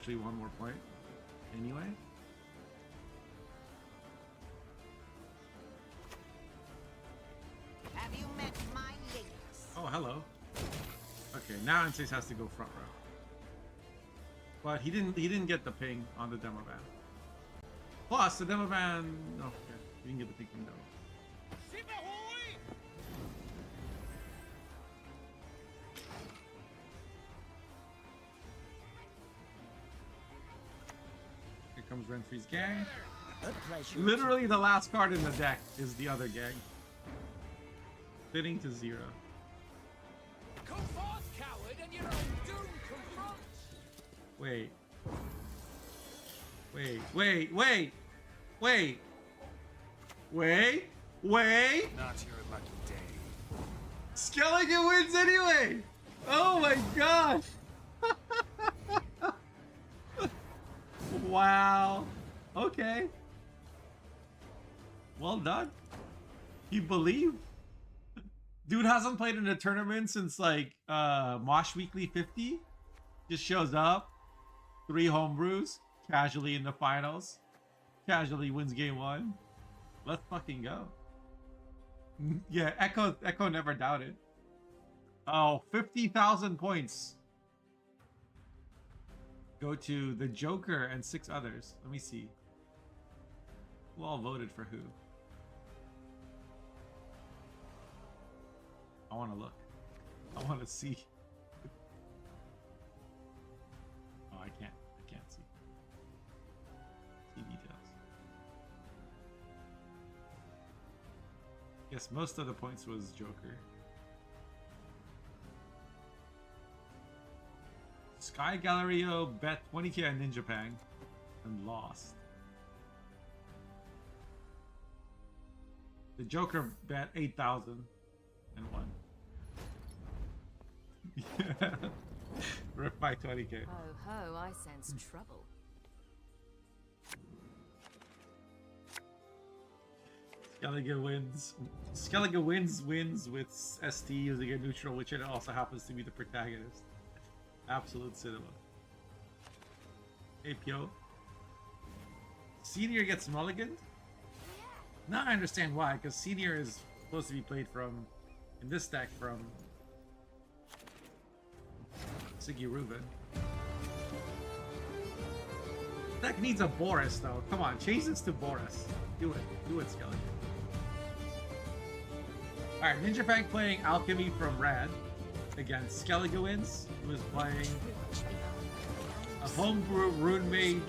Actually, one more point. Anyway. Have you met my lynx? Oh, hello. Okay, now Anses has to go front row. But he didn't get the ping on the demo van. Plus the demo van. Oh, okay. He didn't get the ping from demo. Here comes Renfree's gang. Literally the last card in the deck is the other gang. Fitting to 0. Come forth, coward, and your own doom confront. Wait. Wait, wait, wait! Wait! Wait! Wait! Not your lucky day. Skeleton wins anyway! Oh my gosh! Wow. Okay. Well done. You believe? Dude hasn't played in a tournament since like Mosh Weekly 50. Just shows up. 3 homebrews. Casually in the finals. Casually wins game 1. Let's fucking go. Yeah, Echo never doubted. Oh, 50,000 points. Go to the Joker and 6 others. Let me see. Who all voted for who? I want to look. I want to see. Oh, I can't see. See details. Yes, most of the points was Joker. Sky Gallerio bet 20k on Ninja Pang and lost. The Joker bet 8,000 and won. Yeah. Rip by 20k. Ho ho, I sense trouble. Skellige wins. Skellige wins with ST using a neutral, which it also happens to be the protagonist. Absolute cinema. APO. Senior gets mulliganed? Now I understand why, because Senior is supposed to be played from, in this deck, from Siggy Rubin. Deck needs a Boris though. Come on, change this to Boris. Do it, Skeleton. Alright, Ninja Pang playing Alchemy from red against Skellige who is playing a homebrew Rune Mage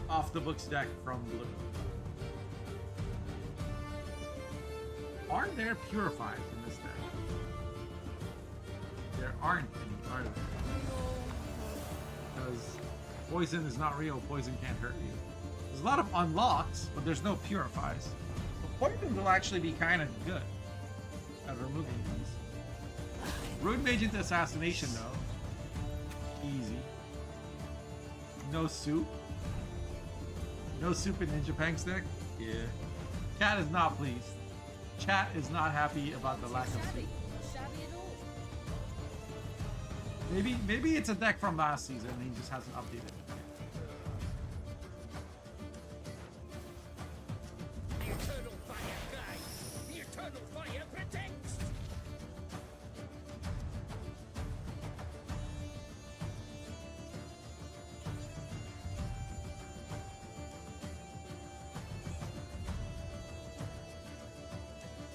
off the books deck from blue. Are there purifies in this deck? There aren't any, are there? Because poison is not real, poison can't hurt you. There's a lot of unlocks, but there's no purifies. But poison will actually be kind of good at removing these. Rune Mage into Assassination though. Easy. No soup. No soup in Ninja Pang's deck? Yeah. Chat is not pleased. Chat is not happy about the lack of soup. Maybe it's a deck from last season and he just hasn't updated it. The eternal fire guides. The eternal fire protects.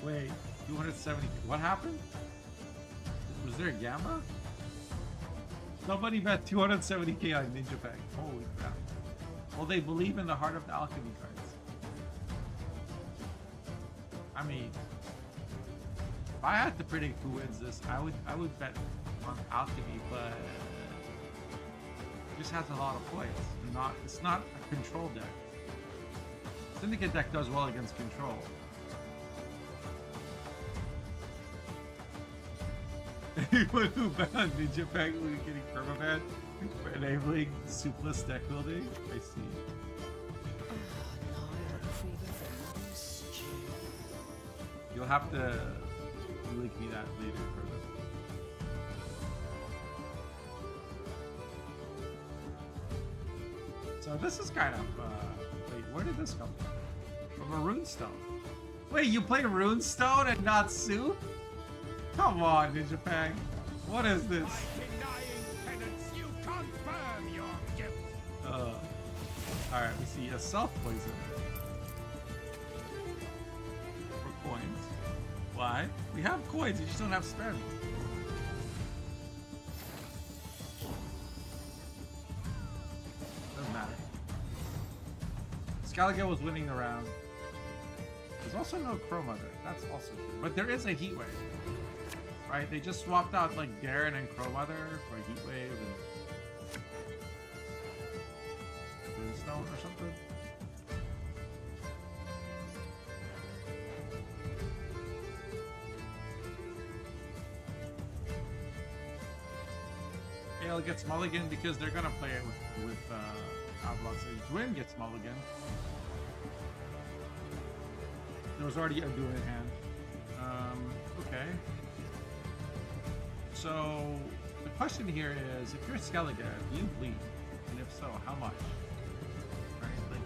Wait, 270. What happened? Was there a gamma? Somebody bet 270k on Ninja Pang. Holy crap. Well, they believe in the Heart of the Alchemy cards. I mean, if I had to predict who wins this, I would bet on Alchemy, but it just has a lot of points. It's not a control deck. Syndicate deck does well against control. Anyone who bet on Ninja Pang will be getting permaban for enabling soupless deck building? I see. You'll have to link me that later, Perma. So this is kind of, wait, where did this come from? From a runestone. Wait, you play runestone and not soup? Come on, Ninja Pang. What is this? By denying penance, you confirm your guilt. Alright, we see a self-poison. For coins. Why? We have coins, we just don't have spare. Doesn't matter. Scaligate was winning the round. There's also no Crow Mother. That's also true. But there is a Heat Wave. Right? They just swapped out like Darren and Crow Mother for a Heat Wave and Brimstone or something. Ale gets Mulligan because they're gonna play it with Outlaw Sage. Gwent gets Mulligan. There was already a duel in hand. Okay. So the question here is, if you're Skellige, do you bleed? And if so, how much? Right? Like,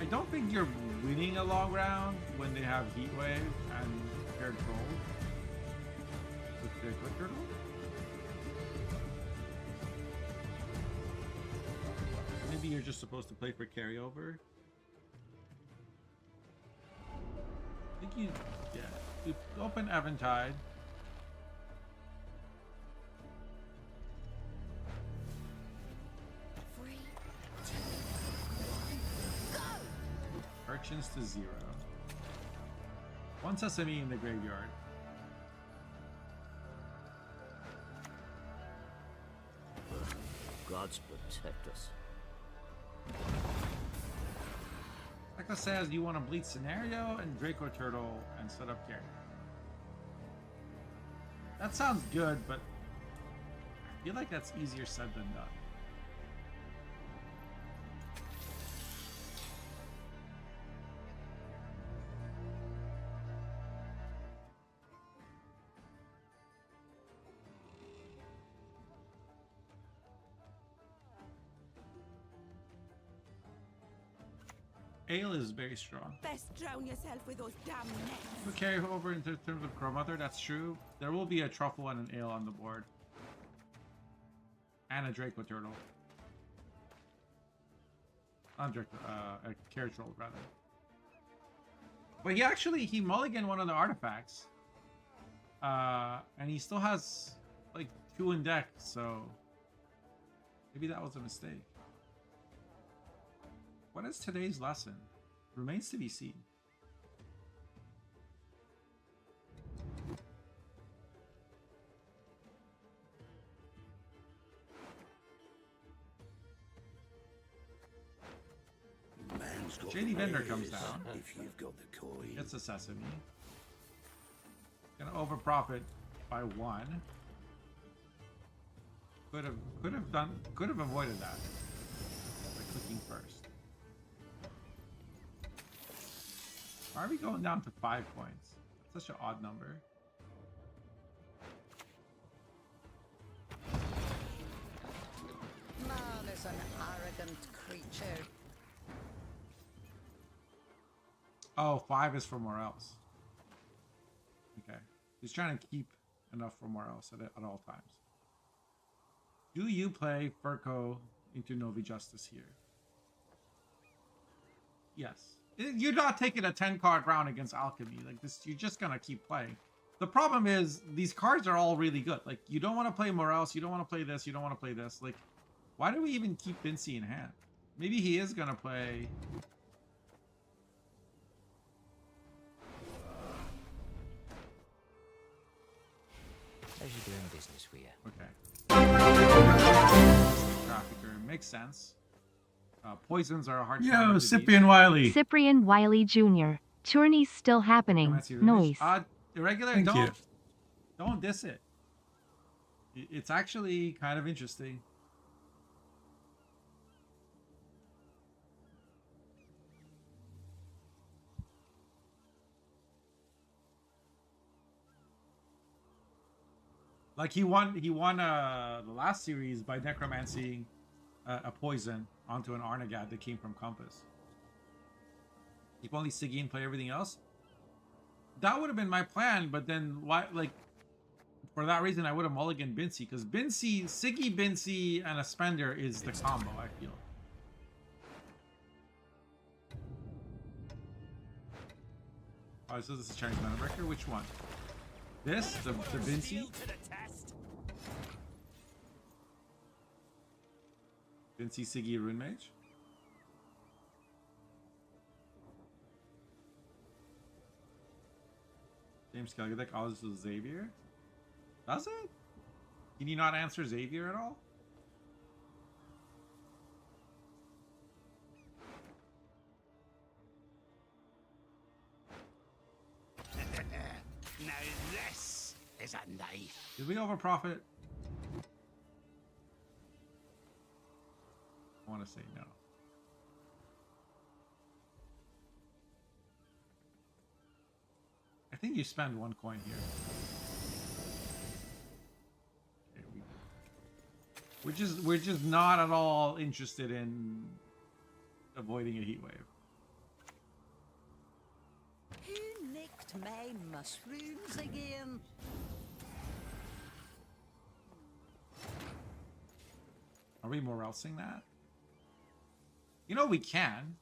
I don't think you're winning a long round when they have Heat Wave and Paired Troll with their Quick Turtle. Maybe you're just supposed to play for carryover. I think you open Eventide. Urchins to 0. One Sesame in the graveyard. Gods protect us. Tekla says you want to bleed Scenario and Draco Turtle and set up carry. That sounds good, but I feel like that's easier said than done. Ale is very strong. Best drown yourself with those damn nets. We carry over into terms of Crow Mother, that's true. There will be a Truffle and an Ale on the board. And a Draco Turtle. Not Draco, a Carrot Troll, rather. But he mulliganed one of the artifacts. And he still has, like, 2 in deck, so... maybe that was a mistake. What is today's lesson? Remains to be seen. JD Vendor comes down. If you've got the coin. Gets a Sesame. Gonna overprofit by 1. Could have avoided that by clicking first. Why are we going down to 5 points? That's such an odd number. Man is an arrogant creature. Oh, 5 is for Morels. Okay. He's trying to keep enough for Morels at all times. Do you play Furco into Novi Justice here? Yes. You're not taking a 10-card round against Alchemy. Like this, you're just gonna keep playing. The problem is these cards are all really good. Like you don't want to play Morels, you don't want to play this, you don't want to play this. Like, why do we even keep Vinci in hand? Maybe he is gonna play. How's you doing business with you? Okay. Trafficker makes sense. Poisons are a hard. Yo, Cyprian Wiley. Cyprian Wiley Jr. Tourney's still happening. Noise. Irregular. Thank you. Don't diss it. It's actually kind of interesting. Like he won the last series by necromancying a poison onto an Arnagad that came from Compass. Keep only Siggy and play everything else. That would have been my plan, but then why? Like for that reason, I would have mulliganed Bincy because Bincy, Siggy, Bincy, and a Spender is the combo. I feel. Oh, so this is Chinese Mana Breaker. Which one? This, the Bincy. Bincy, Siggy, Rune Mage. James Kelgadek always was Xavier. Does it? Can you not answer Xavier at all? Now this is a knife. Did we overprofit? I want to say no. I think you spend 1 coin here. Okay, we're just not at all interested in avoiding a heat wave. Who nicked my mushrooms again? Are we morelsing that? You know we can.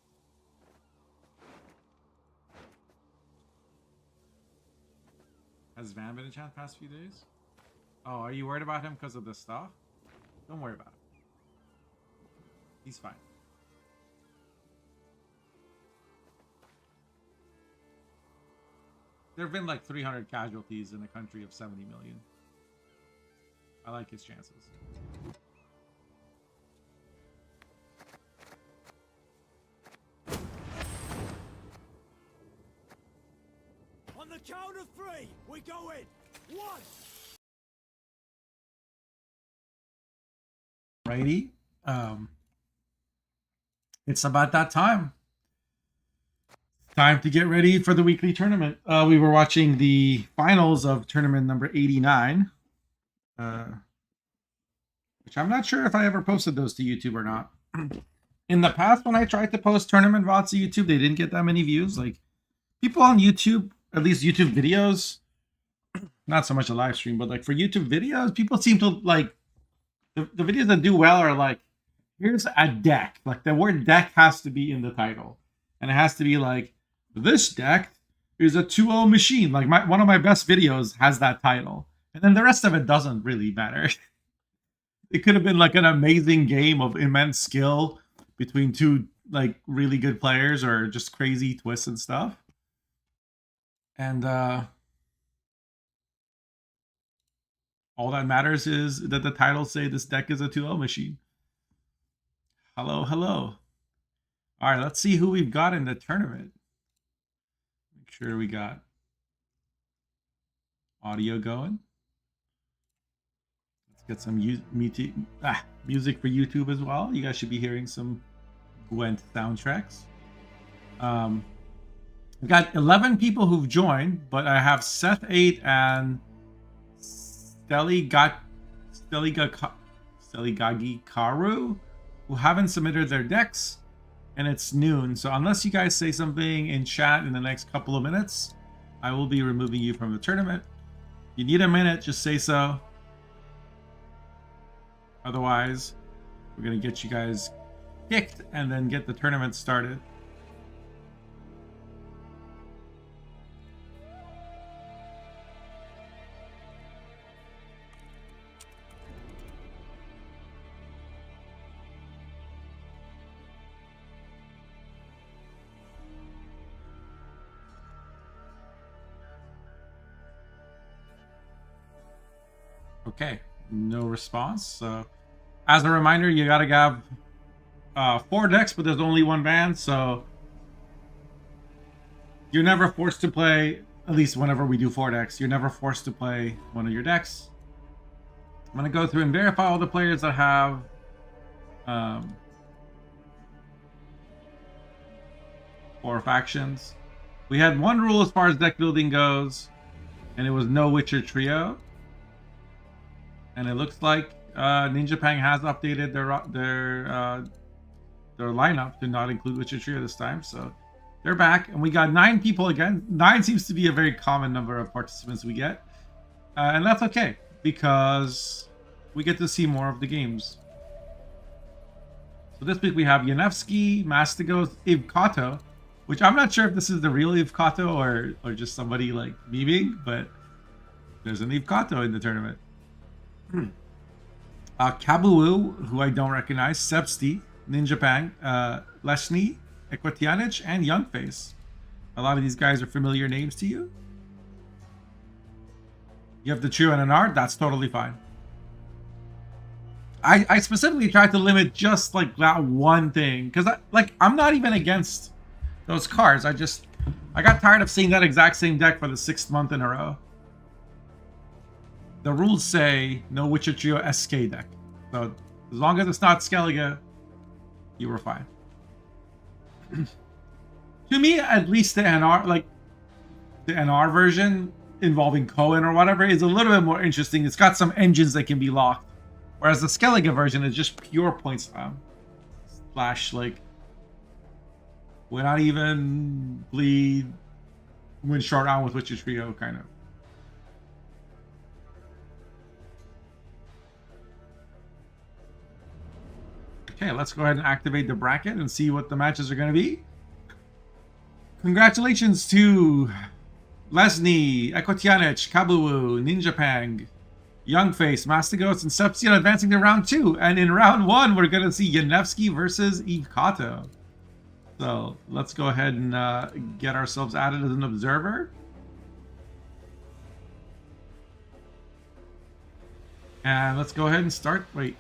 Has Van been a chance past few days? Oh, are you worried about him because of the stuff? Don't worry about it. He's fine. There have been like 300 casualties in a country of 70 million. I like his chances. On the count of 3, we go in. 1. Righty. It's about that time. Time to get ready for the weekly tournament. We were watching the finals of tournament number 89. Which I'm not sure if I ever posted those to YouTube or not. In the past, when I tried to post tournament VODs to YouTube, they didn't get that many views. Like, people on YouTube, at least YouTube videos, not so much a live stream, but like for YouTube videos, people seem to like, the videos that do well are like, here's a deck. Like, the word deck has to be in the title. And it has to be like, this deck is a 2-0 machine. Like, one of my best videos has that title. And then the rest of it doesn't really matter. It could have been like an amazing game of immense skill between two like really good players or just crazy twists and stuff. And all that matters is that the titles say this deck is a 2-0 machine. Hello, hello. All right, let's see who we've got in the tournament. Make sure we got audio going. Let's get some music for YouTube as well. You guys should be hearing some Gwent soundtracks. We've got 11 people who've joined, but I have Seth8 and Steligagi Karu who haven't submitted their decks, and it's noon. So unless you guys say something in chat in the next couple of minutes, I will be removing you from the tournament. If you need a minute, just say so. Otherwise, we're going to get you guys kicked and then get the tournament started. Okay, no response. So, as a reminder, you gotta have 4 decks, but there's only 1 ban, so you're never forced to play, at least whenever we do 4 decks, you're never forced to play one of your decks. I'm gonna go through and verify all the players that have four factions. We had one rule as far as deck building goes, and it was no Witcher trio. And it looks like Ninja Pang has updated their lineup to not include Witcher Trio this time, so they're back, and we got 9 people again. 9 seems to be a very common number of participants we get, and that's okay because we get to see more of the games. So this week we have Yanevsky, Mastigos, Ivkato, which I'm not sure if this is the real Ivkato or just somebody like memeing, but there's an Ivkato in the tournament. Kabuwu, who I don't recognize, Sepsti, Ninja Pang, Leshny, Equitianich, and Youngface. A lot of these guys are familiar names to you. You have the trio and an art, that's totally fine. I specifically tried to limit just like that one thing because I'm not even against those cards. I got tired of seeing that exact same deck for the 6th month in a row. The rules say no Witcher Trio SK deck, so as long as it's not Skellige, you were fine. To me, at least the NR, like the NR version involving Cohen or whatever, is a little bit more interesting. It's got some engines that can be locked. Whereas the Skellige version is just pure point spam. Slash, like, we're not even bleed, win short round with Witcher Trio, kind of. Okay, let's go ahead and activate the bracket and see what the matches are going to be. Congratulations to Lesney, Ekotianich, Kabuwu, Ninja Pang, Youngface, Mastigos, and Sepsian advancing to round 2. And in round 1, we're going to see Yanevsky versus Ivkato. So let's go ahead and get ourselves added as an observer. And let's go ahead and start. Wait,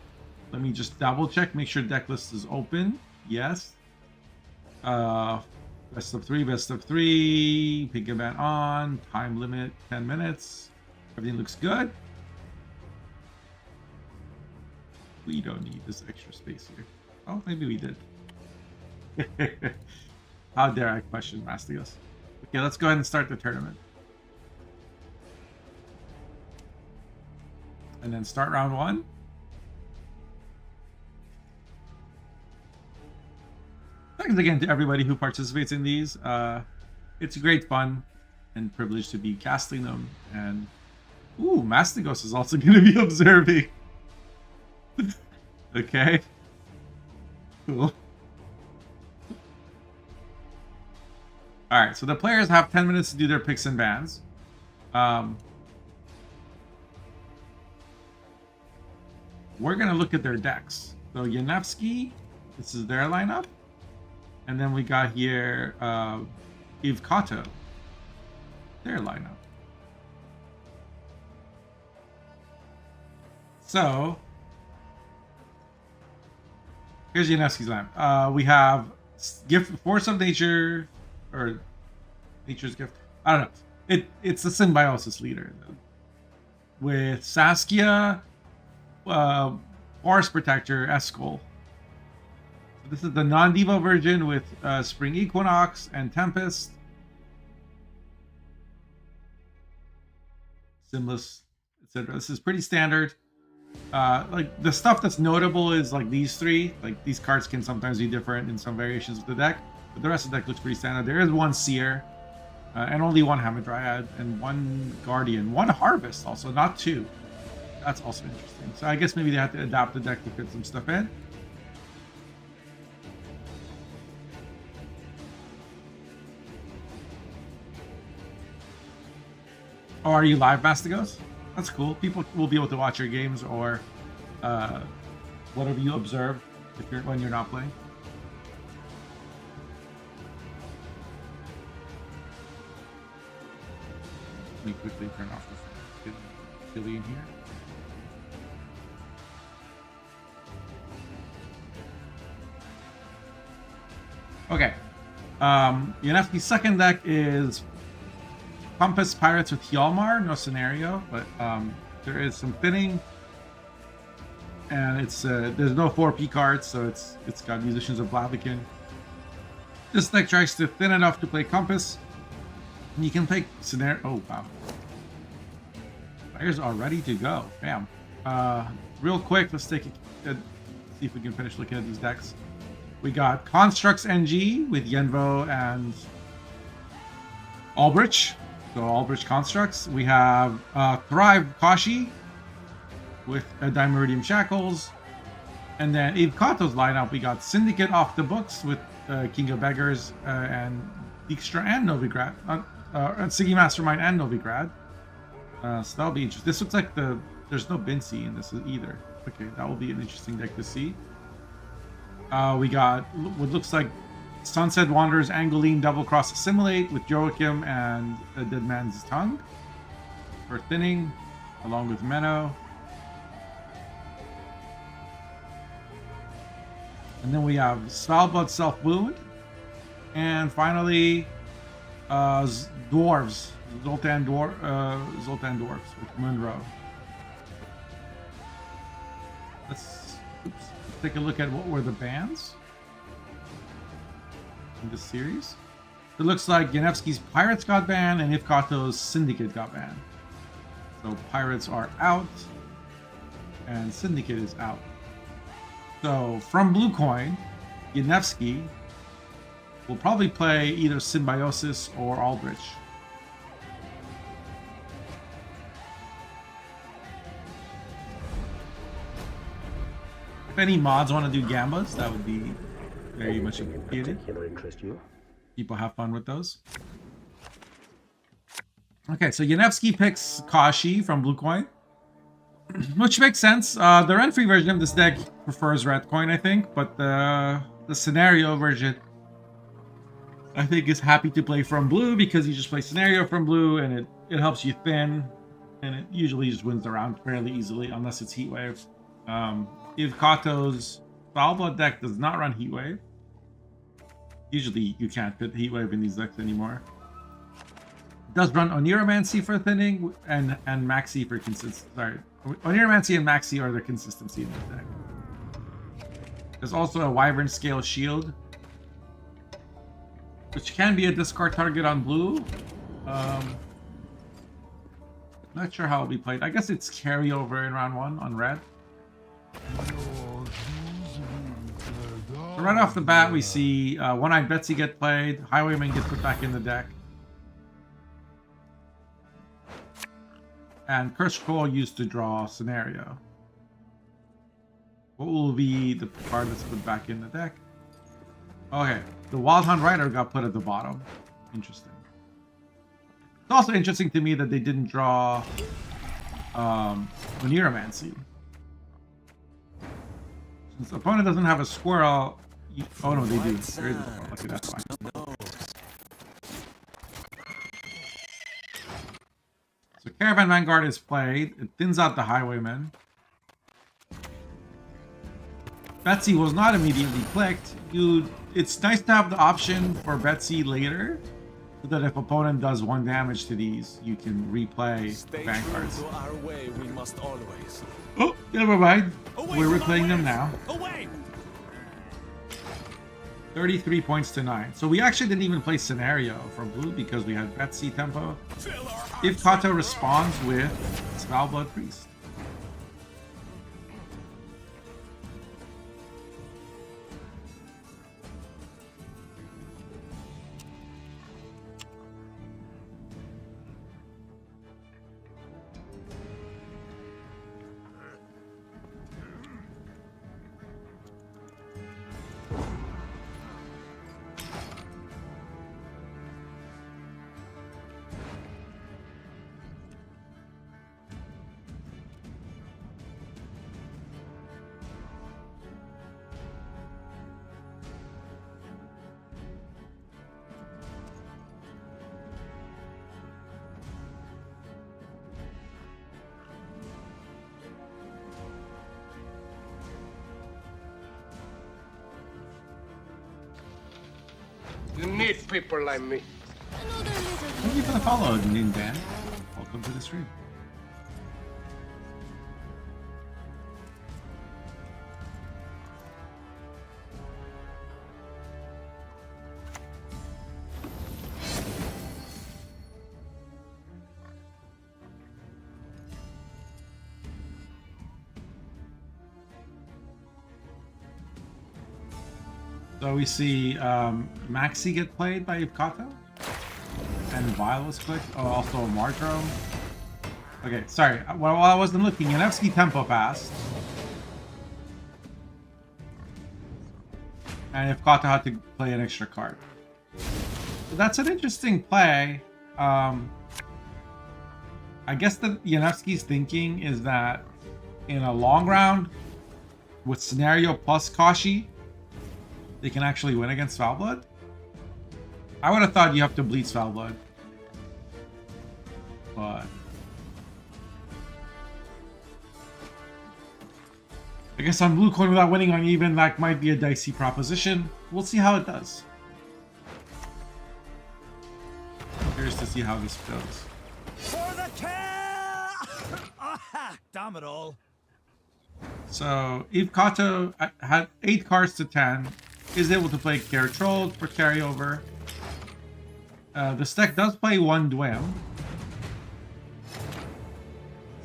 let me just double check, make sure deck list is open. Yes. Best of 3, best of 3. Pick event on. Time limit 10 minutes. Everything looks good. We don't need this extra space here. Oh, maybe we did. How dare I question Mastigos? Okay, let's go ahead and start the tournament. And then start round 1. Thanks again to everybody who participates in these. It's great fun and privilege to be casting them. And ooh, Mastigos is also going to be observing. Okay. Cool. Alright, so the players have 10 minutes to do their picks and bans. We're going to look at their decks. So Yanevsky, this is their lineup. And then we got here Ivkato, their lineup. So here's Yanevsky's lineup. We have Gift, Force of Nature, or Nature's Gift. I don't know. It's the Symbiosis leader with Saskia, Forest Protector, Escol. This is the non-Devo version with Spring Equinox and Tempest. Simless, etc. This is pretty standard. Like the stuff that's notable is like these 3. Like these cards can sometimes be different in some variations of the deck, but the rest of the deck looks pretty standard. There is 1 Seer, and only 1 Hamadryad, and 1 Guardian, 1 Harvest also, not 2. That's also interesting. So I guess maybe they have to adapt the deck to fit some stuff in. Oh, are you live, Mastigos? That's cool. People will be able to watch your games or whatever you observe when you're not playing. Let me quickly turn off this chili in here. Okay. Yanevsky's second deck is Compass Pirates with Hjalmar. No scenario, but there is some thinning, and it's there's no 4P cards, so it's got Musicians of Blaviken. This deck tries to thin enough to play Compass, and you can play scenario. Oh wow, players are ready to go. Bam. Real quick, let's take a see if we can finish looking at these decks. We got Constructs NG with Yenvo and Albrecht. So Albrecht Constructs. We have Thrive Kashi with Dimeridium Shackles. And then Eve Kato's lineup, we got Syndicate off the books with King of Beggars and Dijkstra and Novigrad. Siggy Mastermind and Novigrad. So that'll be interesting. This looks like there's no Bincy in this either. Okay, that will be an interesting deck to see. We got what looks like Sunset Wanderers Angeline Double Cross Assimilate with Joachim and a Dead Man's Tongue for thinning, along with Menno. And then we have Svalbard Self Wound. And finally, Dwarves. Zoltan Dwarves with Monroe. Let's take a look at what were the bans in this series. It looks like Yanevsky's Pirates got banned and Ivkato's Syndicate got banned. So Pirates are out and Syndicate is out. So from Blue Coin, Yanevsky will probably play either Symbiosis or Aldrich. If any mods want to do Gambas, that would be very much appreciated. People have fun with those. Okay, so Yanevsky picks Kashi from Blue Coin, which makes sense. The rent-free version of this deck prefers Red Coin, I think, but the scenario version, I think, is happy to play from Blue because you just play scenario from Blue and it helps you thin, and it usually just wins the round fairly easily unless it's Heatwave. If Kato's Svalbard deck does not run Heatwave, usually you can't fit Heatwave in these decks anymore. It does run Oniromancy for thinning and Maxi for consistency. Sorry, Oniromancy and Maxi are the consistency in this deck. There's also a Wyvern Scale Shield, which can be a discard target on blue. Not sure how it'll be played. I guess it's carryover in round 1 on red. So right off the bat, we see One-Eyed Betsy get played. Highwayman gets put back in the deck. And Curse Scroll used to draw Scenario. What will be the card that's put back in the deck? Okay, the Wild Hunt Rider got put at the bottom. Interesting. It's also interesting to me that they didn't draw Oniromancy. Since the opponent doesn't have a squirrel... Oh no, they do. There is a squirrel. Okay, that's fine. So Caravan Vanguard is played. It thins out the Highwayman. Betsy was not immediately clicked. It's nice to have the option for Betsy later, so that if opponent does 1 damage to these, you can replay Vanguards. Our way, we must always. Oh, never mind. We're replaying them now. Away! 33 points to 9. So we actually didn't even play Scenario for blue because we had Betsy tempo. If Kato responds with Svalbard Priest. You need people like me. Thank you for the follow, Nindan. Welcome to the stream. So we see Maxi get played by Yukata. And Vile was clicked. Oh, also Mardrome. Okay, sorry. While I wasn't looking, Yanevsky tempo passed. And Yukata had to play an extra card. So that's an interesting play. I guess that Yanevsky's thinking is that in a long round, with scenario plus Kashi, they can actually win against Foulblood. I would have thought you have to bleed Foulblood. But I guess on blue coin without winning on even, that might be a dicey proposition. We'll see how it does. Curious to see how this goes. For the kill! Ah, damn it all. So, if Kato had 8 cards to 10, is able to play Care Troll for carryover. This deck does play 1 Dwym.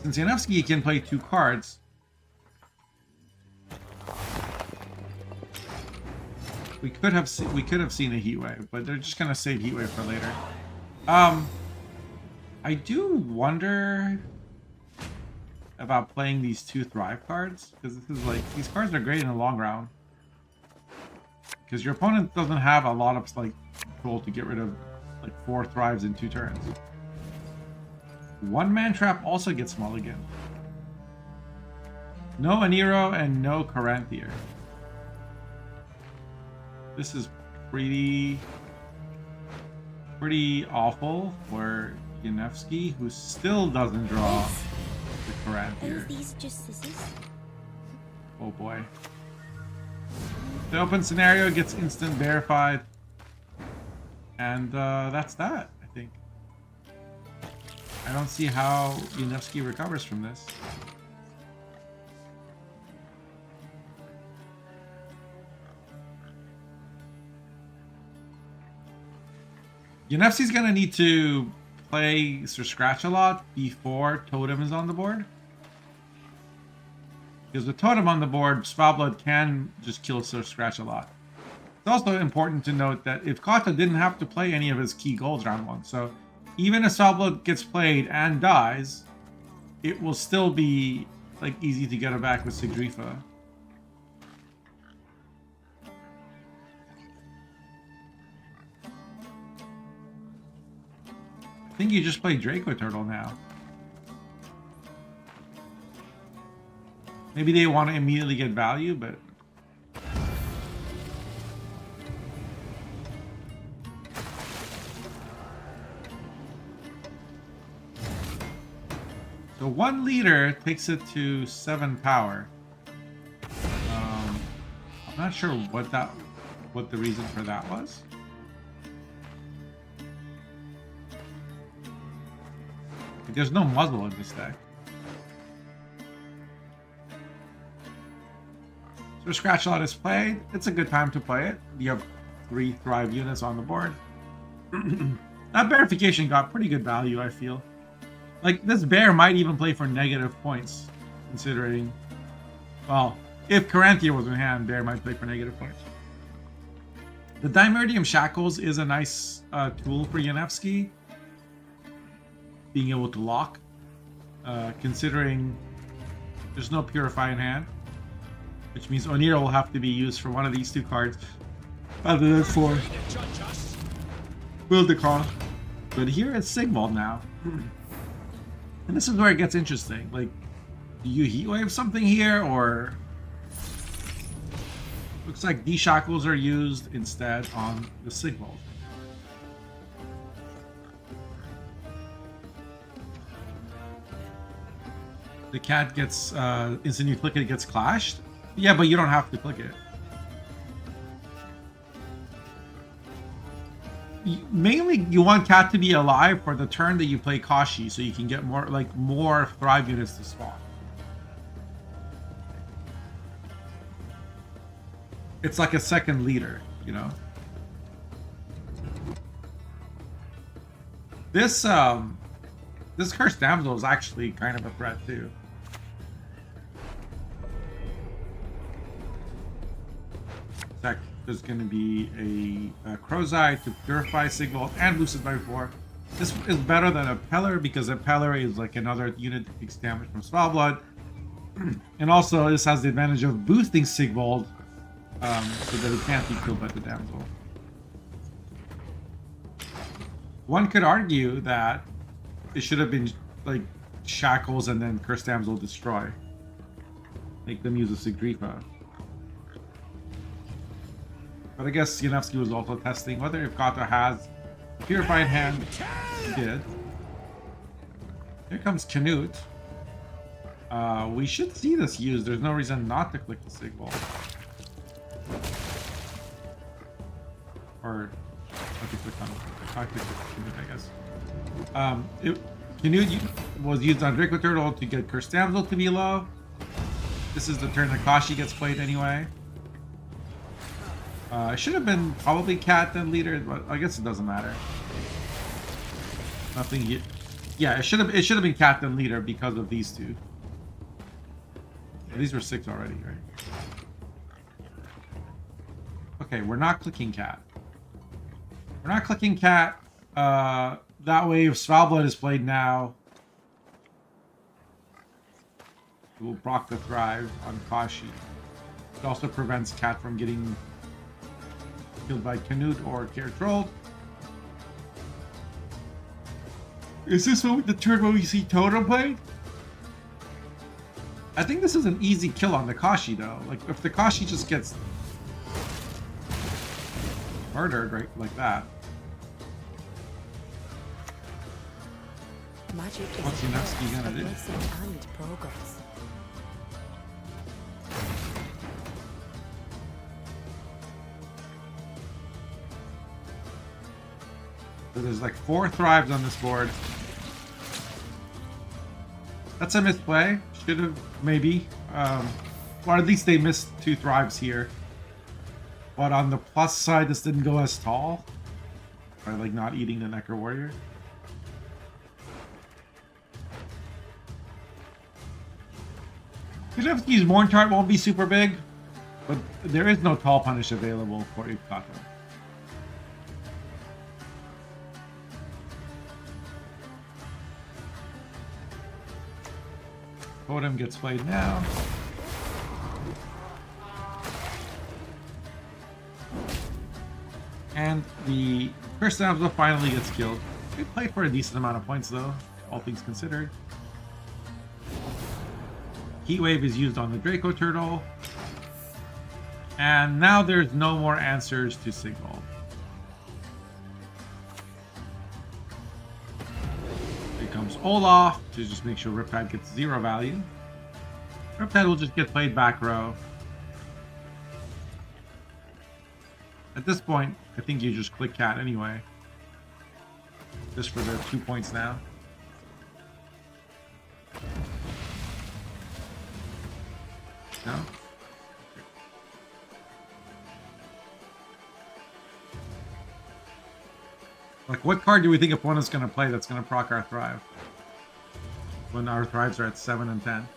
Since Yanevsky can play 2 cards, we could have seen a Heatwave, but they're just gonna save Heatwave for later. I do wonder about playing these 2 Thrive cards, because this is like, these cards are great in the long round. Because your opponent doesn't have a lot of like control to get rid of like 4 Thrives in 2 turns. 1 Man Trap also gets mulligan. No Aniro and no Caranthier. This is pretty awful for Yanevsky, who still doesn't draw the Caranthier. Are these just scissors? Oh boy. The open scenario gets instant verified. And that's that, I think. I don't see how Yanevsky recovers from this. Yanevsky's gonna need to play Sir Scratch a lot before Totem is on the board. Because with Totem on the board, Spellblood can just kill Sir Scratch a lot. It's also important to note that if Kata didn't have to play any of his key golds round 1, so even if Spellblood gets played and dies, it will still be like easy to get it back with Sigdrifa. I think you just play Draco Turtle now. Maybe they want to immediately get value, but so 1 leader takes it to 7 power. I'm not sure what the reason for that was. There's no muzzle in this deck. So Scratch Lot is played. It's a good time to play it. You have 3 Thrive units on the board. That Bearification got pretty good value, I feel. Like, this bear might even play for negative points, considering... Well, if Caranthier was in hand, bear might play for negative points. The Dimerdium Shackles is a nice tool for Yanevsky. Being able to lock, considering there's no Purify in hand, which means Onira will have to be used for one of these 2 cards rather than for Wildecon. But here it's Sigmund now. And this is where it gets interesting. Like, do you Heatwave something here, or... Looks like D-Shackles are used instead on the Sigmund. The cat gets, instant you click it, it gets clashed. Yeah, but you don't have to click it. Mainly, you want cat to be alive for the turn that you play Kashi, so you can get more Thrive units to spawn. It's like a second leader, you know. This Cursed Damsel is actually kind of a threat too. tech, there's going to be a Crow's Eye to purify Sigvold and boost it by 4. This is better than a Peller because a Peller is like another unit that takes damage from Spell Blood. And also, this has the advantage of boosting Sigvold so that it can't be killed by the damsel. One could argue that it should have been like Shackles and then Curse Damsel Destroy. Make them use a Sigrifa. But I guess Yanevsky was also testing whether if Kata has Purified Hand. He did. Here comes Canute. We should see this used. There's no reason not to click the Sigvold. Or I could click on Canute, I guess. Canute was used on Draco Turtle to get Cursed Damsel to be low. This is the turn that Kashi gets played anyway. It should have been probably Cat then leader, but I guess it doesn't matter. Nothing. Yeah, it should have been Cat then leader because of these two. These were 6 already, right? Okay, we're not clicking Cat. We're not clicking Cat. That way, if Svalblood is played now, it will proc the Thrive on Kashi. It also prevents Cat from getting killed by Canute or Care Trolled. Is this the turn where we see Totem played? I think this is an easy kill on the Kashi though. Like if the Kashi just gets murdered right like that. Magic is What's Yanevsky gonna do? blessing and progress. So there's like 4 Thrives on this board. That's a misplay. Should have, maybe. Or at least they missed 2 Thrives here. But on the plus side, this didn't go as tall. By like not eating the Necker Warrior. Yanevsky's Morn chart won't be super big. But there is no tall punish available for Ikata. Totem gets played now. And the Cursed Damsel finally gets killed. They played for a decent amount of points though, all things considered. Heatwave is used on the Draco Turtle. And now there's no more answers to Sigvold. Here comes Olaf to just make sure Riptide gets 0 value. Riptide will just get played back row. At this point, I think you just click Cat anyway. Just for the 2 points now. No? Like, what card do we think opponent's going to play that's going to proc our Thrive? When our Thrives are at 7 and 10.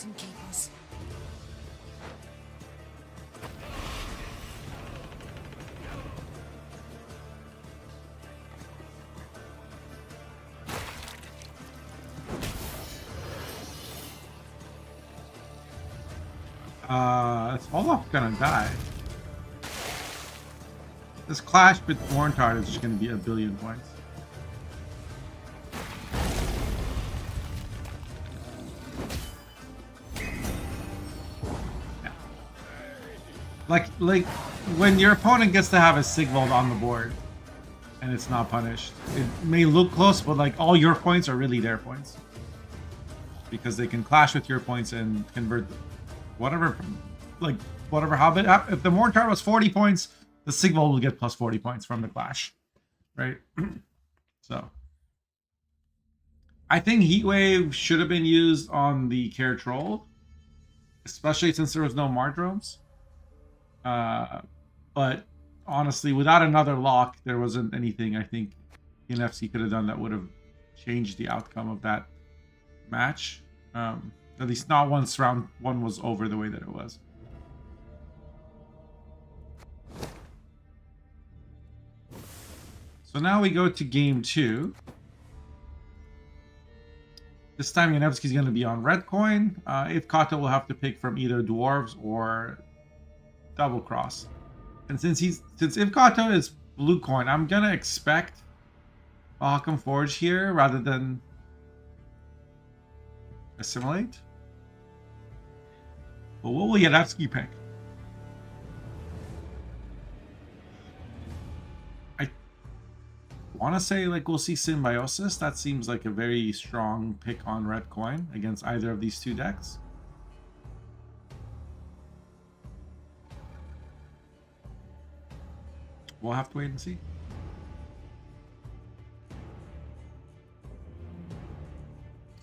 And keep us. Is Olaf gonna die? This clash with Warntard is just going to be a billion points. Yeah. Like when your opponent gets to have a Sigvald on the board and it's not punished, it may look close, but like all your points are really their points because they can clash with your points and convert whatever, like whatever. If the Warntard was 40 points, the Sigvald will get plus 40 points from the clash, right? So I think Heatwave should have been used on the Care Troll, especially since there was no Mardromes. But honestly, without another lock, there wasn't anything I think NFC could have done that would have changed the outcome of that match. At least not once round one was over the way that it was. So now we go to game 2. This time Yanevsky's going to be on red coin. If Kato will have to pick from either dwarves or double cross. And since Ivkato is blue coin, I'm gonna expect Valhakam Forge here rather than Assimilate. But what will Yanevsky pick? I want to say like we'll see Symbiosis. That seems like a very strong pick on red coin against either of these two decks. We'll have to wait and see.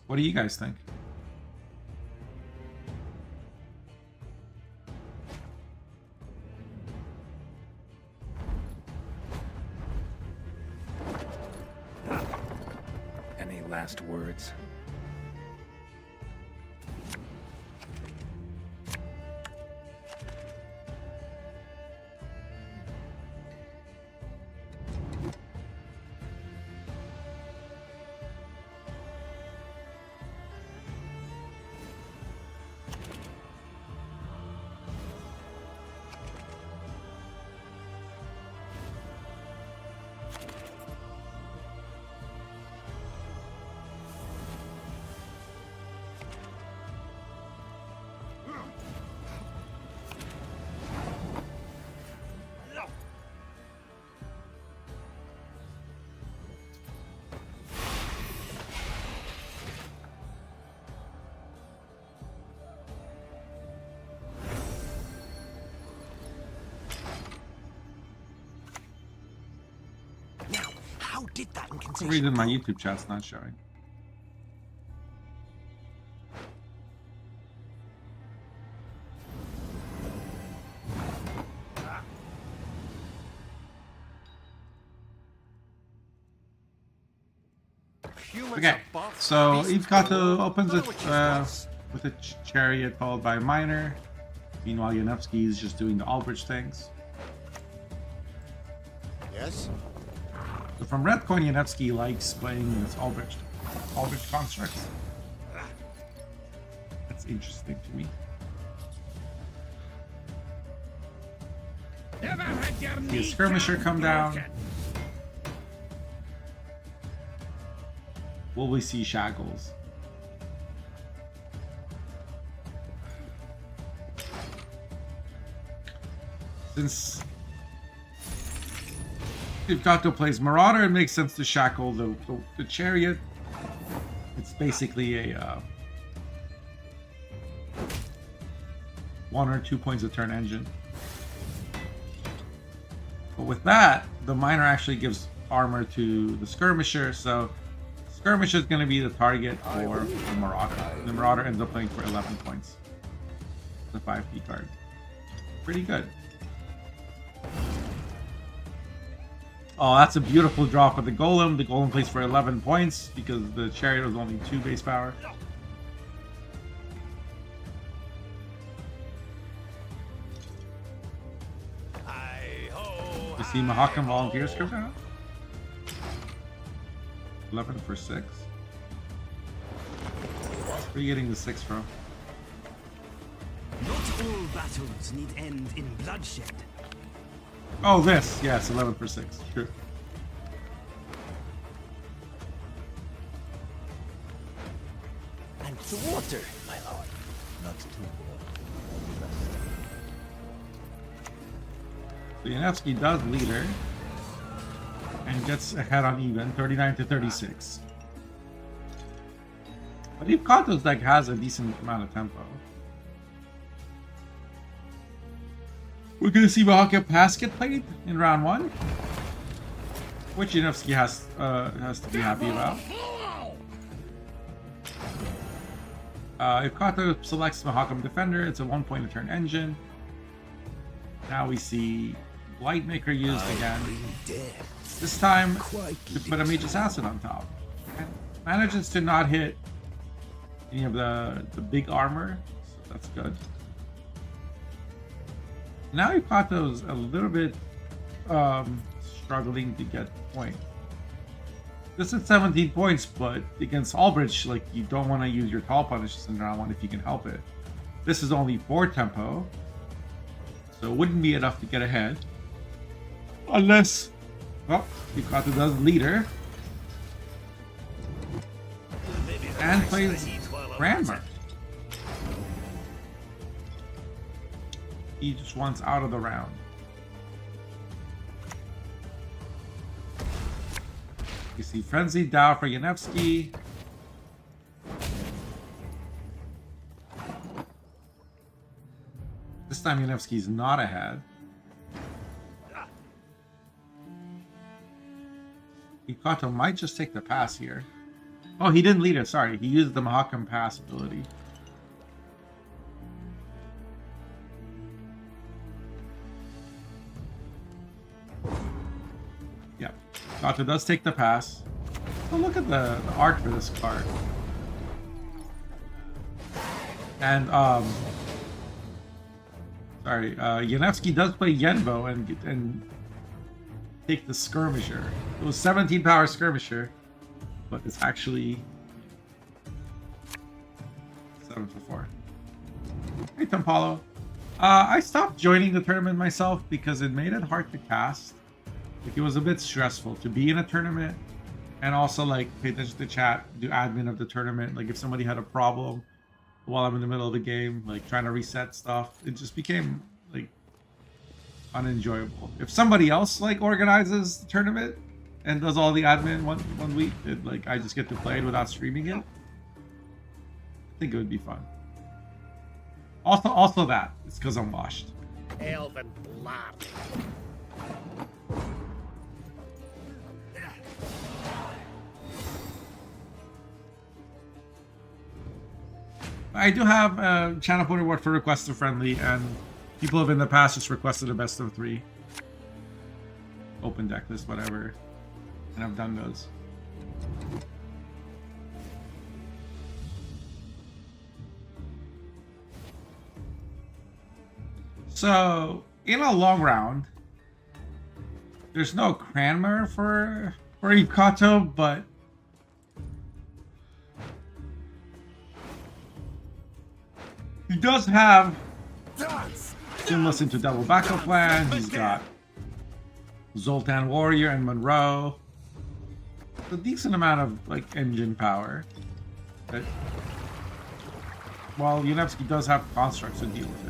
What do you guys think? Any last words? How did that For some incantation reason my go? YouTube chat's not showing. Okay, so Ivkato opens it with a chariot followed by a miner. Meanwhile, Yanevsky is just doing the Albridge things. Yes? So from red coin, Yanevsky likes playing this Albridge constructs. That's interesting to me. See a skirmisher come down. Will we see Shackles? Since Ivkato plays Marauder, it makes sense to shackle the chariot. It's basically a 1 or 2 points a turn engine. But with that, the miner actually gives armor to the skirmisher, so skirmisher is going to be the target for the Marauder. The Marauder ends up playing for 11 points. The 5P card. Pretty good. Oh, that's a beautiful draw for the Golem. The Golem plays for 11 points because the Chariot was only 2 base power. You see Mahakam Volunteers come out? 11 for 6. Where are you getting the 6 from? Not all battles need end in bloodshed. Oh, this. Yes, 11 for 6. True. And the water, my lord. Not too So Yanevsky does leader and gets ahead on even, 39 to 36. But if Kato's deck has a decent amount of tempo. We're gonna see Mahaka Pass get played in round 1, which Yanevsky has to be happy about. If Kato selects Mahakam Defender, it's a 1 point a turn engine. Now we see Lightmaker used again. This time to put a Mage Assassin on top. And manages to not hit any of the big armor, so that's good. Now Kato's a little bit struggling to get points. This is 17 points, but against Albridge, like, you don't want to use your tall punishes in round 1 if you can help it. This is only 4 tempo, so it wouldn't be enough to get ahead. Unless, well, Kato does leader and plays Grandma. He just wants out of the round. You see Frenzied Dow for Yanevsky. This time Yanevsky's not ahead. Kato might just take the pass here. Oh, he didn't lead it, sorry. He used the Mahakam Pass ability. Yep. Kato does take the pass. Oh, look at the art for this card. And, sorry, Yanevsky does play Yenbo and take the Skirmisher. It was 17 power Skirmisher, but it's actually 7 for 4. Hey, Tampalo. I stopped joining the tournament myself because it made it hard to cast. Like, it was a bit stressful to be in a tournament and also, like, pay attention to chat, do admin of the tournament. Like, if somebody had a problem while I'm in the middle of the game, like trying to reset stuff, it just became like unenjoyable. If somebody else like organizes the tournament and does all the admin one week, like I just get to play it without streaming it, I think it would be fun. Also that it's because I'm washed. Elven blood. I do have a channel point reward for request to friendly, and people have in the past just requested a best of 3. Open deck list, whatever. And I've done those. So, in a long round, there's no Cranmer for Ikato, but he does have Seamless into Double Backup Plan. He's got Zoltan Warrior and Monroe. A decent amount of like engine power. But while Yanevsky does have constructs to deal with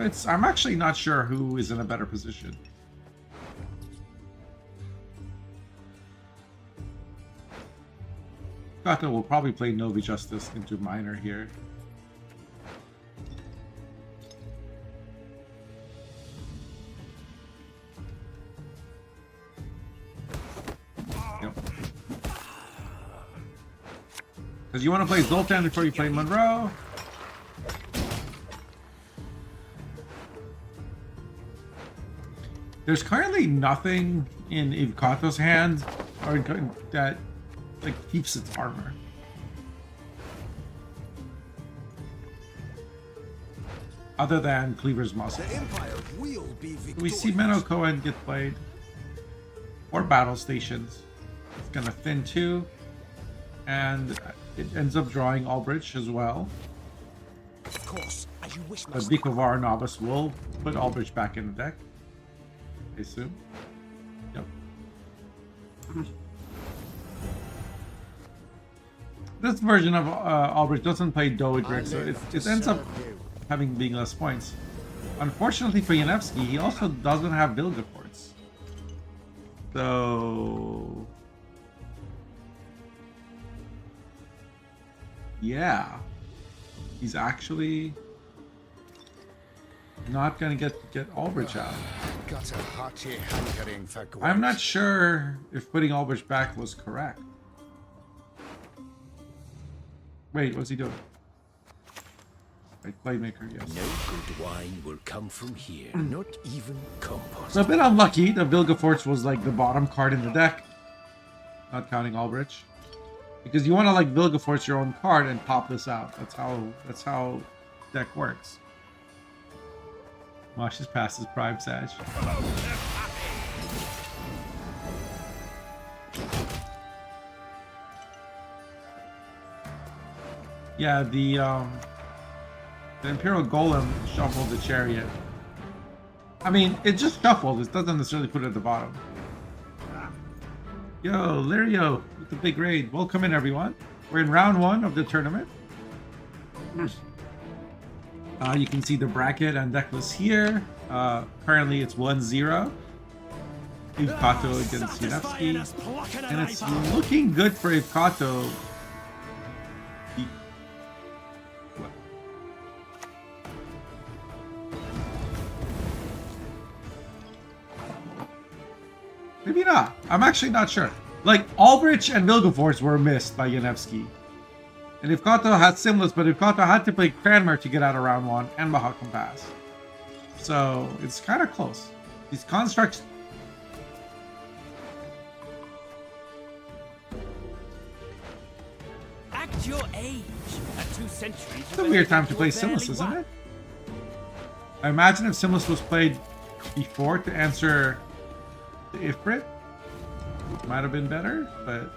it. So I'm actually not sure who is in a better position. Kato will probably play Novi Justice into Minor here. Because you want to play Zoltan before you play Monroe. There's currently nothing in Ivkato's hand or that like keeps its armor. Other than Cleaver's Muscle. We see Menno Cohen get played. Or Battle Stations. It's gonna thin 2. And it ends up drawing Albridge as well. Of course, as you wish, The Bikovar Novice will put Albridge back in the deck. assume. Yep. This version of Albrecht doesn't play Dowager, so it ends up being less points. Unfortunately for Yanevsky, he also doesn't have Vilgefortz. So... yeah. He's actually not gonna get Albrecht out. Got a hearty hankering for Gwent. I'm not sure if putting Albrecht back was correct. Wait, what's he doing? Right, playmaker, yes. No good wine will come from here, not even compost. So a bit unlucky that Vilgefortz was like the bottom card in the deck. Not counting Albrecht. Because you want to like Vilgefortz your own card and pop this out. That's how deck works. Mosh is past his prime, Sag. Yeah, the Imperial Golem shuffled the Chariot. I mean, it just shuffled. It doesn't necessarily put it at the bottom. Yo, Lirio with the big raid. Welcome in, everyone. We're in round 1 of the tournament. You can see the bracket and deck list here. Currently, it's 1-0. Ivkato against Yanevsky. And it's looking good for Ivkato. Maybe not. I'm actually not sure. Like, Albrecht and Vilgefortz were missed by Yanevsky. And Ivkato had Simless, but Ivkato had to play Cranmer to get out of round 1 and Mahakam Pass. So, it's kind of close. These constructs... Act your age. At 2 centuries. It's a weird time to play Simless, isn't it? I imagine if Simless was played before to answer the Ifrit, it might have been better, but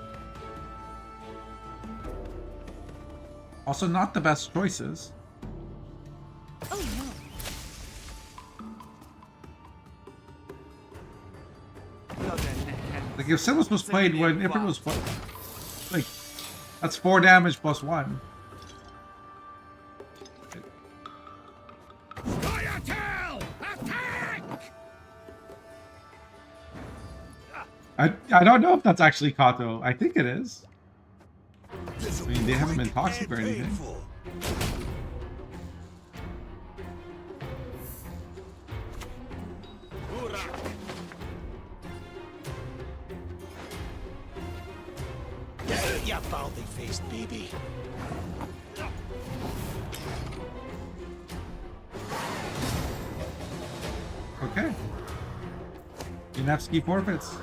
also not the best choices. Oh no. Like if Simless was played when Ifrit was played, like that's 4 damage plus 1. I don't know if that's actually Kato. I think it is. I mean, they haven't been toxic or anything. You baldy-faced baby. Okay. Yanevsky forfeits.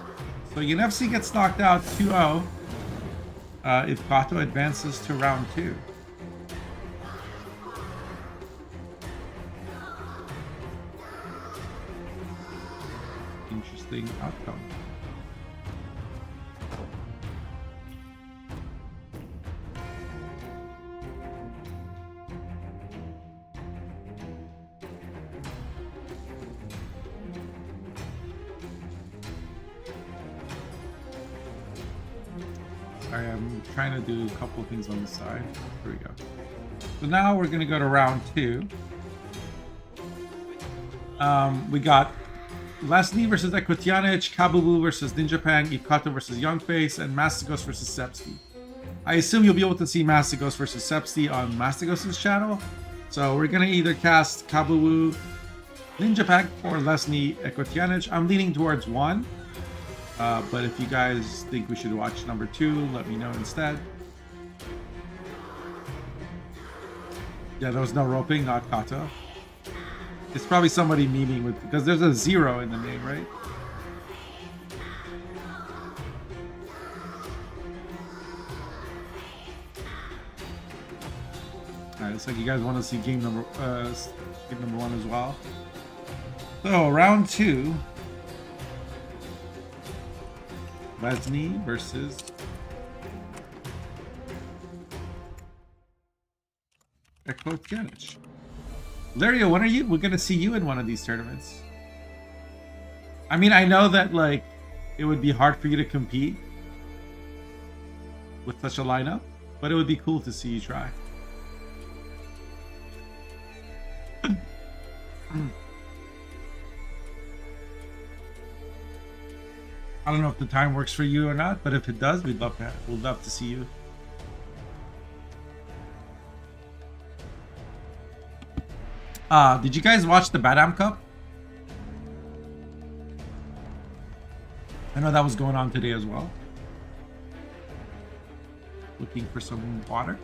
So Yanevsky gets knocked out 2-0 if Kato advances to round 2. Interesting outcome. I am trying to do a couple things on the side. Here we go. So now we're going to go to round 2. We got Leslie versus Ekotyanich, Kabubu versus Ninja Pang, Ivkato versus Youngface, and Mastigos versus Sepsi. I assume you'll be able to see Mastigos versus Sepsi on Mastigos' channel. So we're going to either cast Kabubu, Ninja Pang, or Leslie Ekotyanich. I'm leaning towards 1. But if you guys think we should watch number 2, let me know instead. Yeah, there was no roping, not Kato. It's probably somebody memeing with, because there's a 0 in the name, right? Alright, looks like you guys want to see game number 1 as well. So, round 2. Leslie versus Ekotyanich. Lario, when are you? We're gonna see you in one of these tournaments. I mean, I know that like it would be hard for you to compete with such a lineup, but it would be cool to see you try. I don't know if the time works for you or not, but if it does, we'd love to see you. Did you guys watch the Badam Cup? I know that was going on today as well. Looking for some water.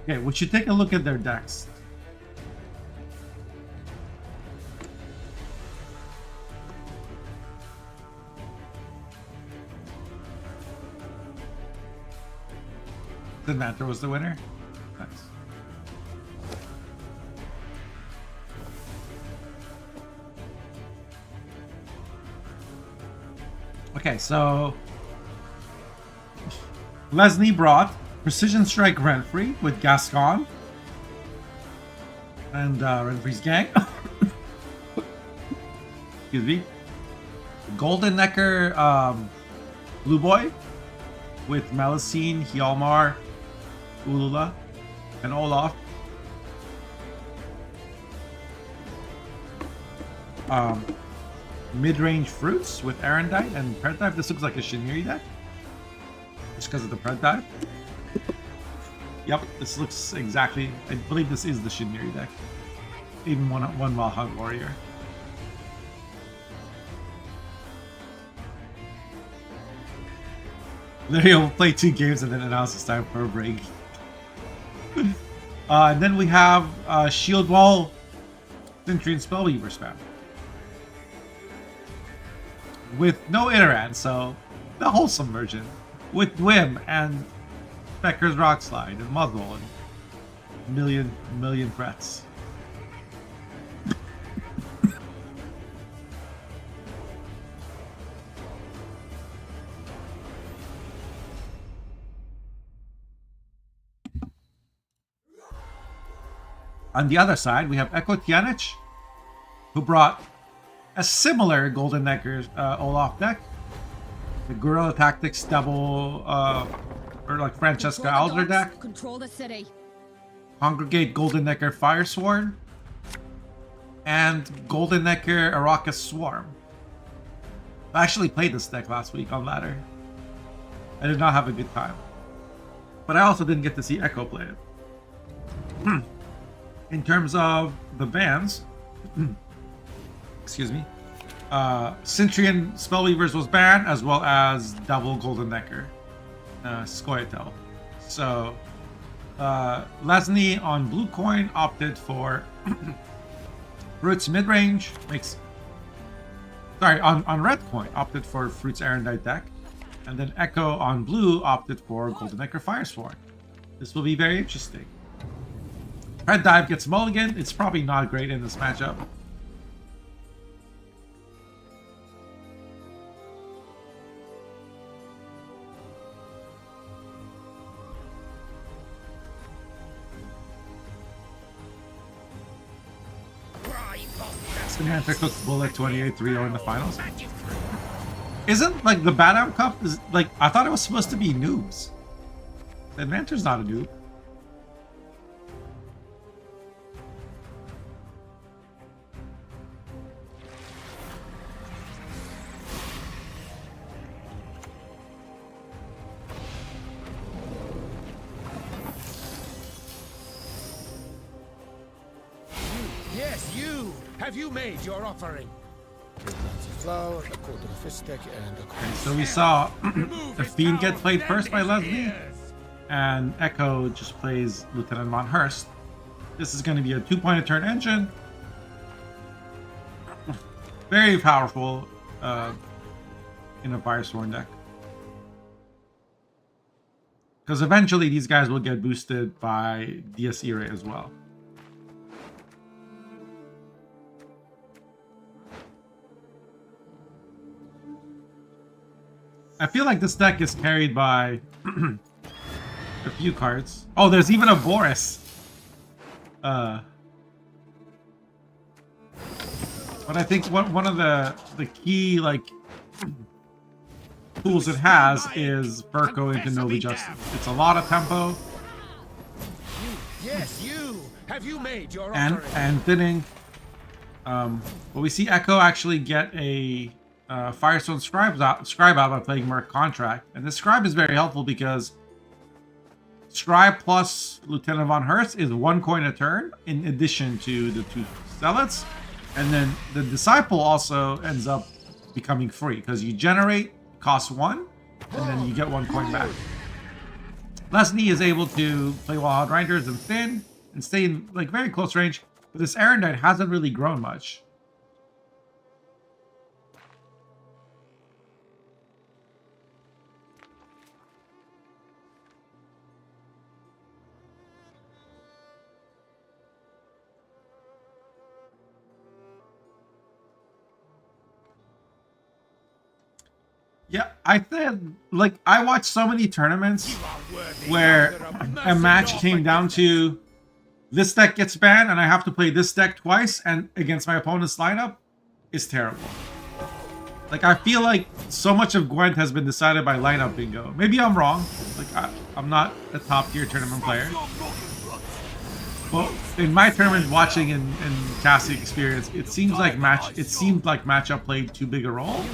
Okay, we should take a look at their decks. The Manta was the winner. Nice. Okay, so Leslie brought Precision Strike Renfrey with Gascon and Renfrey's gang. Excuse me. Golden Necker Blue Boy with Melusine, Hjalmar, Ulula, and Olaf. Mid-range Fruits with Arendite and Pred Dive. This looks like a Shiniri deck. Just because of the Pred Dive. Yep, this looks exactly... I believe this is the Shiniri deck. Even one Wild Hunt Warrior. Literally will play 2 games and then announce it's time for a break. And then we have Shield Wall Sentry and Spellweaver spam. With no Iteran, so the wholesome version. With Dwim and Becker's Rock Slide and Muzzle and million threats. On the other side, we have Echo Tianich, who brought a similar Golden Necker Olaf deck. The Guerrilla Tactics double, or like Francesca Alder deck. Control the city. Congregate Golden Necker Fire Sword. And Golden Necker Arrakis Swarm. I actually played this deck last week on ladder. I did not have a good time. But I also didn't get to see Echo play it. In terms of the bans, excuse me, Sentry and Spellweavers was banned, as well as double Golden Necker, Scoia'tael. So, Lesney on blue coin opted for Fruits midrange, on red coin opted for Fruits Arendite deck, and then Echo on blue opted for Golden Necker Firesworn. This will be very interesting. Red Dive gets mulligan. It's probably not great in this matchup. Samantha cooks Bullet 28-3-0 in the finals. Isn't like the Badam Cup is like, I thought it was supposed to be noobs. The Advanter's not a noob. Yes, you! Have you made your offering? Flower, a quarter of a stick, and a quarter. So we saw the Fiend get played first by Leslie, and Echo just plays Lieutenant Von Hurst. This is going to be a 2-point turn engine. Very powerful in a Firesworn deck. Because eventually these guys will get boosted by DS Ira as well. I feel like this deck is carried by a few cards. Oh, there's even a Boris. But I think one of the key like tools it has is Furco into Novi Justice. It's a lot of tempo Yes, you. Have you made your and offering? thinning. But we see Echo actually get a Firestone scribe out by playing Merc Contract, and this scribe is very helpful because Scribe plus Lieutenant von Hertz is 1 coin a turn in addition to the 2 zealots, and then the disciple also ends up becoming free because you generate, cost 1, and then you get 1 coin back. Leslie is able to play Wild Riders and thin and stay in like very close range, but this Erendite hasn't really grown much. Yeah, I said, like, I watched so many tournaments where a match came down to this deck gets banned and I have to play this deck twice and against my opponent's lineup is terrible. Like, I feel like so much of Gwent has been decided by lineup bingo. Maybe I'm wrong. Like, I'm not a top tier tournament player. Well, in my tournament watching and casting experience, it seemed like matchup played too big a role.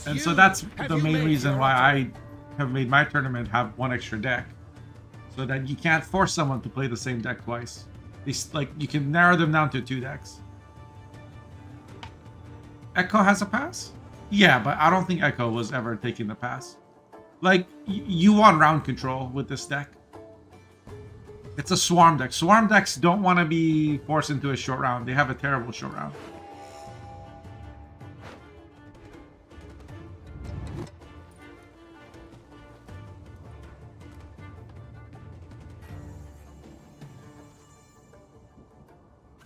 And so that's the main reason why I have made my tournament have 1 extra deck. So that you can't force someone to play the same deck twice. Like, you can narrow them down to 2 decks. Echo has a pass? Yeah, but I don't think Echo was ever taking the pass. Like, you want round control with this deck. It's a swarm deck. Swarm decks don't want to be forced into a short round. They have a terrible short round.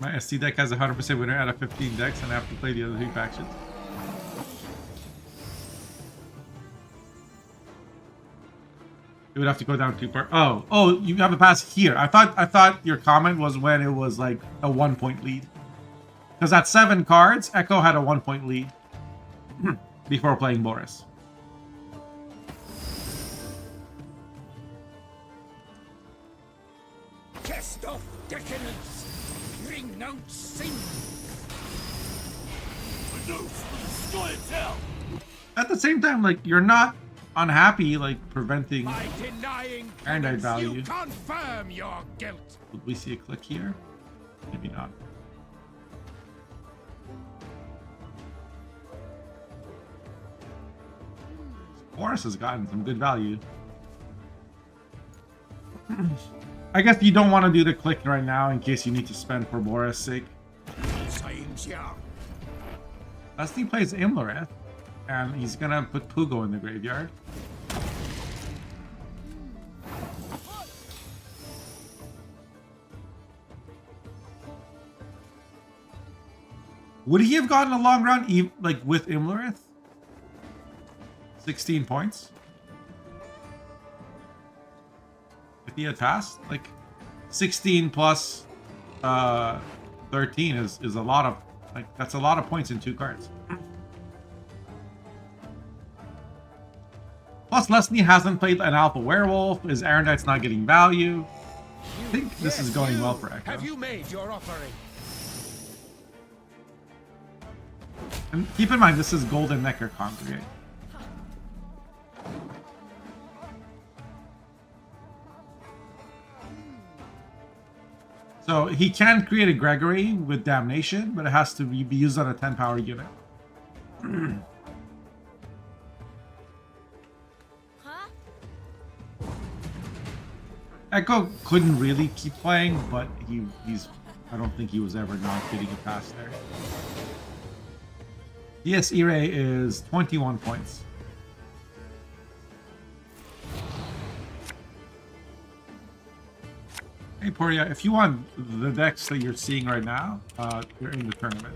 My ST deck has a 100% winner out of 15 decks, and I have to play the other 3 factions. It would have to go down 2 part. Oh, you have a pass here. I thought your comment was when it was like a 1-point lead. Because at 7 cards, Echo had a 1-point lead before playing Boris. Cast off decadence. Bring no sin. At the same time, like, you're not unhappy, like, preventing By denying Erendite penance, value. you confirm your guilt. Would we see a click here? Maybe not. Boris has gotten some good value. I guess you don't want to do the click right now in case you need to spend for Boris' sake. Leslie plays Imlerith, and he's gonna put Pugo in the graveyard. Would he have gotten a long run, like, with Imlerith? 16 points? If he had passed? Like, 16 plus 13 is a lot of, like, that's a lot of points in 2 cards. Plus, Leslie hasn't played an Alpha Werewolf. His Erendite's not getting value. I think this is going well for Echo. Have you made your offering? And keep in mind, this is Golden Necker Congregate. So he can create a Gregory with Damnation, but it has to be used on a 10 power unit. Echo couldn't really keep playing, but he's I don't think he was ever not getting a pass there. DS Ire is 21 points. Hey Poria, if you want the decks that you're seeing right now, you're in the tournament.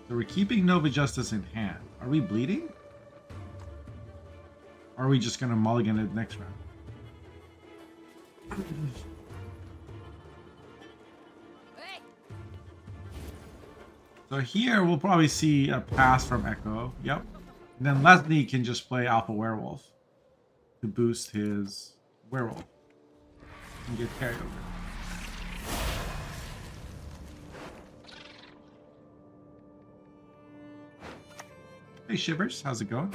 So we're keeping Nova Justice in hand. Are we bleeding? Or are we just gonna mulligan it next round? So here we'll probably see a pass from Echo. Yep. And then Leslie can just play Alpha Werewolf to boost his werewolf and get carried over. Hey Shivers, how's it going?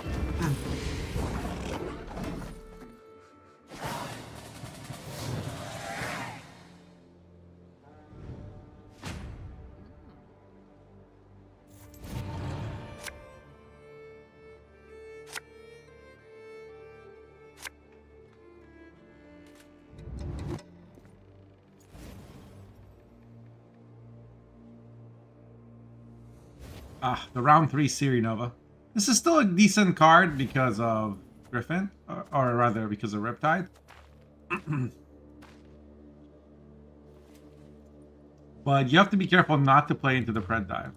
The round 3 Siri Nova. This is still a decent card because of Griffin, or rather because of Riptide. But you have to be careful not to play into the Pred Dive.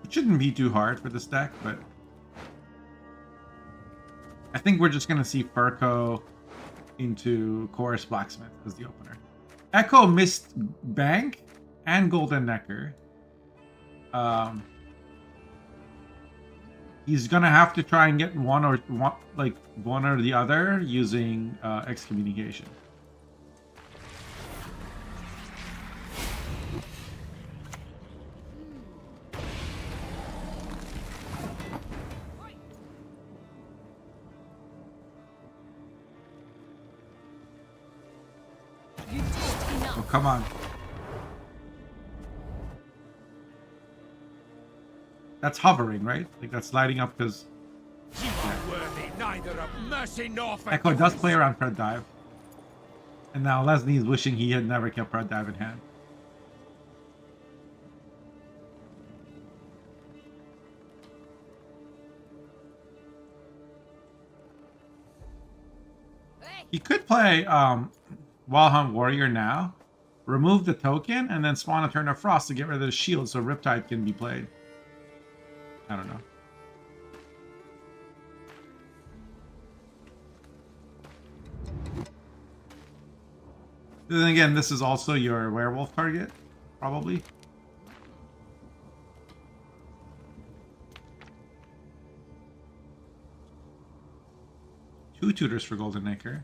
It shouldn't be too hard for this deck, but I think we're just going to see Furco into Chorus Blacksmith as the opener. Echo missed Bank and Golden Necker. He's gonna have to try and get one or the other using Excommunication. Oh, come on. That's hovering, right? Like that's lighting up because Echo does play around Pred Dive. And now Leslie is wishing he had never kept Pred Dive in hand. He could play Wildhunt Warrior now, remove the token, and then spawn a Turn of Frost to get rid of the shield so Riptide can be played. I don't know. Then again, this is also your werewolf target, probably. Two tutors for Golden Acre.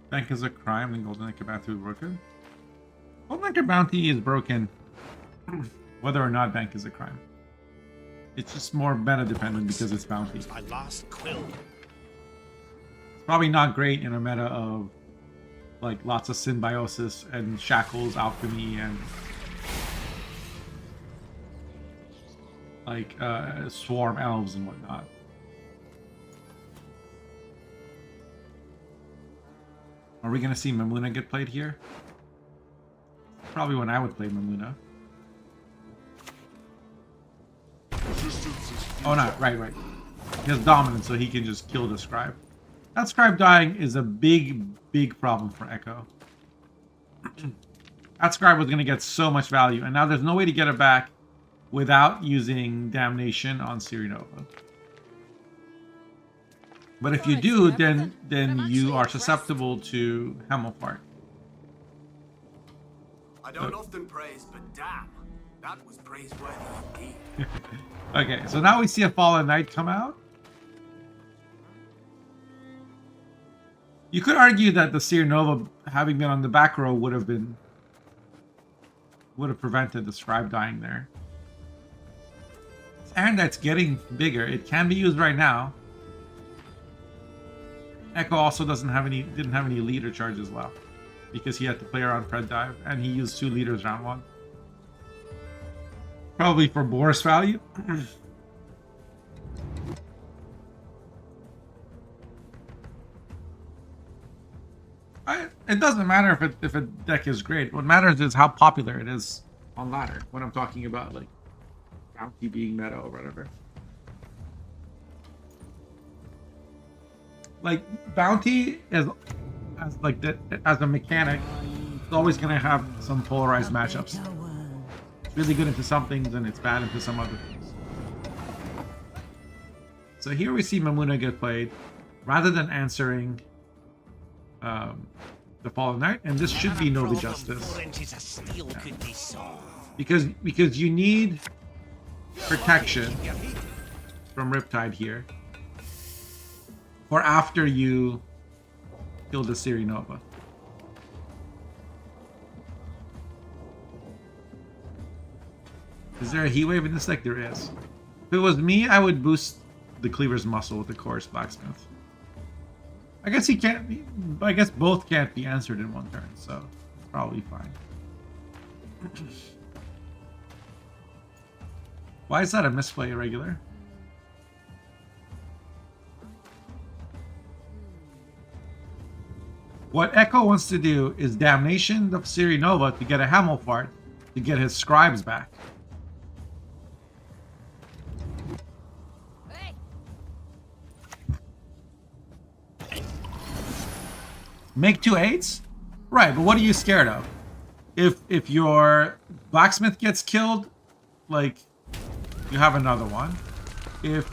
Bank is a crime, and Golden Acre Bounty is broken. Golden Acre Bounty is broken whether or not Bank is a crime. It's just more meta dependent because it's bounty. My last quill. It's probably not great in a meta of like lots of symbiosis and shackles, alchemy, and like swarm elves and whatnot. Are we gonna see Mamuna get played here? Probably when I would play Mamuna. Oh no, right. He has dominance, so he can just kill the scribe. That scribe dying is a big problem for Echo. That scribe was gonna get so much value, and now there's no way to get it back without using Damnation on Siri Nova. But if you do, then you are susceptible to Hemmelfart. I don't often praise, but damn, that was praiseworthy indeed. Okay, so now we see a Fallen Knight come out. You could argue that the Seer Nova, having been on the back row, would have prevented the Scribe dying there. And that's getting bigger. It can be used right now. Echo also didn't have any leader charges left because he had to play around Pred Dive, and he used 2 leaders round 1. Probably for Boris value. It doesn't matter if a deck is great. What matters is how popular it is on ladder. When I'm talking about like bounty being meta or whatever. Like bounty as a mechanic, it's always gonna have some polarized matchups. really good into some things and it's bad into some other things. So here we see Mamuna get played rather than answering the Fallen Knight, and this should be Noble Justice. Yeah. Because you need protection from Riptide here for after you kill the Siri Nova. Is there a heat wave in this deck? There is. If it was me, I would boost the Cleaver's muscle with the Chorus Blacksmith. I guess he can't be, I guess both can't be answered in one turn, so it's probably fine. Why is that a misplay irregular? What Echo wants to do is Damnation the Siri Nova to get a Hamelfart to get his scribes back. Make 2 8s? Right, but what are you scared of? If your blacksmith gets killed, like, you have another one. If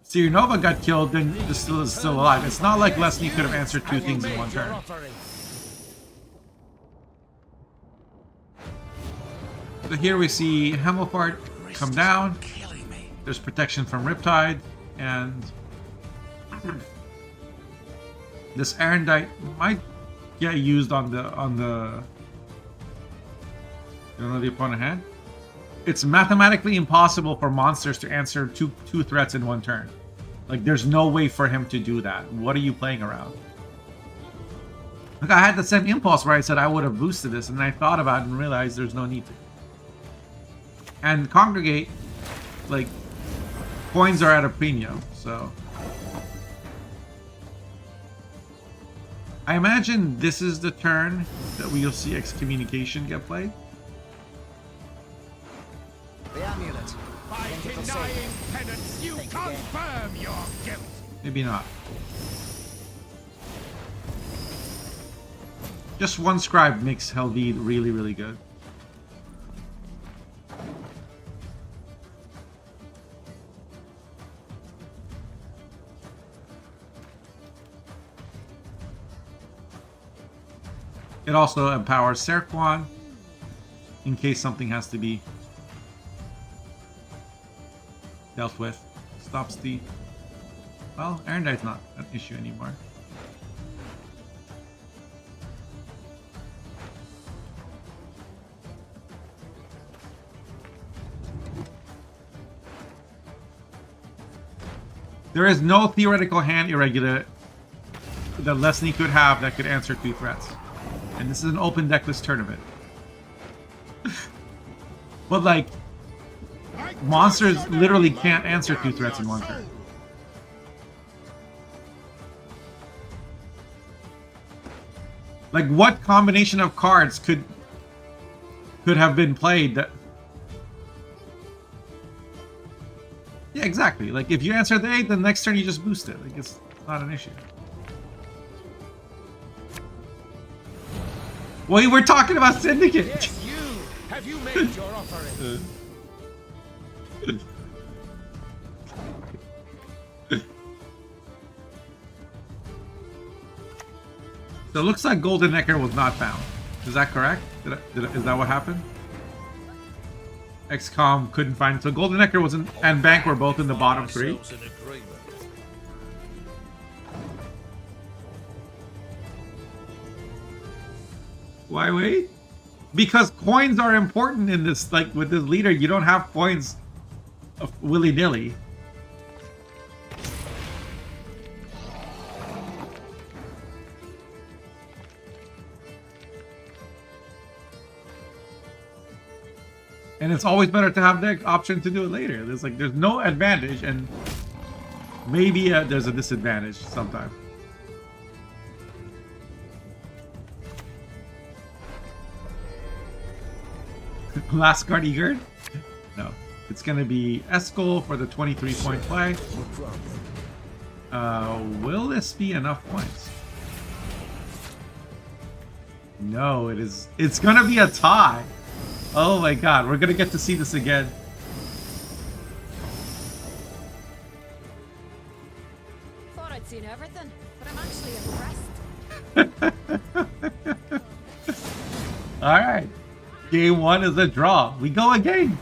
Siri Nova got killed, then the still is still alive. It's not like Leslie could have answered 2 things in one turn. So here we see Hamelfart come down. There's protection from Riptide, and this Erendite might get used on the opponent hand. It's mathematically impossible for monsters to answer two threats in one turn. Like, there's no way for him to do that. What are you playing around? Like, I had the same impulse where I said I would have boosted this, and I thought about it and realized there's no need to. And Congregate, like, coins are at a premium, so I imagine this is the turn that we'll see Excommunication get played. The amulet. By denying penance, you confirm your guilt. Maybe not. Just one scribe makes Helveed really, really good. It also empowers Serquan in case something has to be dealt with. Stops the... Well, Erendite's not an issue anymore. There is no theoretical hand irregular that Leslie could have that could answer 2 threats. And this is an open deckless tournament. But like, monsters literally can't answer 2 threats in one turn. Like, what combination of cards could have been played that... Yeah, exactly. Like, if you answer the 8, the next turn you just boost it. Like, it's not an issue. Well, we're talking about Syndicate. Yes, you. Have you made your offering? So it looks like Golden Echo was not found. Is that correct? Is that what happened? XCOM couldn't find. So Golden Echo was in, and Bank were both in the bottom 3. Why wait? Because coins are important in this. Like, with this leader, you don't have coins willy-nilly. And it's always better to have the option to do it later. There's no advantage, and maybe there's a disadvantage sometime. Last card Egard? No. It's gonna be Eskel for the 23-point play. Will this be enough points? No, it is. It's gonna be a tie. Oh my god, we're gonna get to see this again. Thought I'd seen everything, but I'm actually impressed. Alright. Game 1 is a draw. We go again.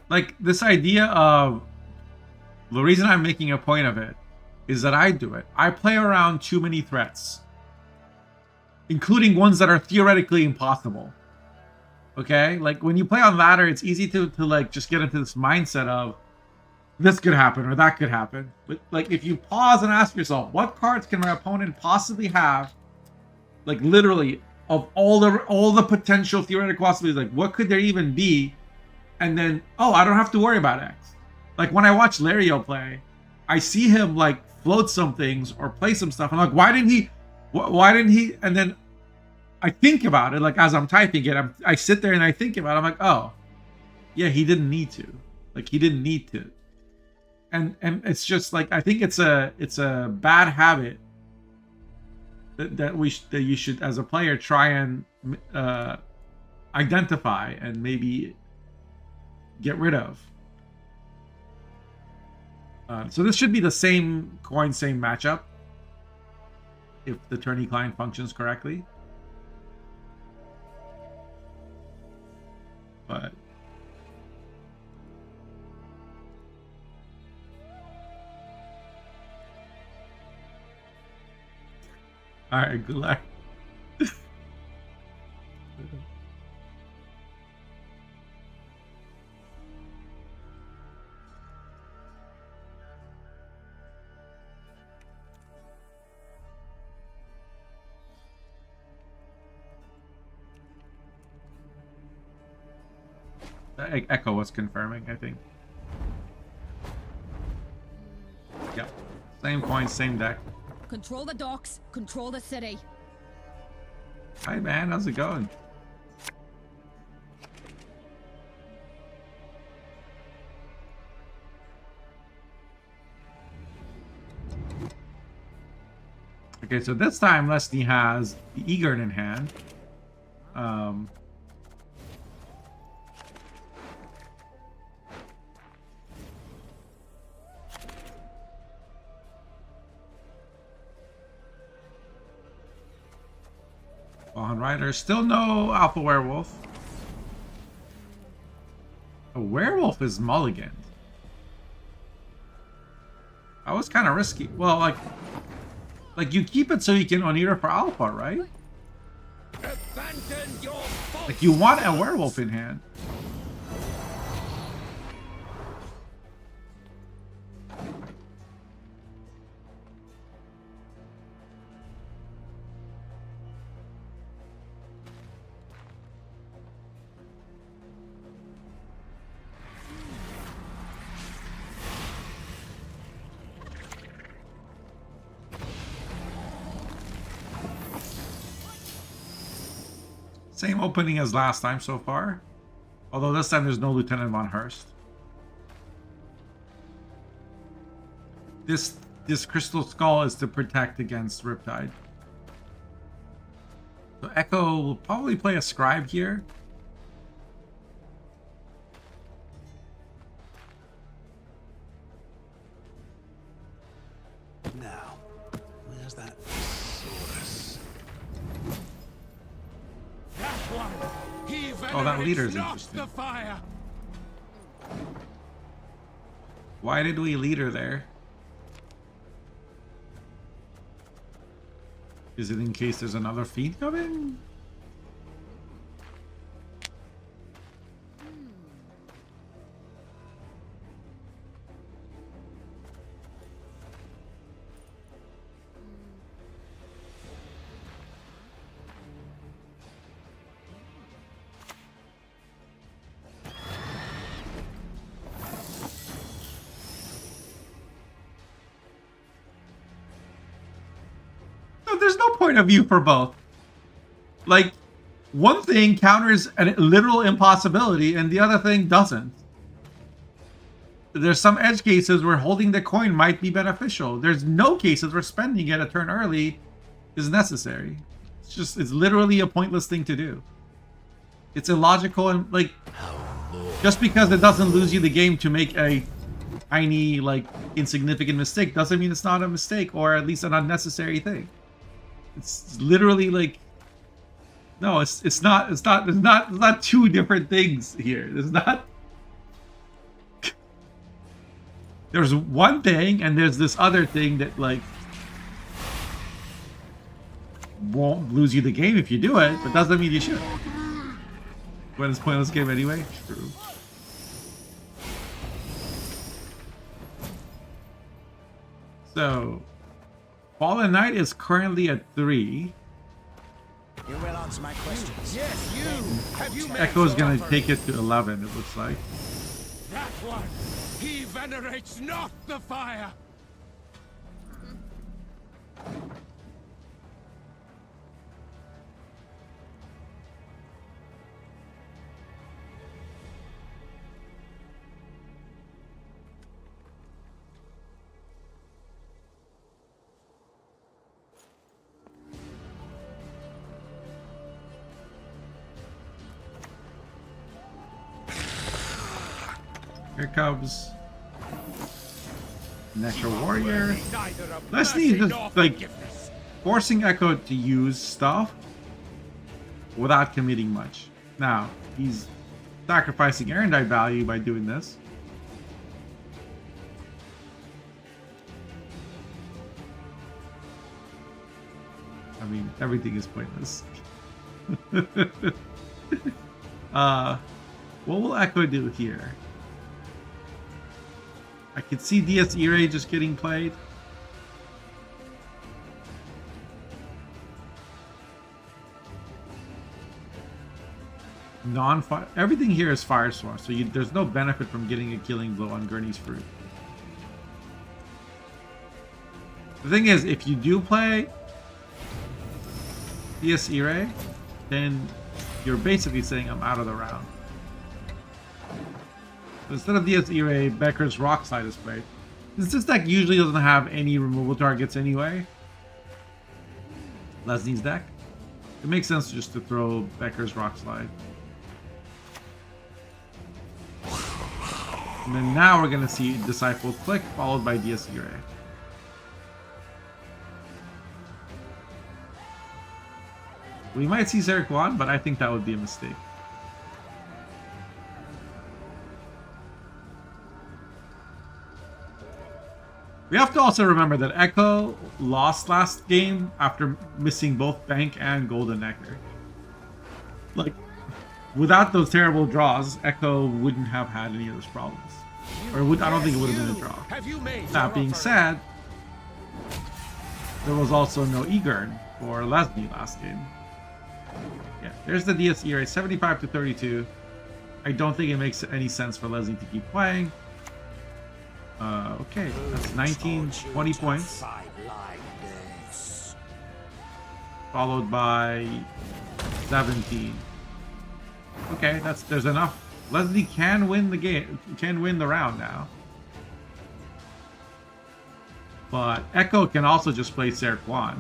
Like, this idea of... The reason I'm making a point of it is that I do it. I play around too many threats. Including ones that are theoretically impossible. Okay? Like, when you play on ladder, it's easy to like, just get into this mindset of this could happen or that could happen. But, like, if you pause and ask yourself, what cards can my opponent possibly have? Like, literally, of all the potential theoretical possibilities, like, what could there even be? And then, oh, I don't have to worry about X. Like, when I watch Lario play, I see him, like, float some things or play some stuff. I'm like, why didn't he? And then I think about it, like, as I'm typing it, I sit there and I think about it. I'm like, oh, yeah, he didn't need to. Like, he didn't need to. And it's just, like, I think it's a bad habit that you should, as a player, try and identify and maybe get rid of. So this should be the same coin, same matchup, if the tourney client functions correctly. But all right, good luck. Echo was confirming, I think. Yep. Same coin, same deck. Control the docks, control the city. Hi, man. How's it going? Okay, so this time Leslie has the Eagern in hand. On Rider, still no Alpha Werewolf. A werewolf is mulliganed. That was kind of risky. Well, like you keep it so you can Onira for Alpha, right? Like you want a werewolf in hand. Same opening as last time so far. Although this time there's no Lieutenant Von Hurst. This Crystal Skull is to protect against Riptide. So Echo will probably play a Scribe here. Now, where's that Saurus? Oh, that leader's interesting. Why did we leader there? Is it in case there's another feed coming? There's no point of view for both. Like, one thing counters a literal impossibility and the other thing doesn't. There's some edge cases where holding the coin might be beneficial. There's no cases where spending it a turn early is necessary. It's literally a pointless thing to do. It's illogical and like, just because it doesn't lose you the game to make a tiny, like, insignificant mistake doesn't mean it's not a mistake, or at least an unnecessary thing. It's literally like, no, it's not two different things here. There's one thing and there's this other thing that like won't lose you the game if you do it, but doesn't mean you should. When it's a pointless game anyway. True. So, Fallen Knight is currently at 3. You will answer my questions. Yes, you. Have you made Echo's your gonna offering? take it to 11, it looks like. That one. He venerates not the fire. Here comes Natural Warrior. Neither of Leslie is mercy just nor like forgiveness. forcing Echo to use stuff without committing much. Now, he's sacrificing erendite value by doing this. I mean, everything is pointless. What will Echo do here? I could see DS Irae just getting played. Non-fire. Everything here is fire source, so there's no benefit from getting a killing blow on Gurney's Fruit. The thing is, if you do play DS Irae, then you're basically saying I'm out of the round. So instead of DS Irae, Becker's Rock Slide is played. Since this deck usually doesn't have any removal targets anyway, Leslie's deck, it makes sense just to throw Becker's Rock Slide. And then now we're going to see Disciple Click followed by DS Irae. We might see Zerquan, but I think that would be a mistake. We have to also remember that Echo lost last game after missing both Bank and Golden Necker. Like, without those terrible draws, Echo wouldn't have had any of those problems. Or I don't think it would have been a draw. Have you made That being said, there was also no Egern for Leslie last game. Yeah, there's the DS Irae, 75 to 32. I don't think it makes any sense for Leslie to keep playing. Okay, that's 19, 20 points. Followed by 17. Okay, there's enough. Leslie can win the game, can win the round now. But Echo can also just play Zerquan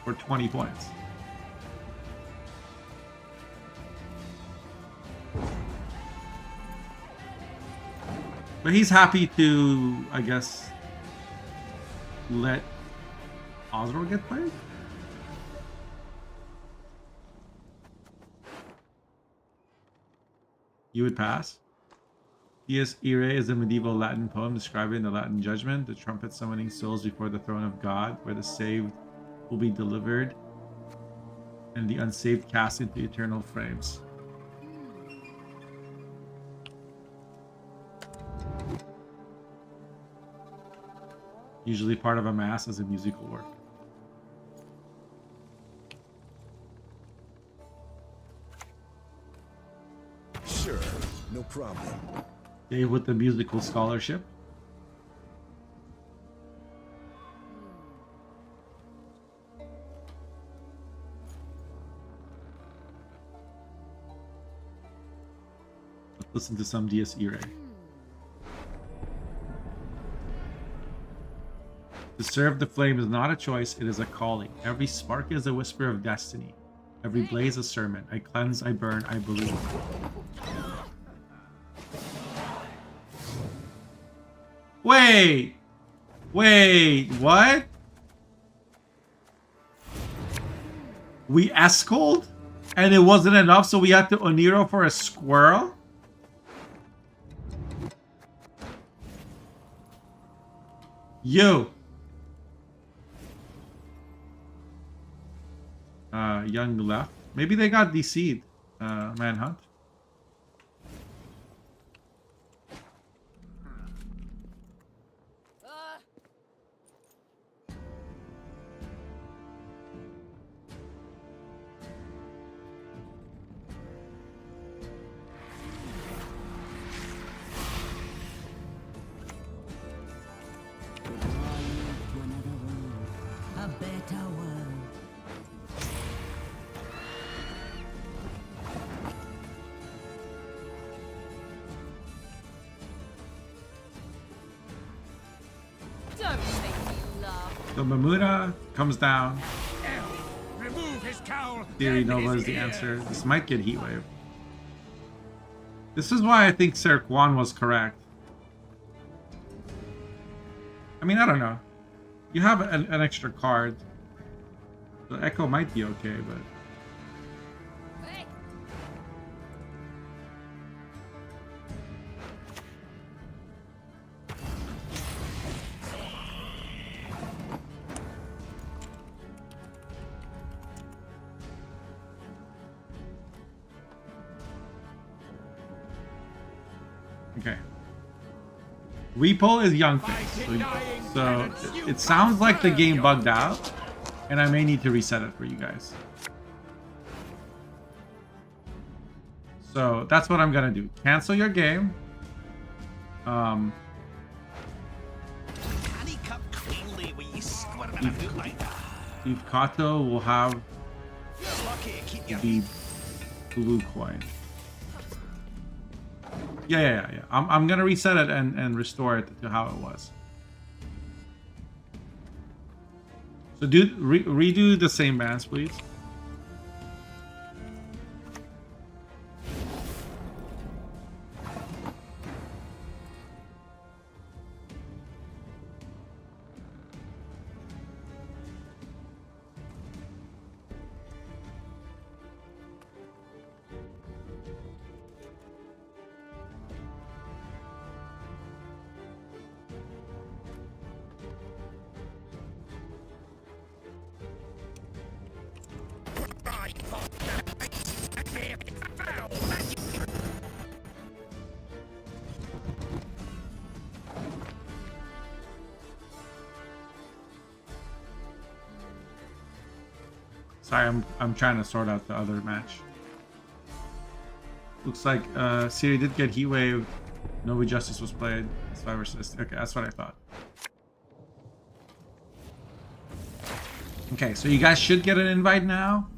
for 20 points. But he's happy to, I guess, let Osro get played? You would pass? Dies Irae is a medieval Latin poem describing the Latin judgment, the trumpet summoning souls before the throne of God, where the saved will be delivered, and the unsaved cast into eternal flames. Usually part of a mass as a musical work. Sure, no problem. Dave with the musical scholarship. Listen to some DSE Ray. To serve the flame is not a choice, it is a calling. Every spark is a whisper of destiny. Every blaze a sermon. I cleanse, I burn, I believe. Wait! Wait, what? We escaled? And it wasn't enough, so we had to Oniro for a squirrel? Yo! Young left. Maybe they got DC'd. Manhunt. A better world. Don't make me laugh. So Mamuna comes down. Remove his cowl. Theory and Nova his is the ear. answer. This might get Heatwave. This is why I think Sir Kwan was correct. I mean, I don't know. You have an extra card. So Echo might be okay, but... Hey. Okay. Repo is young face, so it sounds like the game bugged out, and I may need to reset it for you guys. So that's what I'm gonna do. Cancel your game. If Kato will have the blue coin. Yeah. I'm gonna reset it and restore it to how it was. So redo the same bands, please. Sorry, I'm trying to sort out the other match. Looks like Siri did get Heatwave. Novi Justice was played. Survivor System. Okay, that's what I thought. Okay, so you guys should get an invite now.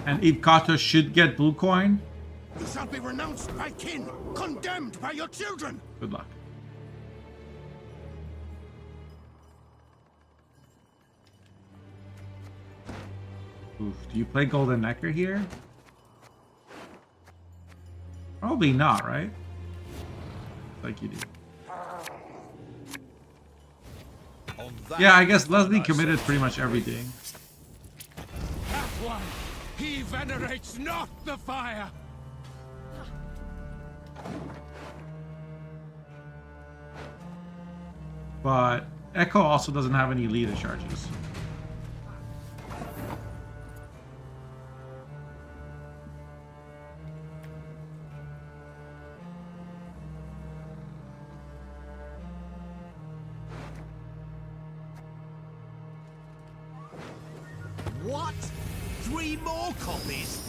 And Ibkato should get blue coin. You shall be renounced by kin, condemned by your children. Good luck. Oof, do you play Golden Necker here? Probably not, right? Like you do. Yeah, I guess Leslie committed pretty much everything. That one, he venerates not the fire. But Echo also doesn't have any leader charges. What? 3 more copies?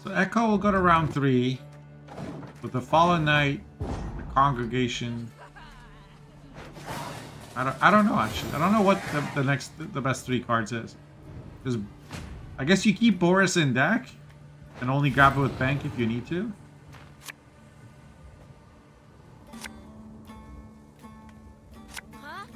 So Echo will go to round 3 with the Fallen Knight, the Congregation, I don't know actually. I don't know what the best 3 cards is. Because I guess you keep Boris in deck and only grab it with bank if you need to. Huh?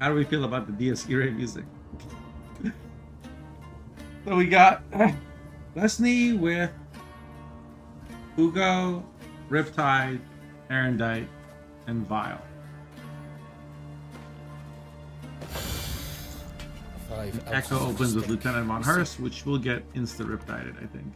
How do we feel about the DS era music? So we got Lesney with Hugo, Riptide, Erendite, and Vile. 5 Echo ounces of opens with steak. Lieutenant Von Hurst, which will get insta-Riptided, I think.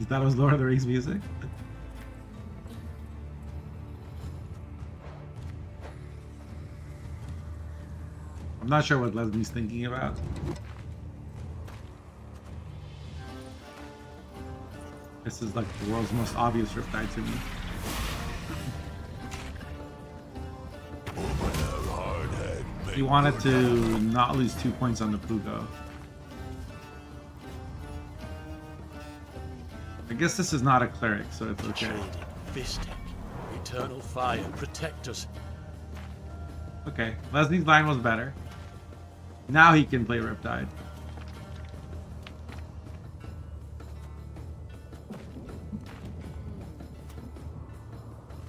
You thought it was Lord of the Rings music? I'm not sure what Leslie's thinking about. This is like the world's most obvious Riptide to me. He wanted to not lose 2 points on the Pugo. I guess this is not a cleric, so it's okay. Vistek, eternal fire, protect us. Okay, Leslie's line was better. Now he can play Riptide.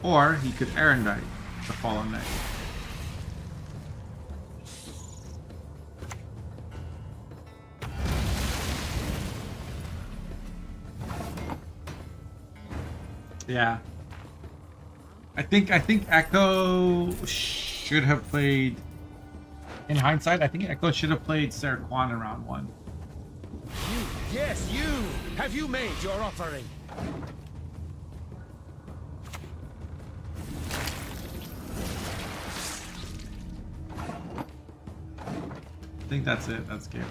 Or he could Erendite the Fallen Knight. Yeah. I think Echo should have played, in hindsight, I think Echo should have played Sarah Kwan in round 1. You, yes, you! Have you made your offering? I think that's it. That's game.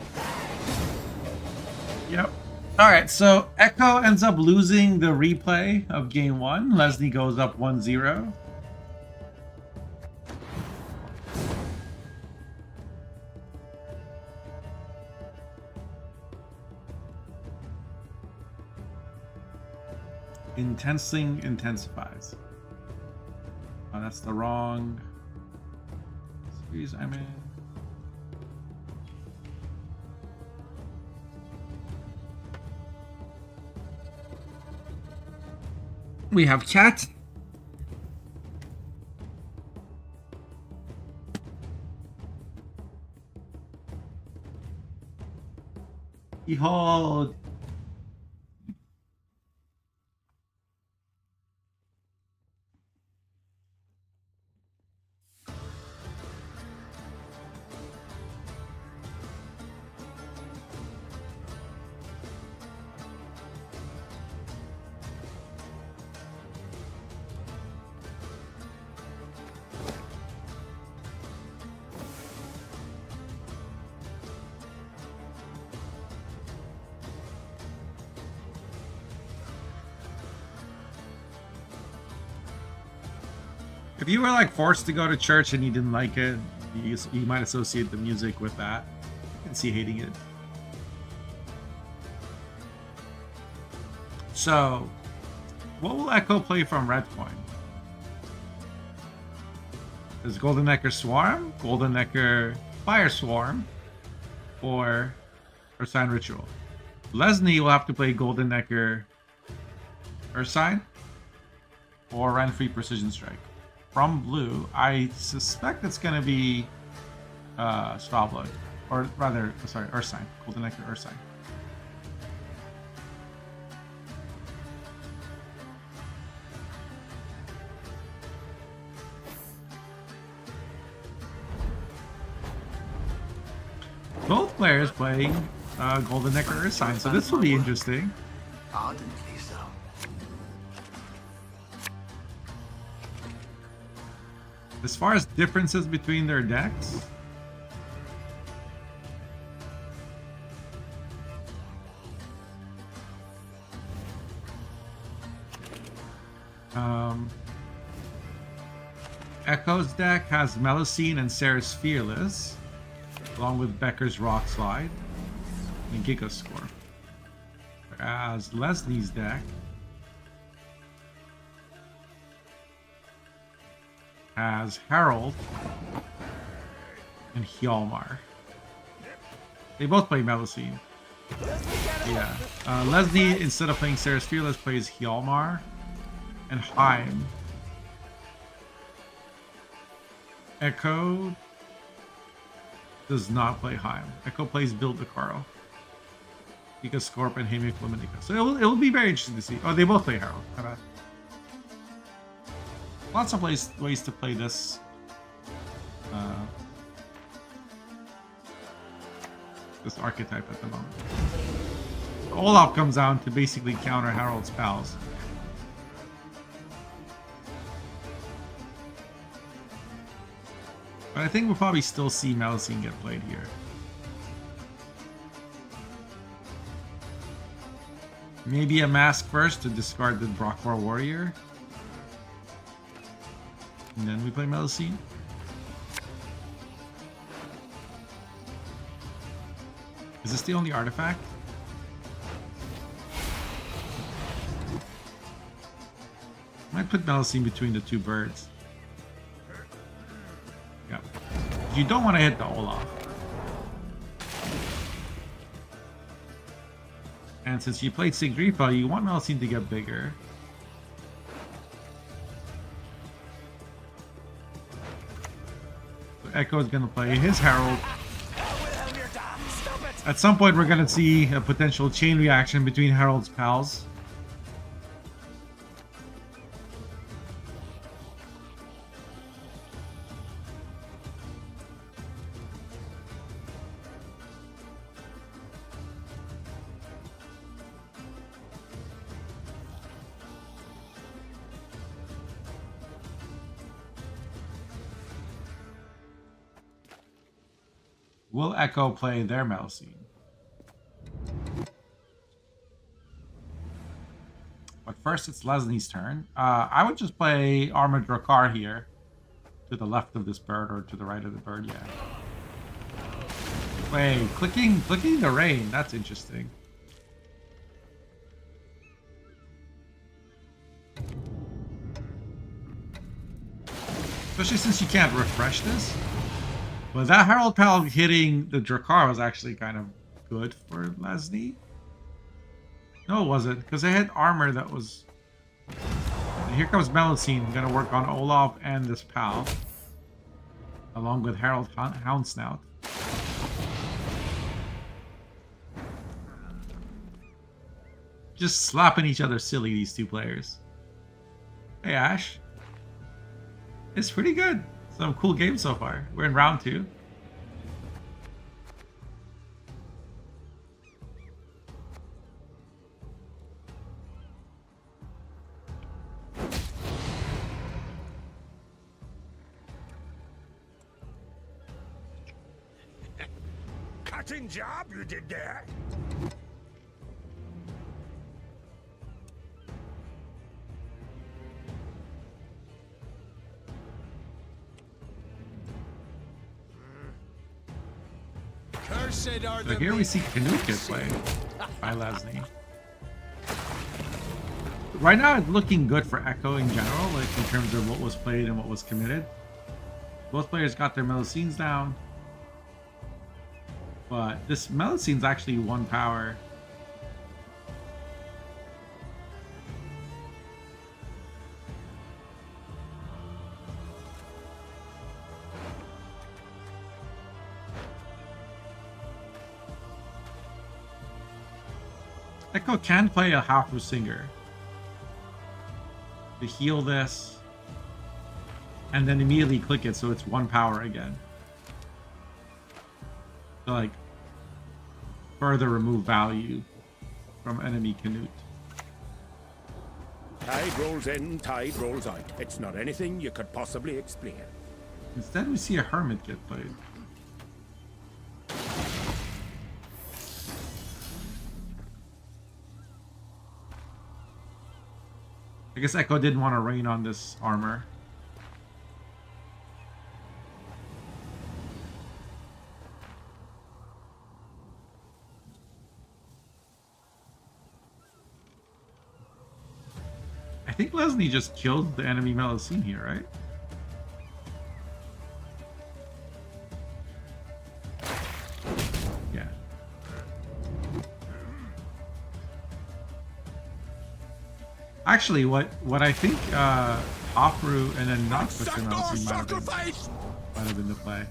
Yep. Alright, so Echo ends up losing the replay of game 1. Leslie goes up 1-0. Intensing intensifies. Oh, that's the wrong series I'm in. We have chat. Behold. If you were like forced to go to church and you didn't like it, you might associate the music with that and see hating it. So, what will Echo play from Red Coin? Is Golden Necker Swarm, Golden Necker Fire Swarm, or Sign Ritual? Lesney will have to play Golden Necker Ursine or Renfree Precision Strike. From blue, I suspect it's going to be Strawblood. Or rather, sorry, Ursine. Golden Nectar Ursine. Both players playing Golden Nectar Ursine, so this will be interesting. Ardently so. As far as differences between their decks, Echo's deck has Melusine and Sarah's Fearless, along with Becker's Rock Slide and Giga Score. Whereas Leslie's deck has Harold and Hjalmar. They both play Melusine. Yeah. Leslie, instead of playing Sarah's Fearless, plays Hjalmar and Heim. Echo does not play Heim. Echo plays Build the Carl. Giga Scorp and Hamic Luminica. So it will be very interesting to see. Oh, they both play Harold. My bad. Lots of ways to play this. This archetype at the moment. Olaf comes down to basically counter Harold's spells. But I think we'll probably still see Melusine get played here. Maybe a mask first to discard the Brockmore Warrior. And then we play Melusine. Is this the only artifact? I might put Melusine between the two birds. Yeah. You don't want to hit the Olaf. And since you played Sigrifa, you want Melusine to get bigger. So Echo is going to play his Herald. At some point, we're going to see a potential chain reaction between Herald's pals. Will Echo play their Melusine? But first, it's Leslie's turn. I would just play Armored Drakkar here. To the left of this bird, or to the right of the bird, yeah. Wait, clicking the rain. That's interesting. Especially since you can't refresh this. But that Herald Pal hitting the Drakkar was actually kind of good for Leslie. No, it wasn't, because they had armor that was... And here comes Melusine, gonna work on Olaf and this Pal. Along with Harold Houndsnout. Just slapping each other silly, these two players. Hey, Ash. It's pretty good. Some cool games so far. We're in round 2. Cutting job you did there. So here we see Canute get played by Leslie. Right now it's looking good for Echo in general, like in terms of what was played and what was committed. Both players got their Melusines down. But this Melusine's actually 1 power. Echo can play a Hafu Singer to heal this, and then immediately click it so it's 1 power again. To like further remove value from enemy Canute. Tide rolls in, tide rolls out. It's not anything you could possibly explain. Instead, we see a Hermit get played. I guess Echo didn't want to rain on this armor. I think Leslie just killed the enemy Melusine here, right? Yeah. Actually, what I think Hofru and then not pushing Melusine might have been the play.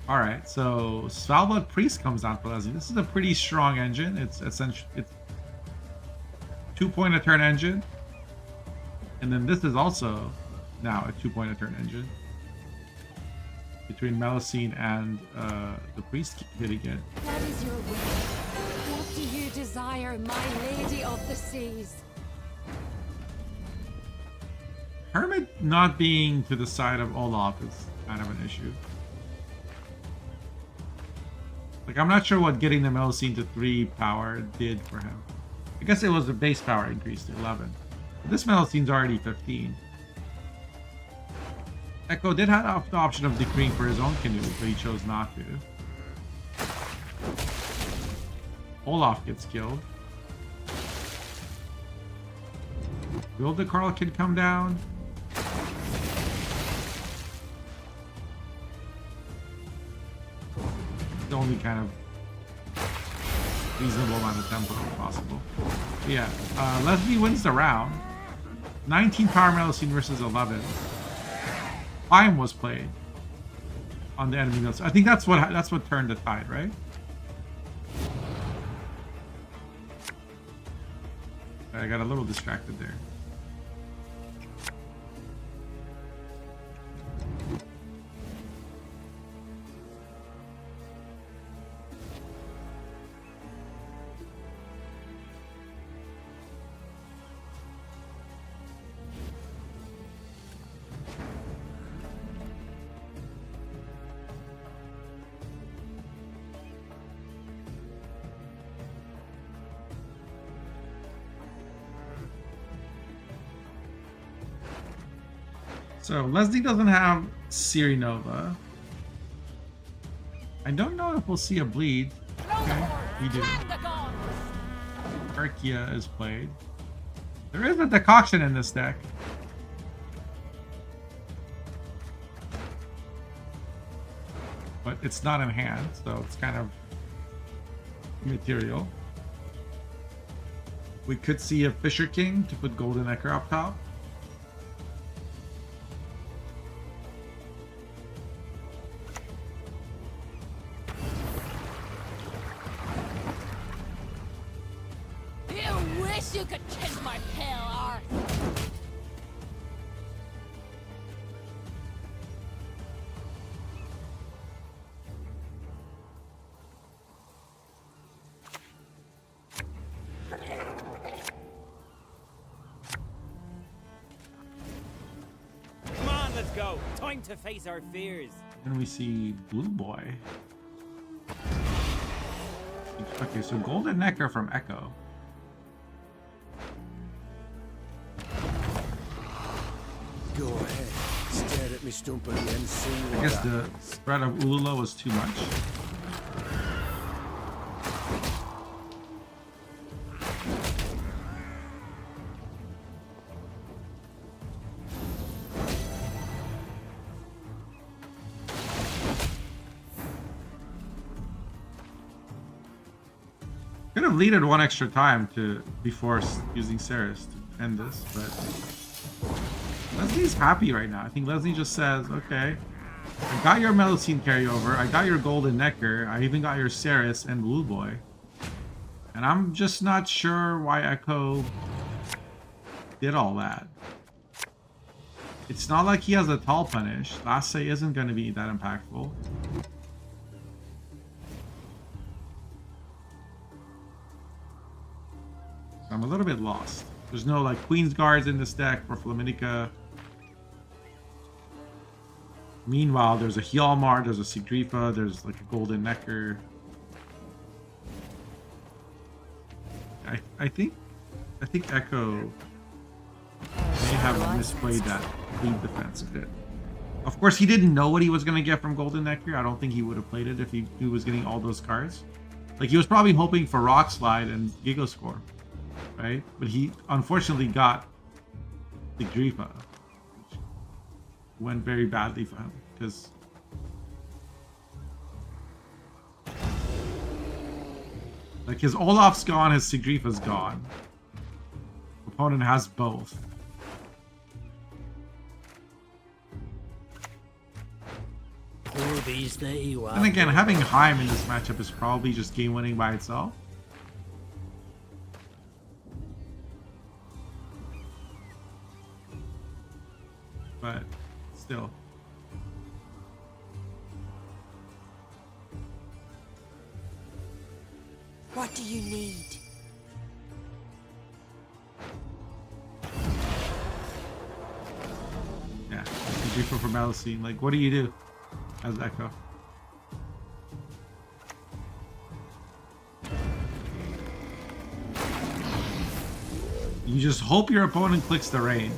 Alright, so Svalbard Priest comes down for Leslie. This is a pretty strong engine. It's essentially 2-point a turn engine, and then this is also now a 2-point a turn engine between Melusine and the priest hitting it. That is your will. What do you desire, my lady of the seas? Hermit not being to the side of Olaf is kind of an issue. Like, I'm not sure what getting the Melusine to 3 power did for him. I guess it was the base power increase to 11. But this Melusine's already 15. Echo did have the option of decreeing for his own canoe, but he chose not to. Olaf gets killed. Will the Carl Kid come down? The only kind of reasonable amount of tempo possible. But yeah, Leslie wins the round. 19 power Melusine versus 11. Time was played on the enemy Melusine. I think that's what turned the tide, right? I got a little distracted there. So Leslie doesn't have Siri Nova. I don't know if we'll see a bleed. Okay, we do. Archaea is played. There is a decoction in this deck. But it's not in hand, so it's kind of immaterial. We could see a Fisher King to put Golden Echo up top. You could kiss my pale heart. Come on, let's go. Time to face our fears. Then we see Blue Boy. Okay, so Golden Necker from Echo. Go ahead. Stare at me stump again soon. I guess the spread of Ulula was too much. Could have leaded one extra time before using Ceres to end this, but Leslie's happy right now. I think Leslie just says, okay, I got your Melocene carryover. I got your Golden Necker. I even got your Ceres and Blue Boy. And I'm just not sure why Echo did all that. It's not like he has a tall punish. Last say isn't going to be that impactful. I'm a little bit lost. There's no like Queen's Guards in this deck for Flaminica. Meanwhile, there's a Hjalmar, there's a Sigrifa, there's like a Golden Necker. I think Echo may have misplayed that lead defense a bit. Of course, he didn't know what he was going to get from Golden Necker. I don't think he would have played it if he was getting all those cards. Like, he was probably hoping for Rock Slide and Giga Score, right? But he unfortunately got the Grifa, which went very badly for him because like his Olaf's gone, his Sigrifa's gone. Opponent has both. And again, having Heim in this matchup is probably just game winning by itself. But still. What do you need? Yeah, you for Melocene. Like, what do you do as Echo? You just hope your opponent clicks the rain.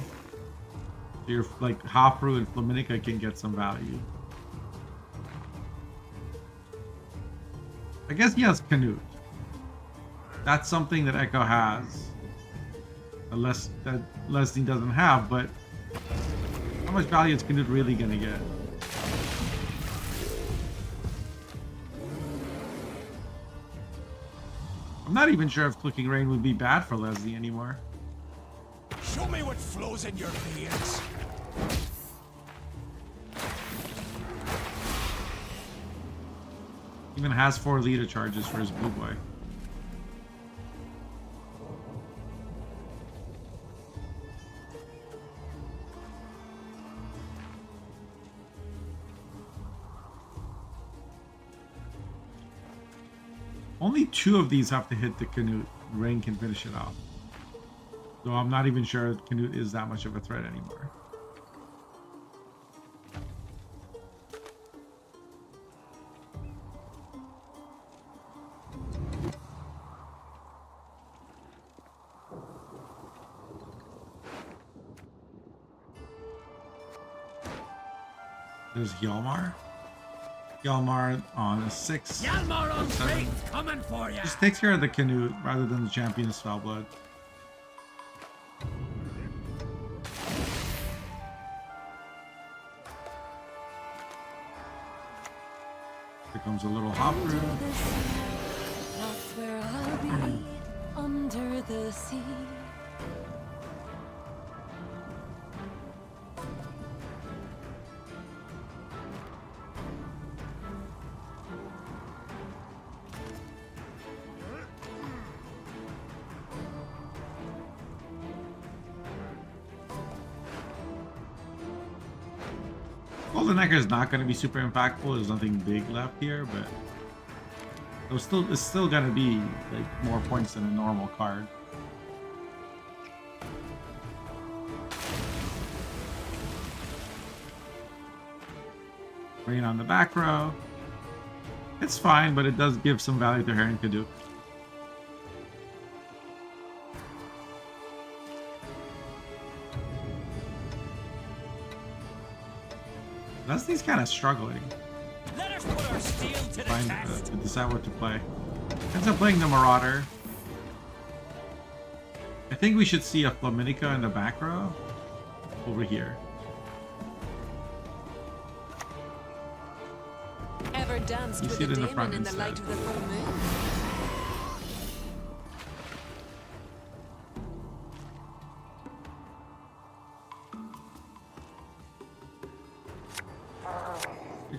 So your like Hofru and Flaminica can get some value. I guess he has Canute. That's something that Echo has. That Leslie doesn't have, but how much value is Canute really gonna get? I'm not even sure if clicking rain would be bad for Leslie anymore. Show me what flows in your veins. Even has 4 leader charges for his Blue Boy. Only 2 of these have to hit the Canute. Rain can finish it off. So I'm not even sure Canute is that much of a threat anymore. There's Hjalmar. Hjalmar on a 6. Hjalmar on faith coming for you. Just takes care of the Canute rather than the Champion of Spellblood. Here comes a little Hofru. That's where I'll be, under the sea. Golden Necker is not going to be super impactful. There's nothing big left here, but it's still going to be like more points than a normal card. Rain on the back row. It's fine, but it does give some value to Heron Kaduk. Leslie's kind of struggling. Let us put our steel to the test. To decide what to play. Ends up playing the Marauder. I think we should see a Flaminica in the back row over here. Ever danced with a demon in the light of the full moon?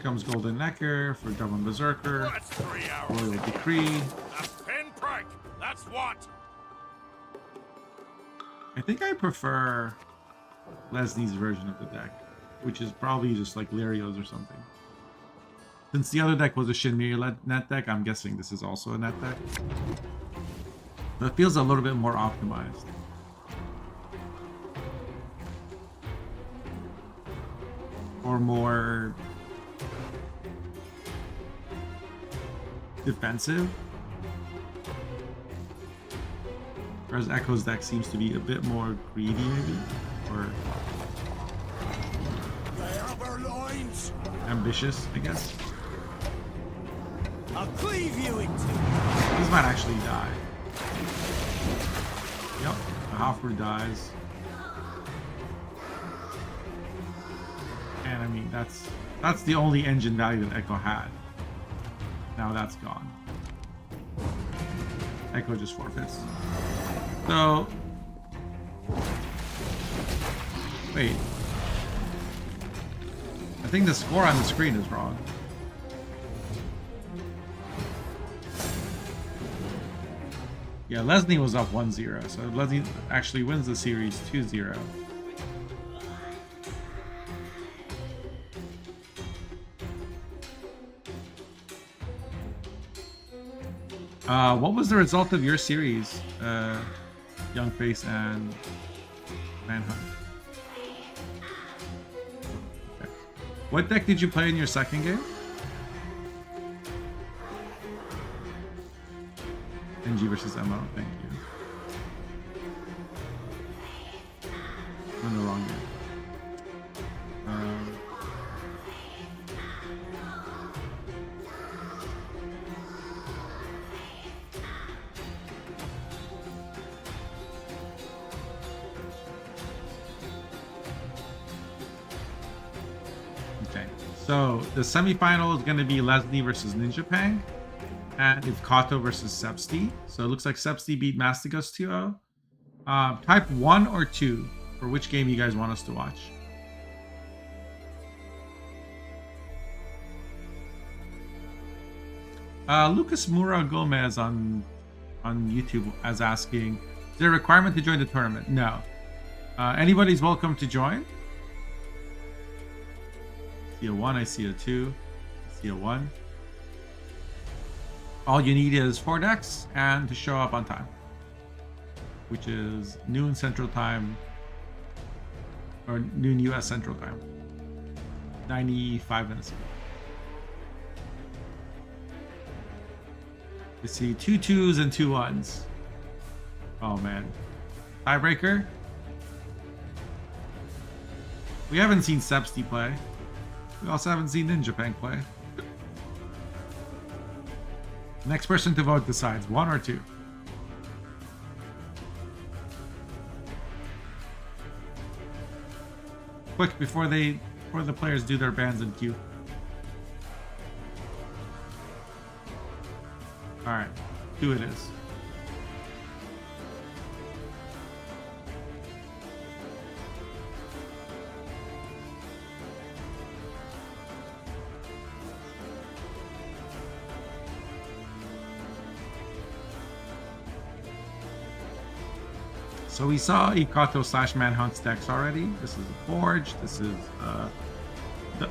comes Golden Necker for Dublin Berserker. That's 3 hours. Royal Decree. That's pinprick. That's what? I think I prefer Leslie's version of the deck, which is probably just like Larios or something. Since the other deck was a Shinmir net deck, I'm guessing this is also a net deck. But it feels a little bit more optimized. Or more defensive. Whereas Echo's deck seems to be a bit more greedy, maybe, or ambitious, I guess. I'll cleave you in two. These might actually die. Yep, the Hoffer dies. And I mean, that's the only engine value that Echo had. Now that's gone. Echo just forfeits. So, wait. I think the score on the screen is wrong. Yeah, Leslie was up 1-0, so Leslie actually wins the series 2-0. What was the result of your series, Youngface and Manhunt? Okay. What deck did you play in your second game? NG versus MO, thank you. I'm in the wrong game. Okay, so the semifinal is going to be Leslie versus Ninja Pang. And it's Kato versus Sepsti. So it looks like Sepsti beat Mastigos 2-0. Type 1 or 2 for which game you guys want us to watch. Lucas Mura Gomez on YouTube is asking, is there a requirement to join the tournament? No. Anybody's welcome to join. I see a 1, I see a 2, I see a 1. All you need is 4 decks and to show up on time, which is noon Central Time, or noon US Central Time, 95 minutes ago. You see 2 2s and 2 1s. Oh man. Tiebreaker? We haven't seen Sepsti play. We also haven't seen Ninja Pang play. Next person to vote decides, 1 or 2. Quick, before the players do their bans in queue. Alright, 2 it is. So we saw Ikato / Manhunt decks already. This is a Forge. This is the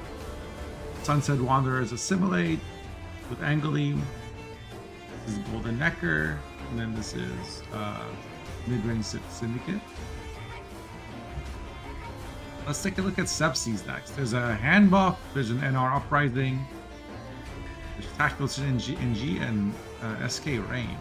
Sunset Wanderers Assimilate with Angeline. This is Golden Necker. And then this is Midrange Syndicate. Let's take a look at Sepsi's decks. There's a Hand Buff, there's an NR Uprising, there's Tactical NG, and SK Rain.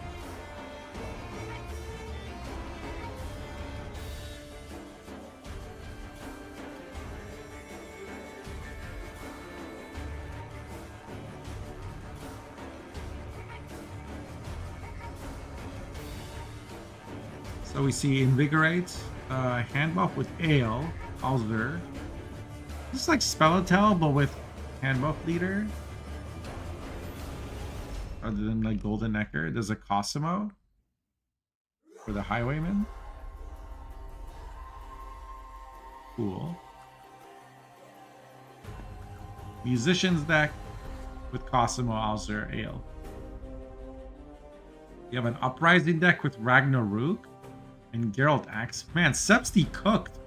So we see Invigorate, Hand Buff with Ale, Alzver. This is like Spellitel, but with Hand Buff Leader. Other than like Golden Necker, there's a Cosimo for the Highwayman. Cool. Musician's deck with Cosimo, Alzer, Ale. You have an Uprising deck with Ragnarok and Geralt Axe. Man, Sebsty cooked.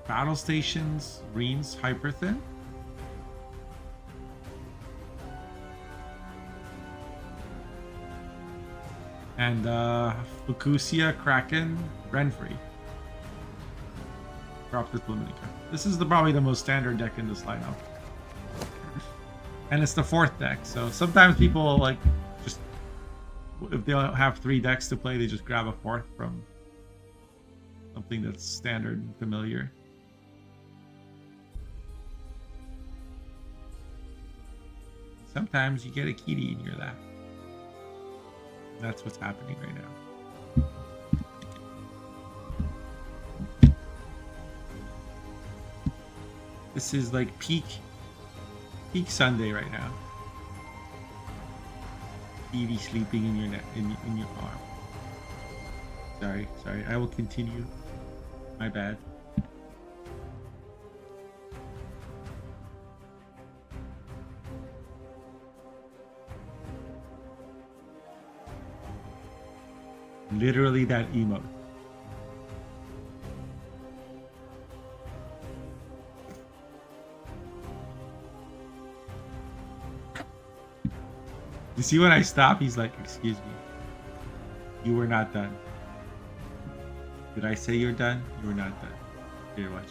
Battle Stations, Reens, Hyperthin. And Fukusia, Kraken, Renfrey. Drop this limited card. This is probably the most standard deck in this lineup. And it's the 4th deck, so sometimes people like just if they don't have 3 decks to play, they just grab a 4th from something that's standard and familiar. Sometimes you get a kitty in your lap. That's what's happening right now. This is like peak Sunday right now. Evie sleeping in your neck, in your arm. Sorry. I will continue. My bad. Literally that emote. You see when I stop, he's like, excuse me. You were not done. Did I say you're done? You were not done. Here, watch.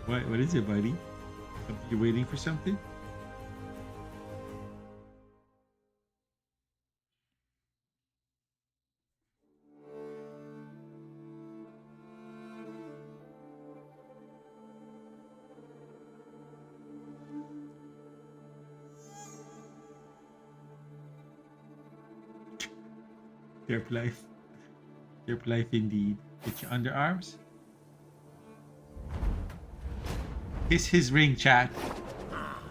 What is it, buddy? You're waiting for something? Derp life. Derp life indeed. Get your underarms. Kiss his ring, chat.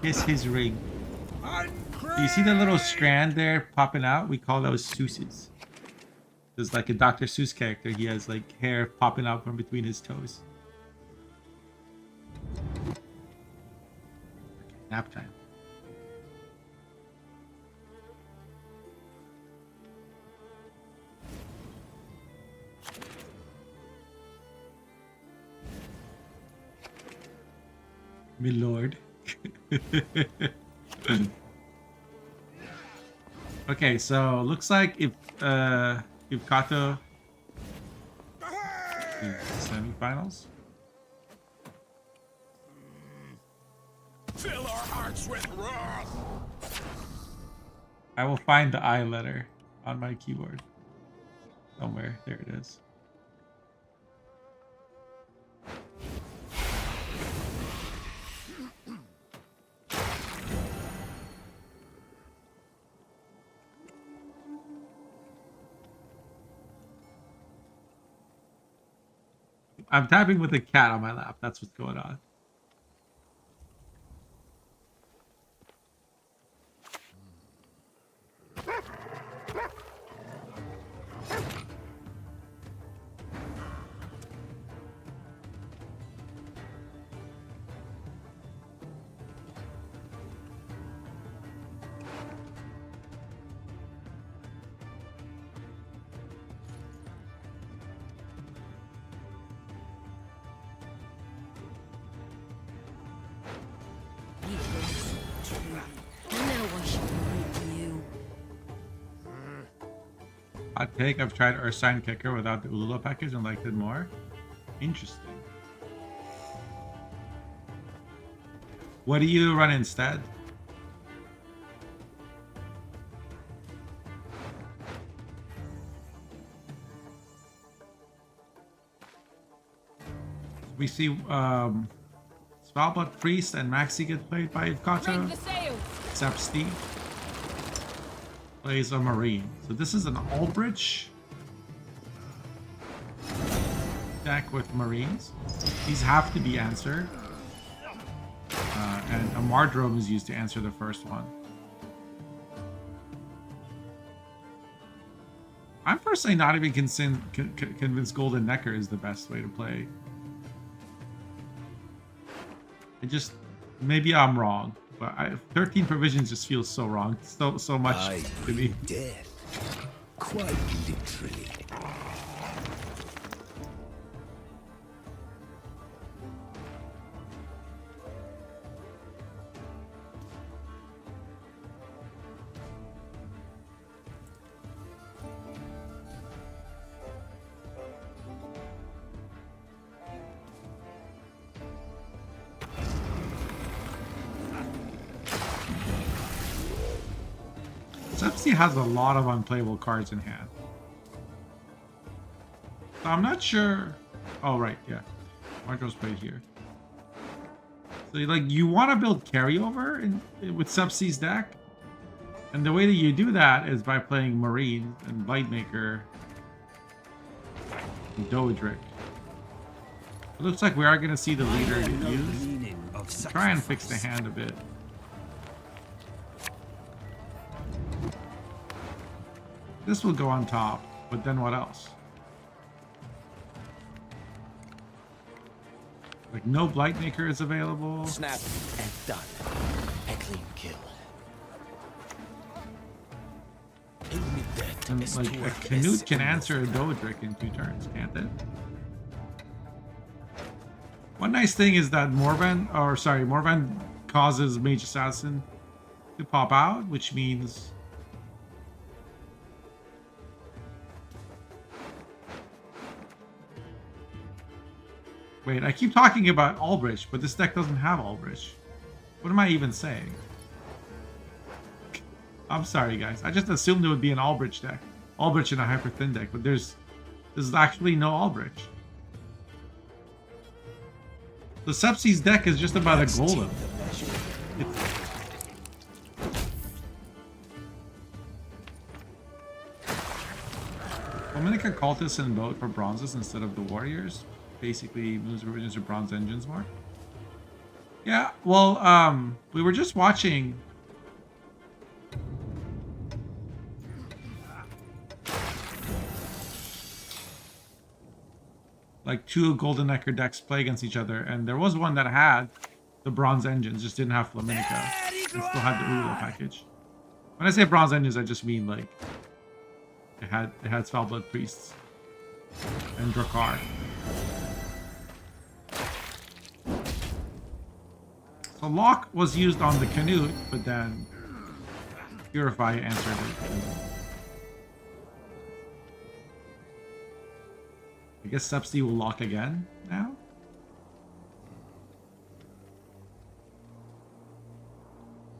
Kiss his ring. Do you see the little strand there popping out? We call those Seuss's. There's like a Dr. Seuss character. He has like hair popping out from between his toes. Okay, nap time. My lord. Okay, so looks like if Kato semifinals. Fill our hearts with wrath. I will find the I letter on my keyboard somewhere. There it is. I'm tapping with a cat on my lap. That's what's going on. Hot take, I've tried Ursine Kicker without the Ulula package and liked it more. Interesting. What do you run instead? We see Svalbard Priest and Maxi get played by Kato. Except Steve plays a Marine. So this is an Aldrich deck with Marines. These have to be answered. And A Mardrome is used to answer the first one. I'm personally not even convinced Golden Necker is the best way to play. It just, maybe I'm wrong, but 13 provisions just feels so wrong. So much to me. Death. Quite literally. Sepsi has a lot of unplayable cards in hand. So I'm not sure. Oh, right, yeah. Marjo's played here. So, like, you want to build carryover with Sepsi's deck. And the way that you do that is by playing Marine and Blightmaker and Doedric. It looks like we are going to see the leader get used. Try and fix the hand a bit. This will go on top, but then what else? Like, no Blightmaker is available. Snap and done. A clean kill. And, like, a Canute can answer a Doedric in 2 turns, can't it? One nice thing is that Morvan causes Mage Assassin to pop out, which means wait, I keep talking about Albrecht, but this deck doesn't have Albrecht. What am I even saying? I'm sorry, guys. I just assumed it would be an Albrecht deck. Albrecht in a hyper thin deck, but there's actually no Albrecht. The Sepsi's deck is just about a golem. Dominica Cultists and vote for bronzes instead of the warriors. Basically moves provisions to bronze engines more. Yeah, well, we were just watching like 2 Golden Necker decks play against each other, and there was one that had the bronze engines, just didn't have Flaminica. It still had the Ulula package. When I say bronze engines, I just mean like it had Spellblood Priests and Drakkar. So Lock was used on the Canute, but then Purify answered it. I guess Sepsi will lock again now?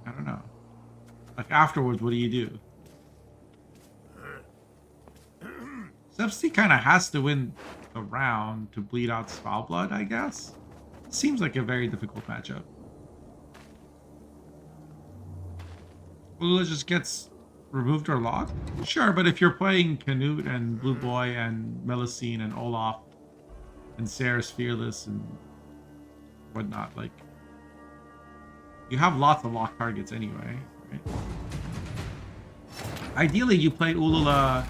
I don't know. Like afterwards, what do you do? Sepsi kind of has to win the round to bleed out Spellblood, I guess. Seems like a very difficult matchup. Ulula just gets removed or locked? Sure, but if you're playing Canute and Blue Boy and Melusine and Olaf and Sarah's Fearless and whatnot, like, you have lots of locked targets anyway, right? Ideally, you play Ulula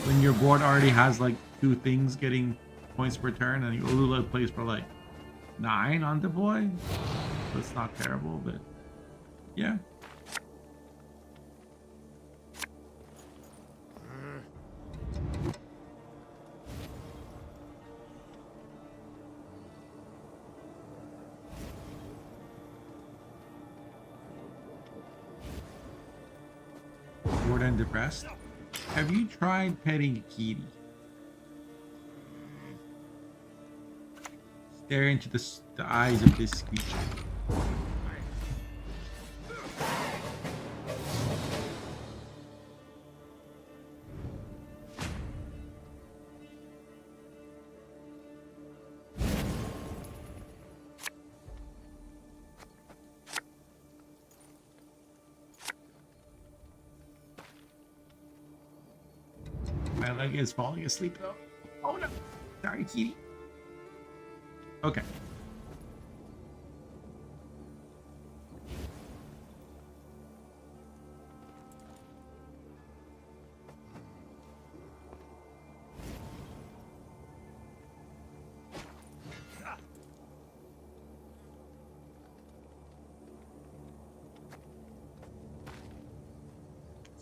when your board already has like 2 things getting points per turn, and Ulula plays for like 9 on the boy. So it's not terrible, but yeah. Bored and depressed? Have you tried petting a kitty? Stare into the eyes of this creature. My leg is falling asleep though. Oh no. Sorry, kitty. Okay.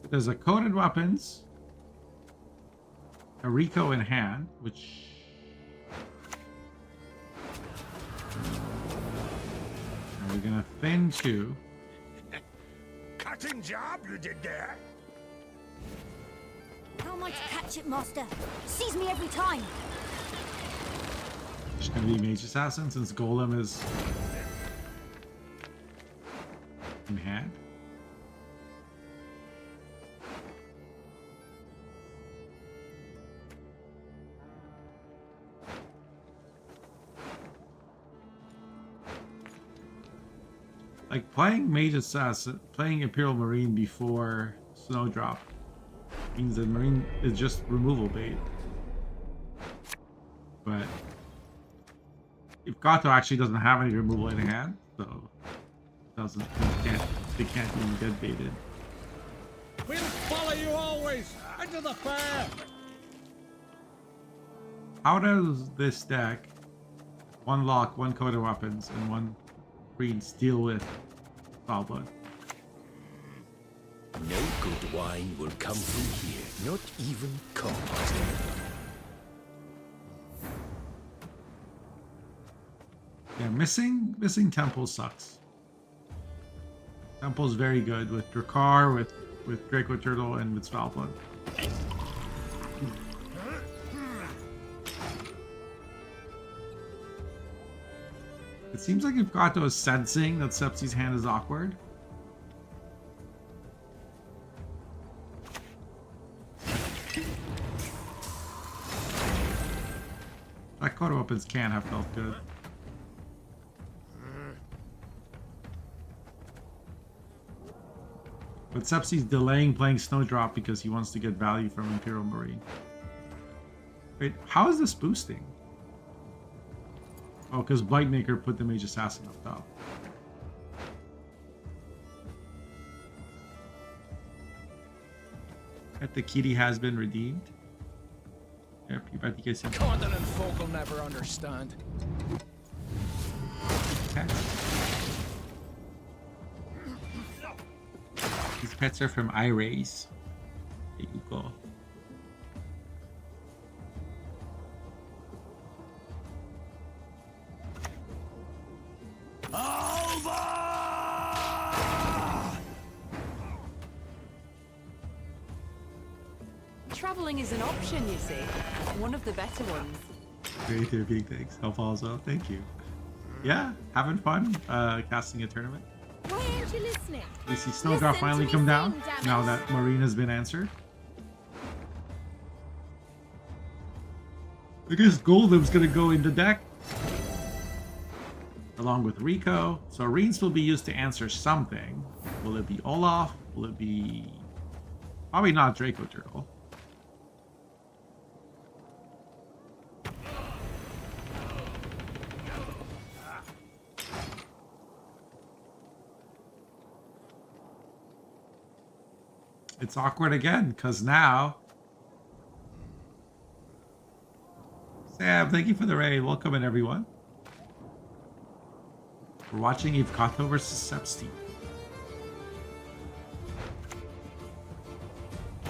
There's a coated weapons, a Rico in hand, which we're gonna thin two. Cutting job you did there. How am I to catch it, Master? Sees me every time. Just gonna be Mage Assassin since Golem is in hand. Like playing Mage Assassin, playing Imperial Marine before Snowdrop means that Marine is just removal bait. But if Gato actually doesn't have any removal in hand, so they can't even get baited. We'll follow you always into the fair. How does this deck, one lock, one coated weapons, and one greens deal with foul blood? No good wine will come from here, not even cost. Yeah, missing Temple sucks. Temple's very good with Drakkar, with Draco Turtle, and with foul blood. It seems like if Gato is sensing that Sepsi's hand is awkward. That coated weapons can have felt good. But Sepsi's delaying playing Snowdrop because he wants to get value from Imperial Marine. Wait, how is this boosting? Oh, because Blightmaker put the Mage Assassin up top. That the kitty has been redeemed. Continent folk will never understand. Okay. These pets are from iRays. There you go. Traveling is an option, you see. One of the better ones. Creative big thanks. Help also. Thank you. Yeah, having fun casting a tournament. Why aren't you listening? We see Snowdrop finally come down now that Marine has been answered. I guess Goldem's gonna go into deck along with Rico. So Reins will be used to answer something. Will it be Olaf? Will it be probably not Draco Turtle? It's awkward again, because now... Sam, thank you for the raid. Welcome in, everyone. We're watching Eve Kato versus Sepsi.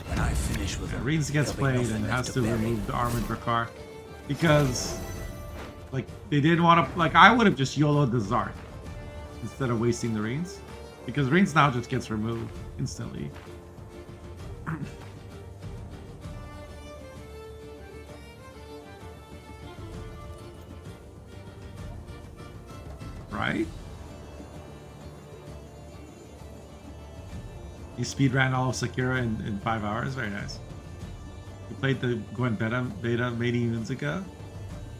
When I finish with Reins gets played and has to remove the Armored Drakkar. Because, like, they didn't want to... Like, I would have just YOLO'd the Zard instead of wasting the Reins. Because Reins now just gets removed instantly. Right? You speedran all of Sakura in 5 hours? Very nice. You played the Gwent beta many moons ago?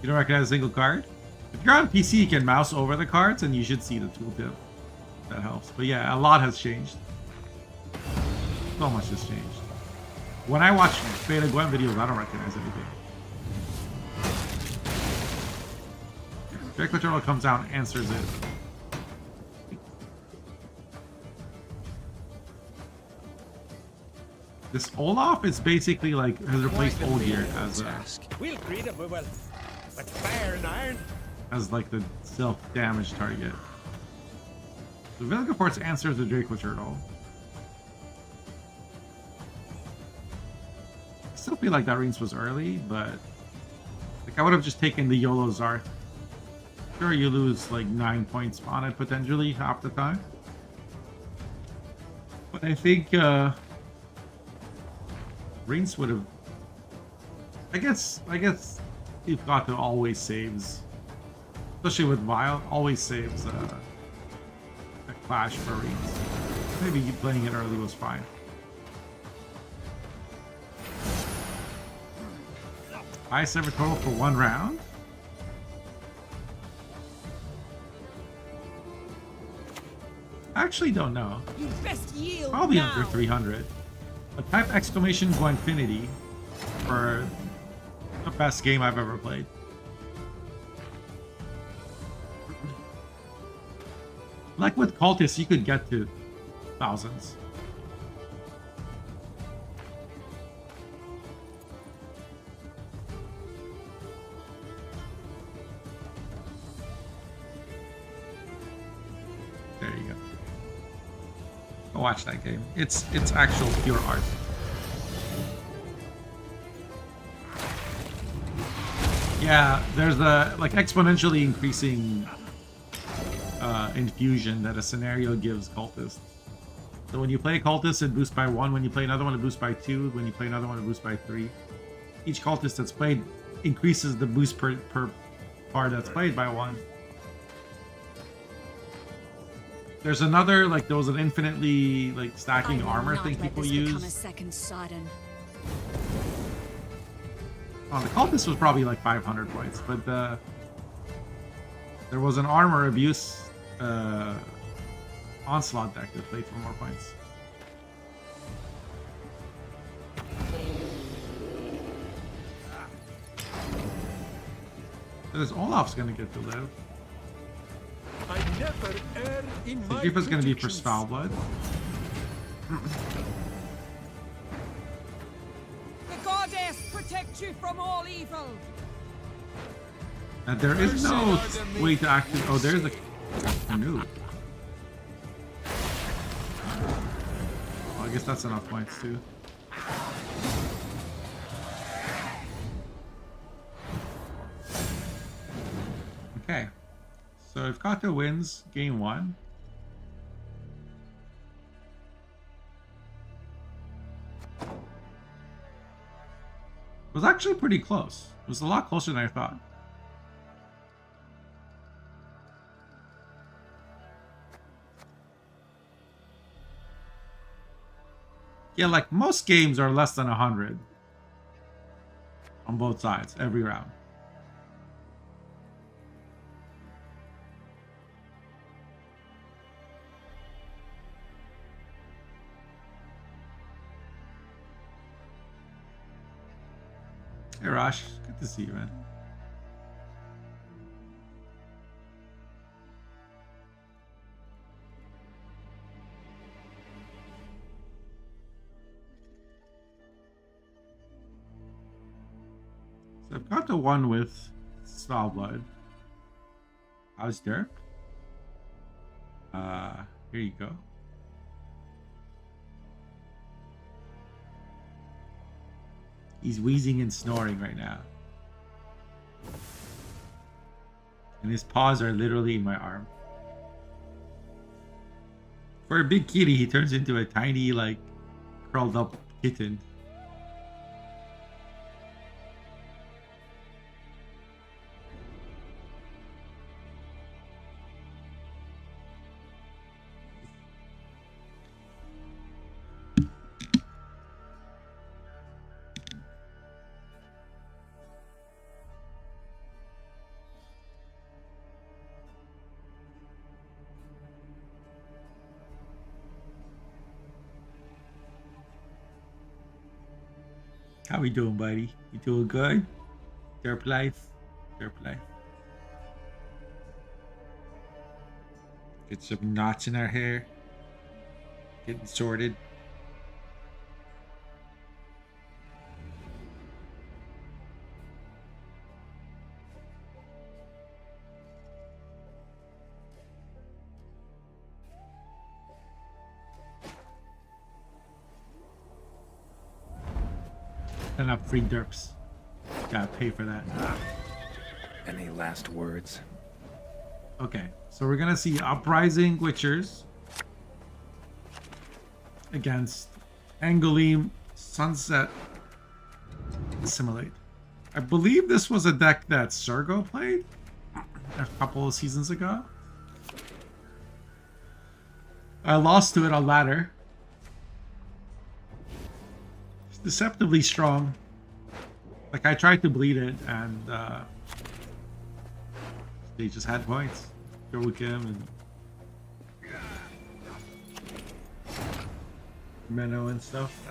You don't recognize a single card? If you're on PC, you can mouse over the cards and you should see the tooltip. That helps. But yeah, a lot has changed. So much has changed. When I watch beta Gwent videos, I don't recognize anything. Draco Turtle comes out and answers it. This Olaf is basically like has replaced Old Gear as a We'll greet him, we will. But fire and iron. as like the self-damage target. The Vilgafort's answers the Draco Turtle. still feel like that Reigns was early, but like I would have just taken the YOLO Zarth. Sure, you lose like 9 points on it potentially half the time, but I think Reigns would have. I guess you've got to always saves, especially with Vile, always saves a clash for Reigns. Maybe playing it early was fine. Highest ever total for one round? I actually don't know. You best yield Probably now. under 300. But type exclamation Gwentfinity for the best game I've ever played. Like with Cultists, you could get to thousands. There you go. Go watch that game. It's actual pure art. Yeah, there's the like exponentially increasing infusion that a scenario gives cultists. So when you play a cultist, it boosts by 1. When you play another one, it boosts by 2. When you play another one, it boosts by 3. Each cultist that's played increases the boost per card that's played by 1. There's another, like, there was an infinitely, like, stacking armor thing people use. Oh, the cultist was probably like 500 points, but there was an armor abuse onslaught deck that played for more points. Because Olaf's gonna get to live. I never err in my Reaper's gonna be for predictions. Svalblood. The goddess protect you from all evil. And there is no way to actually. Oh, there's a canoe. Oh, I guess that's enough points too. Okay, so if Kato wins game 1, it was actually pretty close. It was a lot closer than I thought. Yeah, like most games are less than 100 on both sides every round. Hey Rosh, good to see you, man. So I've got the one with Svalblood. How's Derp? Here you go. He's wheezing and snoring right now. And his paws are literally in my arm. For a big kitty, he turns into a tiny, like, curled up kitten. How we doing, buddy? You doing good? Derp life? Derp life. Get some knots in our hair. Getting sorted. Enough free derps. Gotta pay for that. Any last words? Okay, so we're gonna see Uprising Witchers against Angolim Sunset Assimilate. I believe this was a deck that Sergo played a couple of seasons ago. I lost to it on ladder. It's deceptively strong. Like, I tried to bleed it, and they just had points. Joachim and Menno and stuff.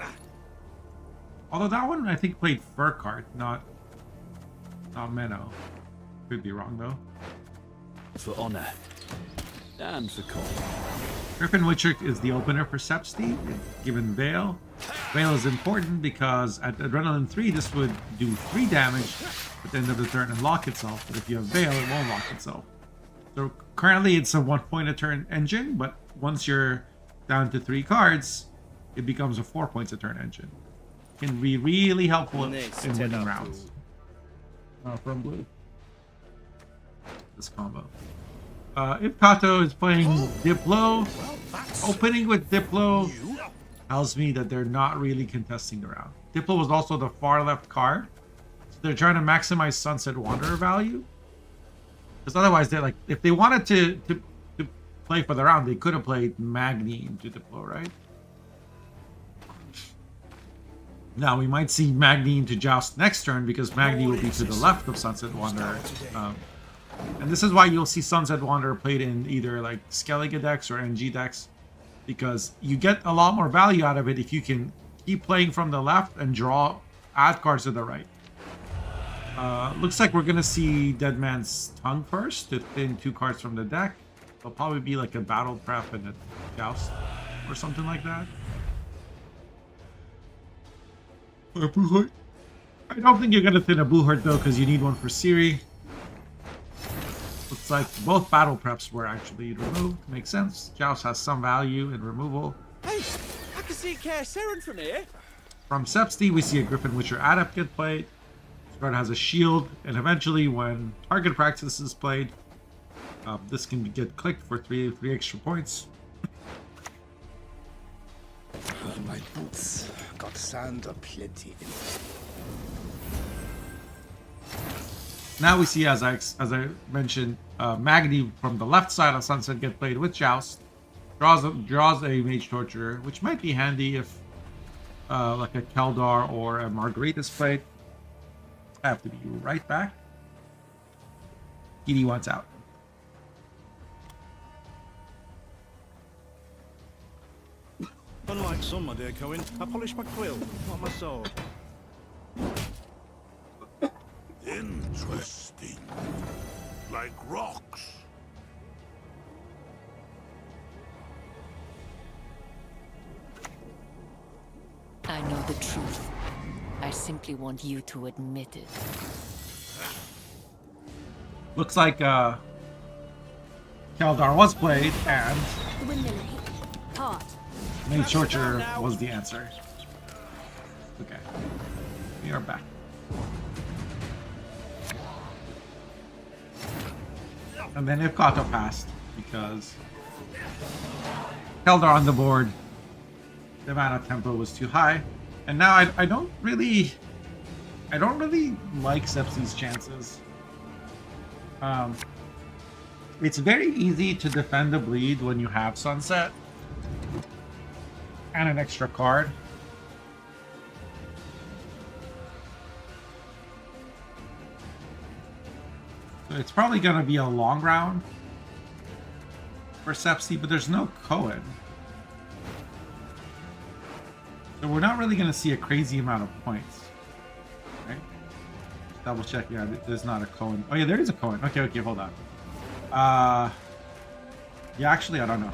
Although that one, I think, played Furcart, not Menno. Could be wrong, though. For honor. And for call. Griffin Witcher is the opener for Sepsti, given Veil. Veil is important because at Adrenaline 3, this would do 3 damage at the end of the turn and lock itself. But if you have Veil, it won't lock itself. So currently it's a 1 point a turn engine, but once you're down to 3 cards, it becomes a 4 points a turn engine. Can be really helpful in winning rounds. From blue. This combo. If Kato is playing Diplo, opening with Diplo tells me that they're not really contesting the round. Diplo was also the far left card, so they're trying to maximize Sunset Wanderer value. Because otherwise, they're like, if they wanted to play for the round, they could have played Magni into Diplo, right? Now we might see Magni into Joust next turn because Magni will be to the left of Sunset Wanderer. And this is why you'll see Sunset Wanderer played in either like Skellige decks or NG decks, because you get a lot more value out of it if you can keep playing from the left and add cards to the right. Looks like we're gonna see Dead Man's Tongue first to thin 2 cards from the deck. It'll probably be like a Battle Prep and a Joust or something like that. I don't think you're gonna thin a Buhurt though, because you need one for Siri. Looks like both battle preps were actually removed. Makes sense. Joust has some value in removal. Hey, I can see Kaer Seren from here. From Sepsti, we see a Griffin Witcher Adept get played. This card has a shield, and eventually, when target practice is played, this can get clicked for 3 extra points. My boots got sand aplenty in. Now we see, as I mentioned, Magni from the left side of Sunset get played with Joust. Draws a Mage Torturer, which might be handy if like a Keldar or a Marguerite is played. I have to be right back. Edie wants out. Unlike some, my dear Cohen, I polish my quill, not my sword. Interesting. Like rocks. I know the truth. I simply want you to admit it. Looks like Keldar was played, and Mage Torture was the answer. Okay. We are back. And then if Kato passed, because Keldar on the board, the mana tempo was too high, and now I don't really like Sepsi's chances. It's very easy to defend the bleed when you have Sunset and an extra card. So it's probably going to be a long round for Sepsi, but there's no Cohen. So we're not really going to see a crazy amount of points. Okay. Just double check. Yeah, there's not a Cohen. Oh yeah, there is a Cohen. Okay, hold on. Yeah, actually, I don't know.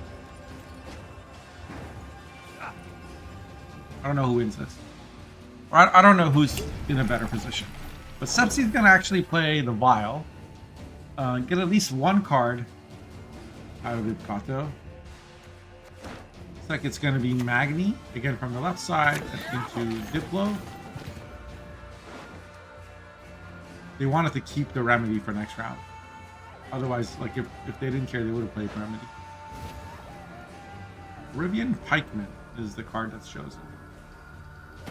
I don't know who wins this. Or I don't know who's in a better position. But Sepsi's going to actually play the Vial. Get at least one card out of it, Kato. Looks like it's going to be Magni, again from the left side, into Diplo. They wanted to keep the remedy for next round. Otherwise, like if they didn't care, they would have played remedy. Rivian Pikeman is the card that's chosen.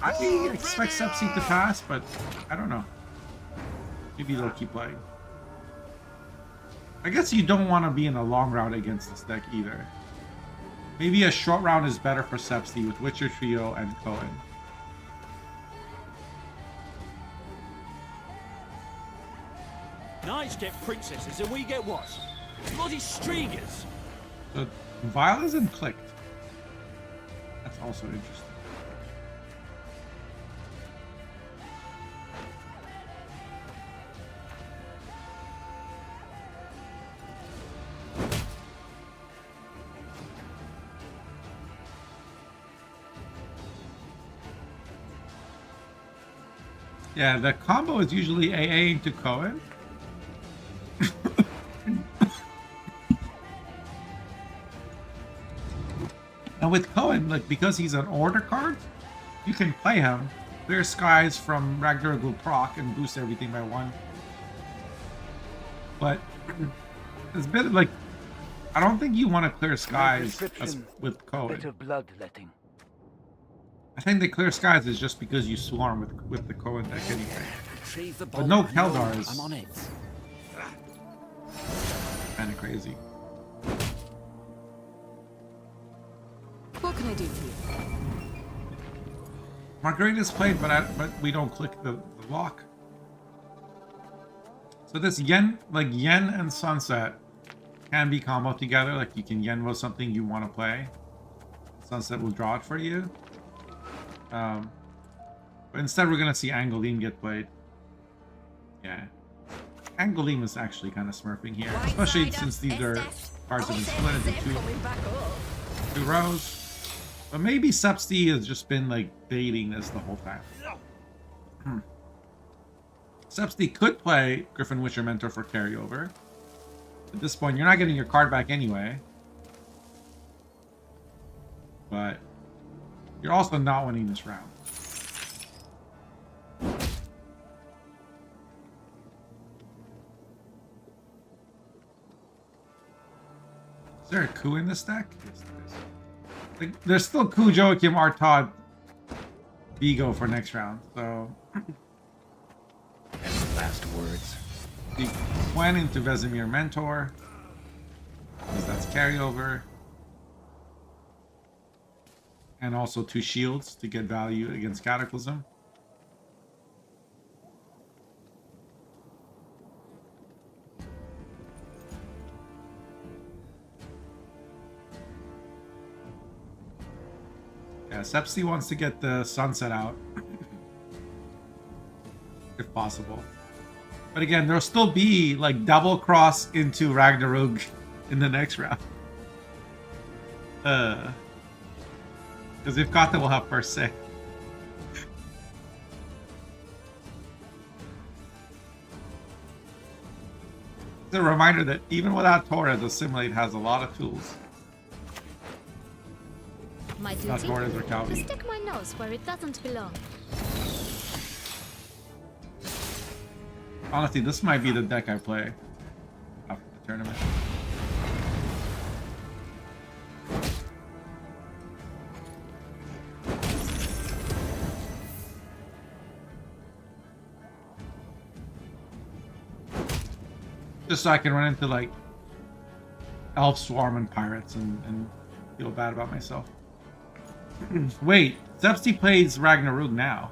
I expect Sepsi to pass, but I don't know. Maybe they'll keep playing. I guess you don't want to be in a long round against this deck either. Maybe a short round is better for Sepsi with Witcher Trio and Cohen. Knights get princesses and we get what? Bloody streagers! So Vile isn't clicked. That's also interesting. Yeah, the combo is usually AA into Cohen. And with Cohen, like, because he's an order card, you can play him, clear skies from Ragnarok will proc and boost everything by 1. But it's a bit like, I don't think you want to clear skies with Cohen. Bloodletting. I think the clear skies is just because you swarm with the Cohen deck anyway. But no Keldar is I'm on it. kind of crazy. What can I do for you? Margarita's played, but we don't click the lock. So this Yen and Sunset can be comboed together. Like you can Yenvo something you want to play. Sunset will draw it for you. But instead we're gonna see Angolim get played. Yeah. Angolim is actually kind of smurfing here. Especially since these are cards that have been split into two rows. But maybe Sepsi has just been like baiting this the whole time. Sepsi could play Griffin Witcher Mentor for carryover. At this point, you're not getting your card back anyway. But you're also not winning this round. Is there a coup in this deck? Yes, there is. Like, there's still coup, Joachim, Artaud, Vigo for next round, so... Any last words? The Gwent into Vesemir Mentor. Because that's carryover. And also 2 shields to get value against Cataclysm. Yeah, Sepsi wants to get the Sunset out. If possible. But again, there'll still be like double cross into Ragnarok in the next round. Because if Kata will have first say. It's a reminder that even without Torres, Assimilate has a lot of tools. My Not duty Torres or to Calvi. stick my nose where it doesn't belong. Honestly, this might be the deck I play after the tournament. Just so I can run into like Elf Swarm and Pirates and feel bad about myself. Wait, Sepsi plays Ragnarok now.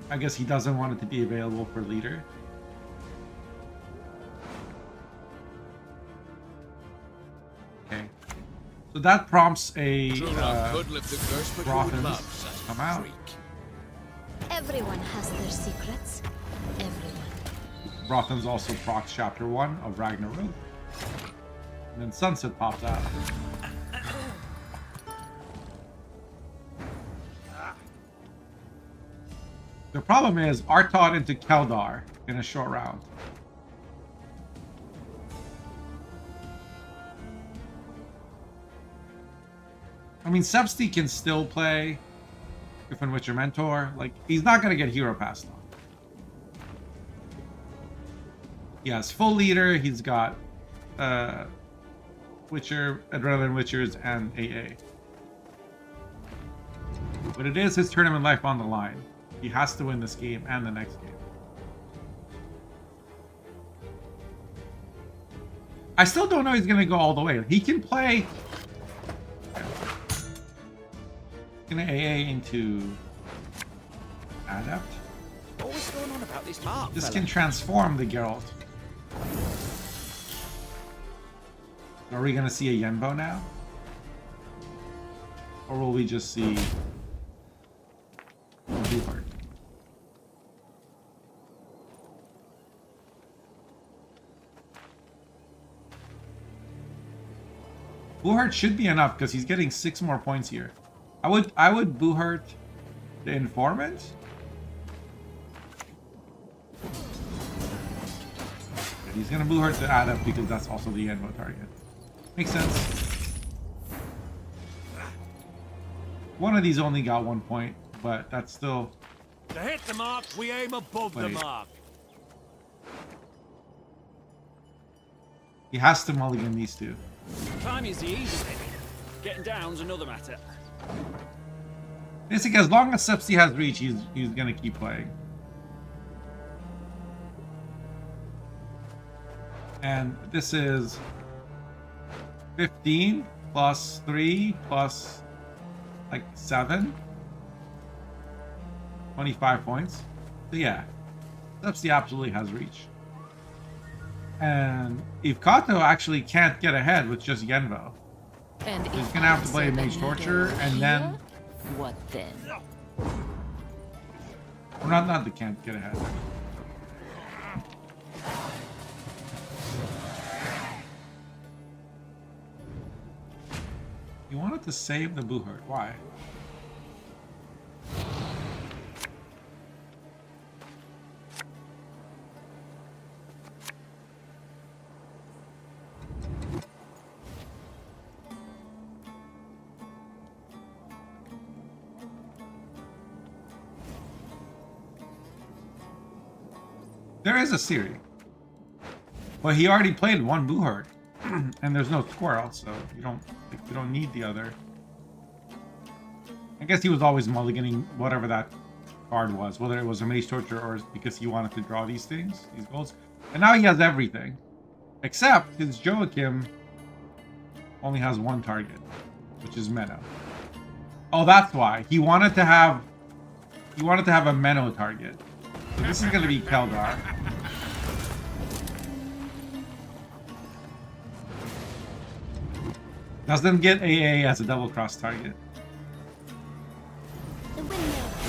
I guess he doesn't want it to be available for leader. Okay. So that prompts a Rothans to come out. Everyone has their secrets. Everyone. Rothans also procs Chapter 1 of Ragnarok. And then Sunset pops out. The problem is Artaud into Keldar in a short round. I mean, Sepsi can still play Griffin Witcher Mentor. Like, he's not going to get hero passed on. He has full leader. He's got Witcher, Adrenaline Witchers, and AA. But it is his tournament life on the line. He has to win this game and the next game. I still don't know he's going to go all the way. He can play... Gonna AA into Adept. What's going on about this mark? This can transform the Geralt. Are we gonna see a Yenbo now? Or will we just see a Buhart? Buhart should be enough because he's getting 6 more points here. I would Buhart the Informant. He's gonna Buhart the Adept because that's also the Yenbo target. Makes sense. One of these only got 1 point, but that's still... To hit the mark, we aim above the mark. He has to mulligan these two. Time is the easy bit. Getting down's another matter. Basically, as long as Sepsi has reach, he's gonna keep playing. And this is 15 plus 3 plus like 7. 25 points. So yeah, Sepsi absolutely has reach. And if Kato actually can't get ahead with just Yenvo, And he's gonna have to play Mage Torture and then... What then? Or not the can't get ahead. You wanted to save the Buhart. Why? There is a Siri. But he already played one Buhart. And there's no squirrel, so you don't need the other. I guess he was always mulliganing whatever that card was, whether it was a Mage Torture or because he wanted to draw these things, these golds. And now he has everything. Except his Joachim only has one target, which is Menno. Oh, that's why. He wanted to have a Menno target. So this is gonna be Keldar. Doesn't get AA as a double cross target.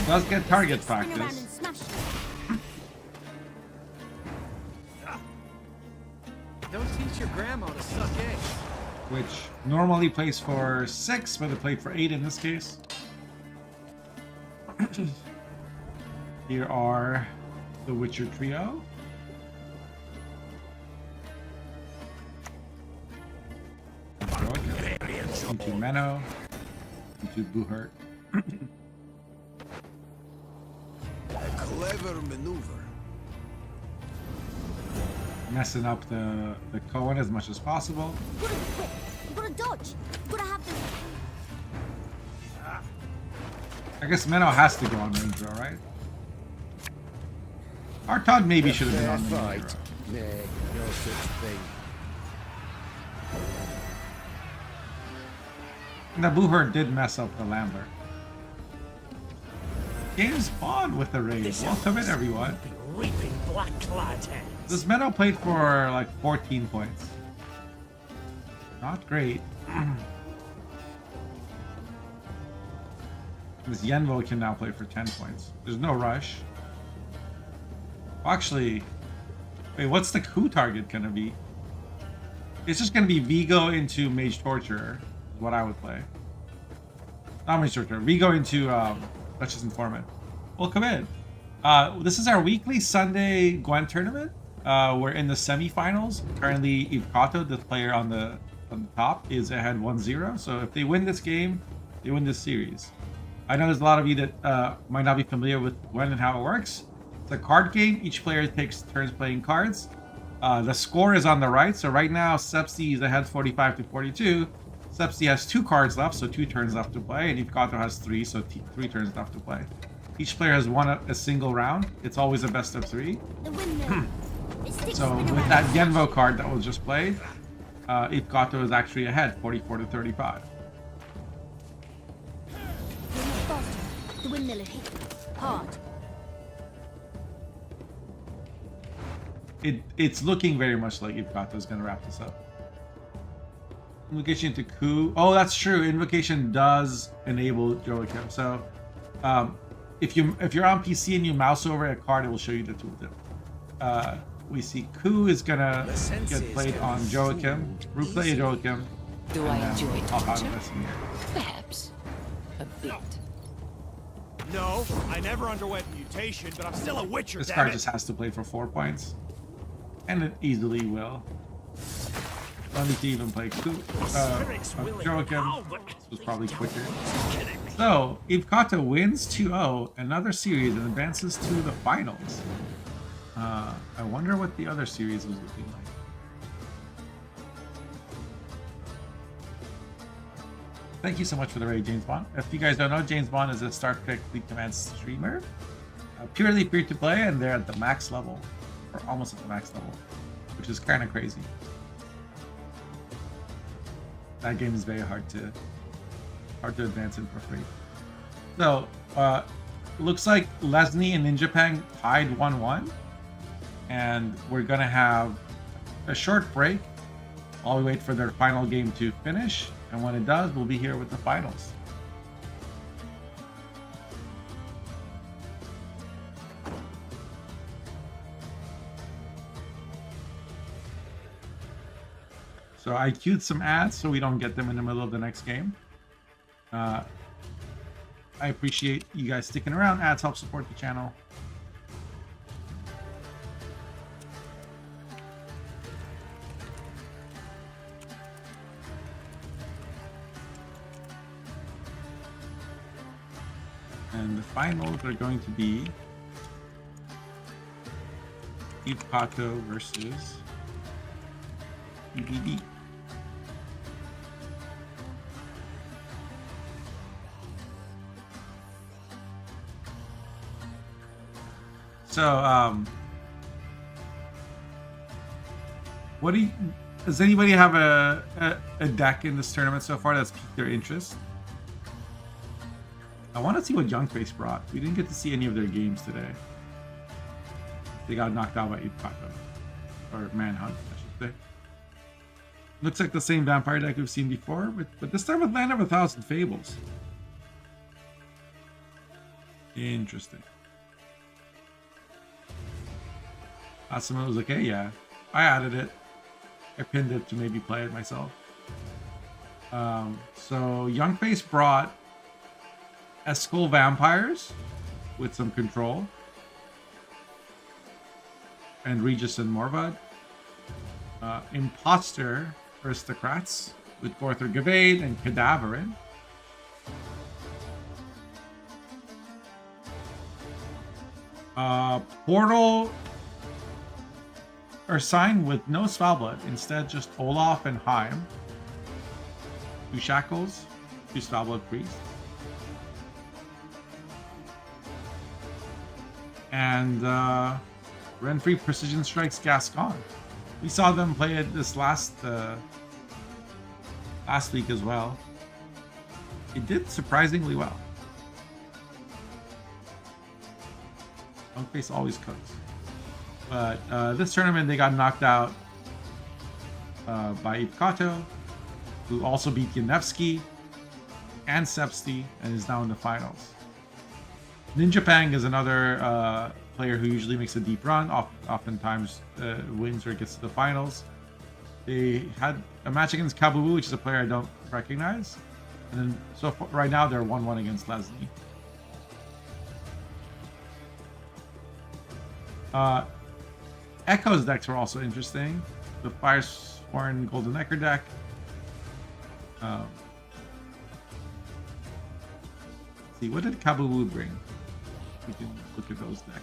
Does get target practice. Don't teach your grandma to suck eggs. Which normally plays for 6, but it played for 8 in this case. Here are the Witcher trio. Into Menno, into Buhart. A clever maneuver. Messing up the Cohen as much as possible. Gotta be quick. Gotta dodge. Gotta have them. I guess Menno has to go on main draw, right? Artod maybe should have been on the main draw. Nay, no such thing. And the Buhart did mess up the Lambert. James Bond with the raid. Welcome in, everyone. Reaping black clad hands. This Menno played for like 14 points. Not great. This Yenvo can now play for 10 points. There's no rush. Actually, wait, what's the coup target gonna be? It's just gonna be Vigo into Mage Torture, is what I would play. Not Mage Torture, Vigo into Duchess Informant. Welcome in. This is our weekly Sunday Gwent tournament. We're in the semifinals. Currently, Ivkato, the player on the top, is ahead 1-0. So if they win this game, they win this series. I know there's a lot of you that might not be familiar with Gwent and how it works. It's a card game. Each player takes turns playing cards. The score is on the right. So right now, Sepsi is ahead 45 to 42. Sepsi has 2 cards left, so 2 turns left to play. And Ivkato has 3, so 3 turns left to play. Each player has won a single round. It's always a best of 3. So with that Genvo card that was just played, Ivkato is actually ahead 44 to 35. The windmill hit hard. It's looking very much like Ivkato is going to wrap this up. Invocation into coup. Oh, that's true. Invocation does enable Joachim. So if you're on PC and you mouse over a card, it will show you the tooltip. We see coup is gonna get played on Joachim. Replay Joachim. Do I enjoy it? Perhaps a bit. No, I never underwent mutation, but I'm still a witcher. This card just has to play for 4 points. And it easily will. Don't need to even play Joachim. This was probably quicker. So, Ivkato wins 2-0 another series and advances to the finals. I wonder what the other series was looking like. Thank you so much for the raid, James Bond. If you guys don't know, James Bond is a Star Trek Fleet Command streamer. Purely free to play, and they're at the max level. Or almost at the max level. Which is kind of crazy. That game is very hard to advance in for free. So, looks like Lesney and Ninja Pang tied 1-1. And we're going to have a short break while we wait for their final game to finish. And when it does, we'll be here with the finals. So I queued some ads so we don't get them in the middle of the next game. I appreciate you guys sticking around. Ads help support the channel. And the finals are going to be Ivkato versus EBB. So, what do you, does anybody have a deck in this tournament so far that's piqued their interest? I want to see what Young Face brought. We didn't get to see any of their games today. They got knocked out by Ivkato. Or Manhunt, I should say. Looks like the same vampire deck we've seen before, but this time with Land of 1,000 Fables. Interesting. Asuma was like, hey, yeah, I added it. I pinned it to maybe play it myself. So Young Face brought Eskull Vampires with some control. And Regis and Morvad. Imposter Aristocrats with Gorthor Gavade and Cadaverin. Portal are signed with no Spellblood, instead just Olaf and Heim. 2 Shackles, 2 Spellblood Priests. And Renfree Precision Strikes Gascon. We saw them play it this last week as well. It did surprisingly well. Young Face always cooks. But this tournament they got knocked out by Ivkato, who also beat Yanevsky and Sepsti and is now in the finals. Ninja Pang is another player who usually makes a deep run, oftentimes wins or gets to the finals. They had a match against Kabubu, which is a player I don't recognize. And then so far, right now they're 1-1 against Leslie. Echo's decks were also interesting. The Firesworn Golden Echo deck. see, what did Kabuwu bring? We can look at those decks.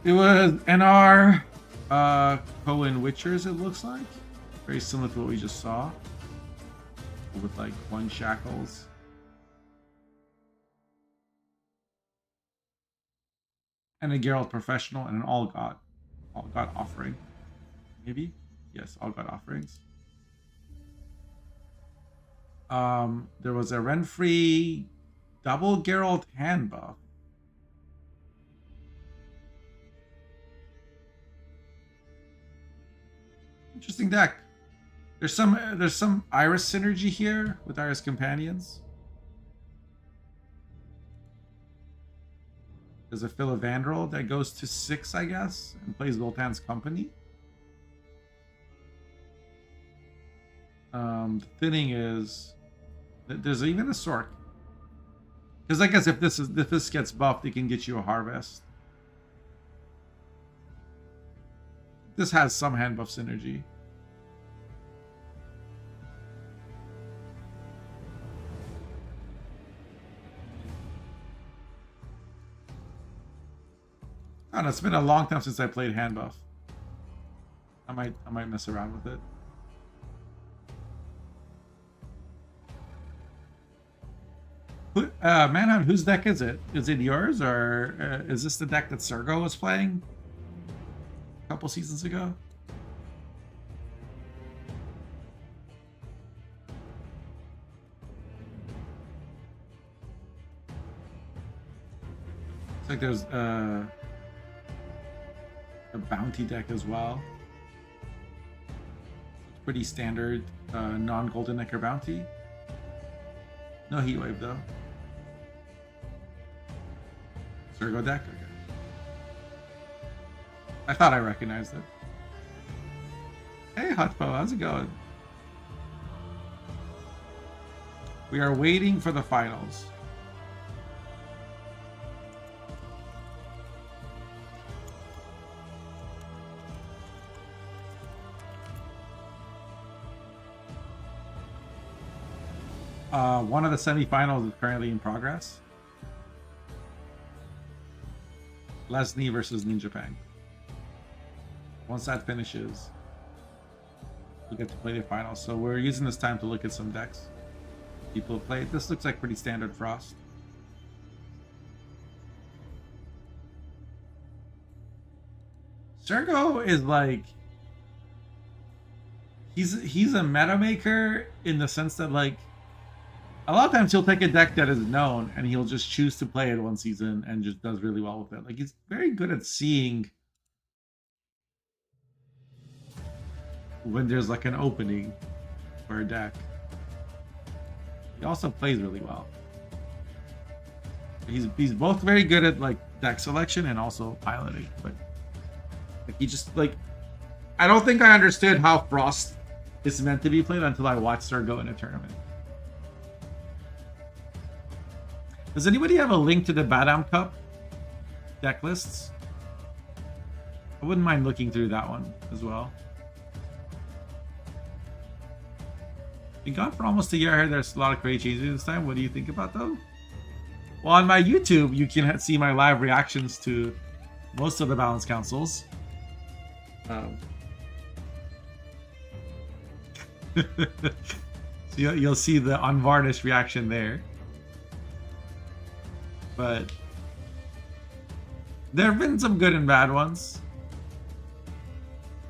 It was NR Cohen Witchers, it looks like. Very similar to what we just saw. With like one shackles. And a Geralt Professional and an All God offering. Maybe? Yes, All God offerings. There was a Renfree double Geralt hand buff. Interesting deck. There's some Iris synergy here with Iris Companions. There's a Philavandrel that goes to 6, I guess, and plays Voltan's Company. The thinning is there's even a Sork. Because I guess if this gets buffed, it can get you a Harvest. This has some hand buff synergy. I don't know, it's been a long time since I played hand buff. I might mess around with it. Manhunt, whose deck is it? Is it yours, or is this the deck that Sergo was playing a couple seasons ago? Looks like there's a bounty deck as well. It's pretty standard non-golden Necker bounty. No heat wave though. Sergo deck? Okay. I thought I recognized it. Hey Hotpo, how's it going? We are waiting for the finals. One of the semifinals is currently in progress. Lesney versus Ninja Pang. Once that finishes, we'll get to play the finals. So we're using this time to look at some decks people play. This looks like pretty standard Frost. Sergo is like he's a meta maker in the sense that like a lot of times he'll take a deck that is known and he'll just choose to play it one season and just does really well with it. Like he's very good at seeing when there's like an opening for a deck. He also plays really well. He's both very good at like deck selection and also piloting, but like, he just like I don't think I understood how Frost is meant to be played until I watched Sergo in a tournament. Does anybody have a link to the Badam Cup deck lists? I wouldn't mind looking through that one as well. Been gone for almost a year. I heard there's a lot of great changes this time. What do you think about them? Well, on my YouTube, you can see my live reactions to most of the Balance Councils. So you'll see the unvarnished reaction there. But there have been some good and bad ones.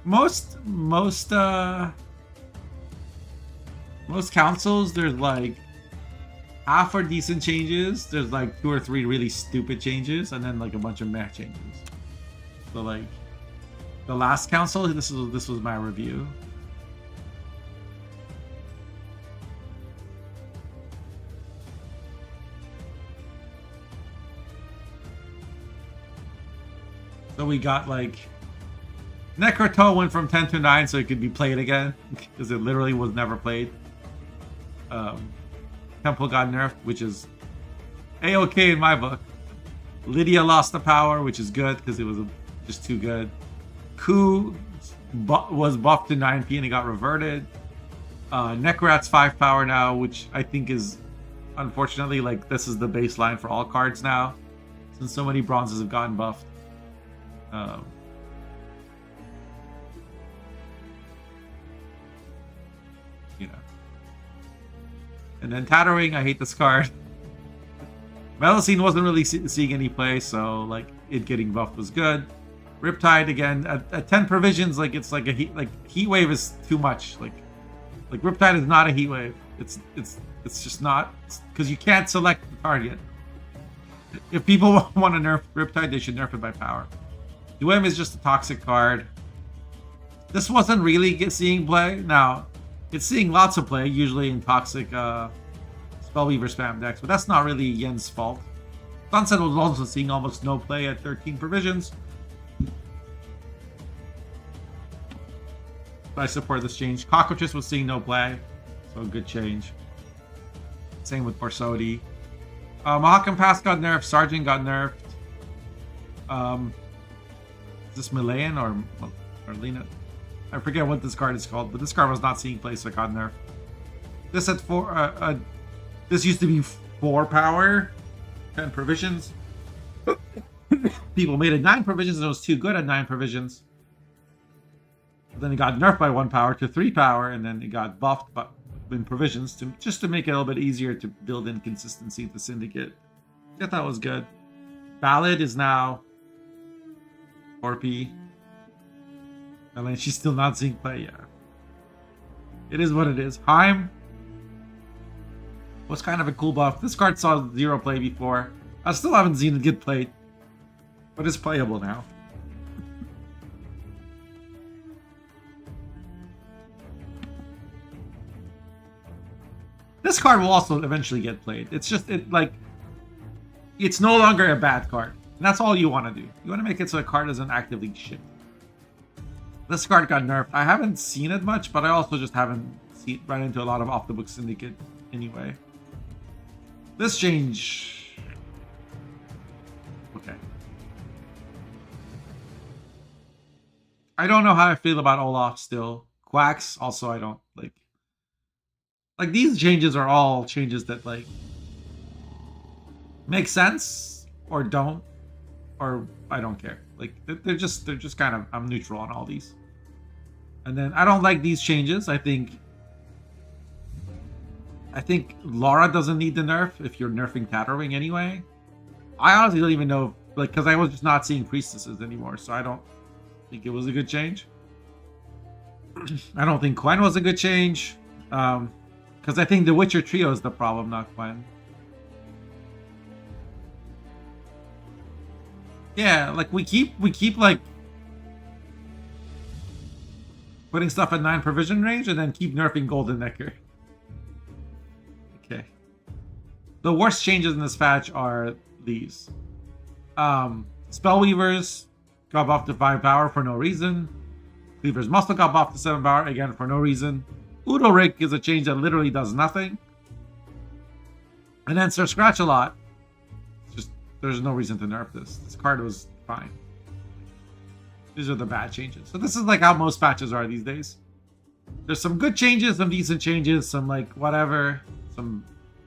Most councils, there's like half are decent changes. There's like 2 or 3 really stupid changes, and then like a bunch of meh changes. So like the last council, this was my review. So we got like Necroto went from 10 to 9 so it could be played again because it literally was never played. Temple got nerfed, which is A-okay in my book. Lydia lost the power, which is good because it was just too good. Ku was buffed to 9p and it got reverted. Necrat's 5 power now, which I think is, unfortunately, like, this is the baseline for all cards now, since so many bronzes have gotten buffed. You know. And then Tattering, I hate this card. Melusine wasn't really seeing any play, so like it getting buffed was good. Riptide again at 10 provisions, like it's like a heat wave is too much. Like Riptide is not a heat wave. It's just not, because you can't select the target. If people want to nerf Riptide, they should nerf it by power. UM is just a toxic card. This wasn't really seeing play. Now, it's seeing lots of play, usually in toxic Spellweaver spam decks, but that's not really Yen's fault. Sunset was also seeing almost no play at 13 provisions. But I support this change. Cockroaches was seeing no play, so a good change. Same with Borsodi. Mahakam Pass got nerfed. Sergeant got nerfed. Is this Malayan or Lena? I forget what this card is called, but this card was not seeing play, so it got nerfed. This at 4. This used to be 4 power, 10 provisions. People made it 9 provisions, and it was too good at 9 provisions. But then it got nerfed by 1 power to 3 power, and then it got buffed in provisions just to make it a little bit easier to build in consistency with the Syndicate. I thought that was good. Ballad is now 4p. I mean, she's still not seeing play, yeah. It is what it is. Heim was kind of a cool buff. This card saw 0 play before. I still haven't seen it get played, but it's playable now. This card will also eventually get played. It's just, it's no longer a bad card. And that's all you want to do. You want to make it so a card doesn't actively shit. This card got nerfed. I haven't seen it much, but I also just haven't run into a lot of off-the-book Syndicate anyway. This change... Okay. I don't know how I feel about Olaf still. Quacks, also I don't, like... Like, these changes are all changes that, like, make sense or don't, or I don't care. Like, they're just kind of, I'm neutral on all these. And then I don't like these changes. I think Laura doesn't need the nerf if you're nerfing Tattering anyway. I honestly don't even know, like, because I was just not seeing priestesses anymore, so I don't think it was a good change. I don't think Gwen was a good change. Because I think the Witcher trio is the problem, not Gwen. Yeah, like we keep like putting stuff at 9 provision range and then keep nerfing Golden Necker. Okay. The worst changes in this patch are these. Spellweavers got buffed to 5 power for no reason. Cleaver's Muscle got buffed to 7 power, again for no reason. Udorik is a change that literally does nothing. And then Sir Scratch-A-Lot. Just, there's no reason to nerf this. This card was fine. These are the bad changes. So this is like how most patches are these days. There's some good changes, some decent changes, some like whatever, some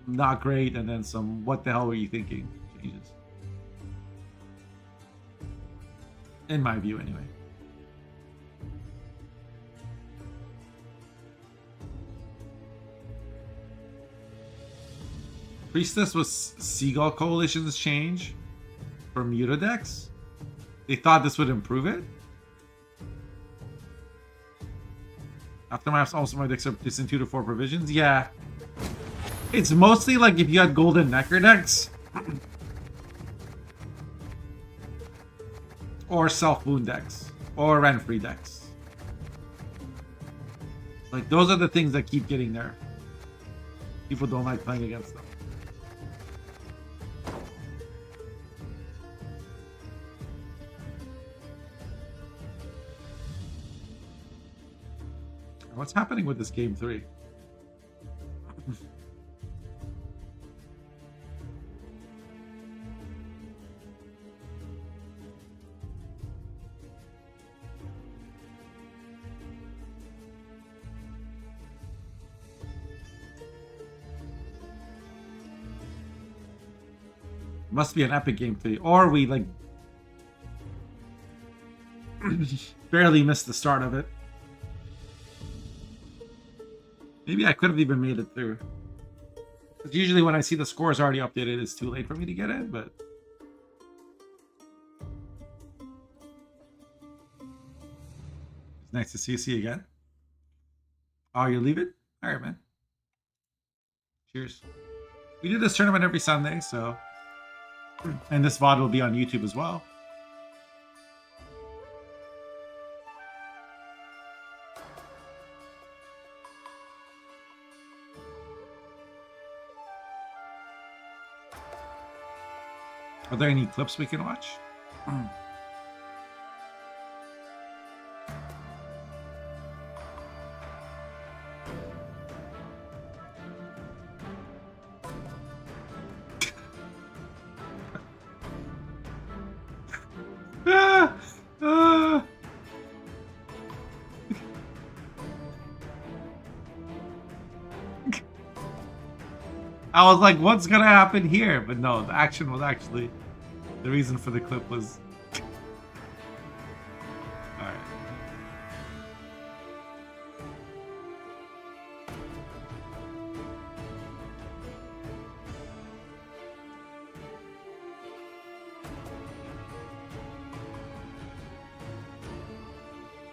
not great, and then some what the hell were you thinking changes. In my view, anyway. Priestess was Seagull Coalition's change for Mutadex. They thought this would improve it. Aftermath's also my decks are in 2 to 4 provisions. Yeah. It's mostly like if you had Golden Necker decks. Or Self-Wound decks. Or Renfree decks. Like, those are the things that keep getting nerfed. People don't like playing against them. What's happening with this game 3? Must be an epic game for you. Or we, like, barely missed the start of it. Maybe I could have even made it through. Because usually when I see the scores already updated, it's too late for me to get in, but... It's nice to see you again. Oh, you're leaving? Alright, man. Cheers. We do this tournament every Sunday, so... And this VOD will be on YouTube as well. Are there any clips we can watch? I was like, what's gonna happen here? But no, the action was actually... The reason for the clip was... Alright.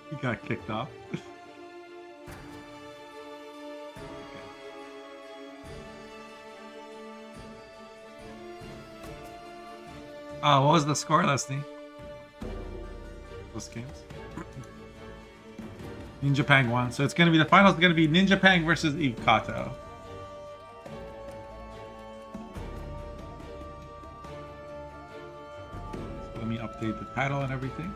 He got kicked off. What was the score, Leslie? Those games? Ninja Pang won. So it's going to be, the finals going to be Ninja Pang versus Eve Kato. So let me update the title and everything.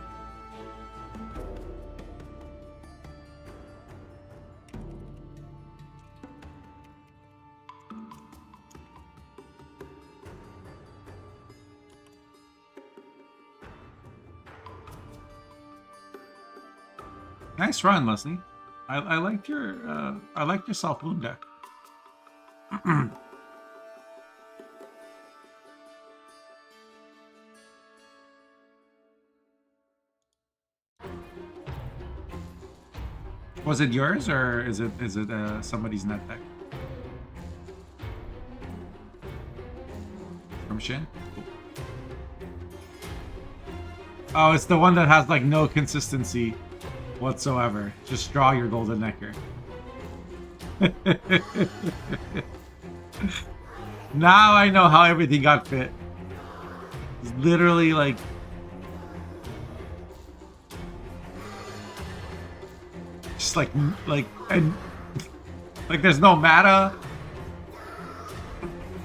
Nice run, Leslie. I liked your Salpoon deck. Was it yours or is it somebody's net deck? From Shin? Cool. Oh, it's the one that has like no consistency whatsoever. Just draw your golden necker. Now I know how everything got fit. It's literally like... Just like there's no mana.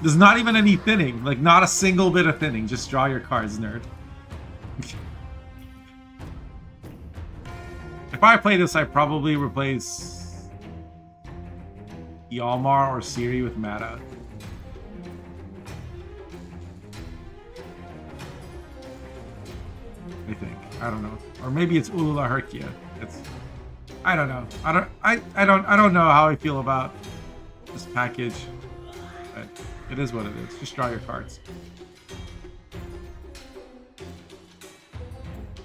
There's not even any thinning. Like not a single bit of thinning. Just draw your cards, nerd. If I play this, I probably replace Yalmar or Siri with Mata. I think. I don't know. Or maybe it's Ulula Herkia. I don't know. I don't know how I feel about this package. But it is what it is. Just draw your cards.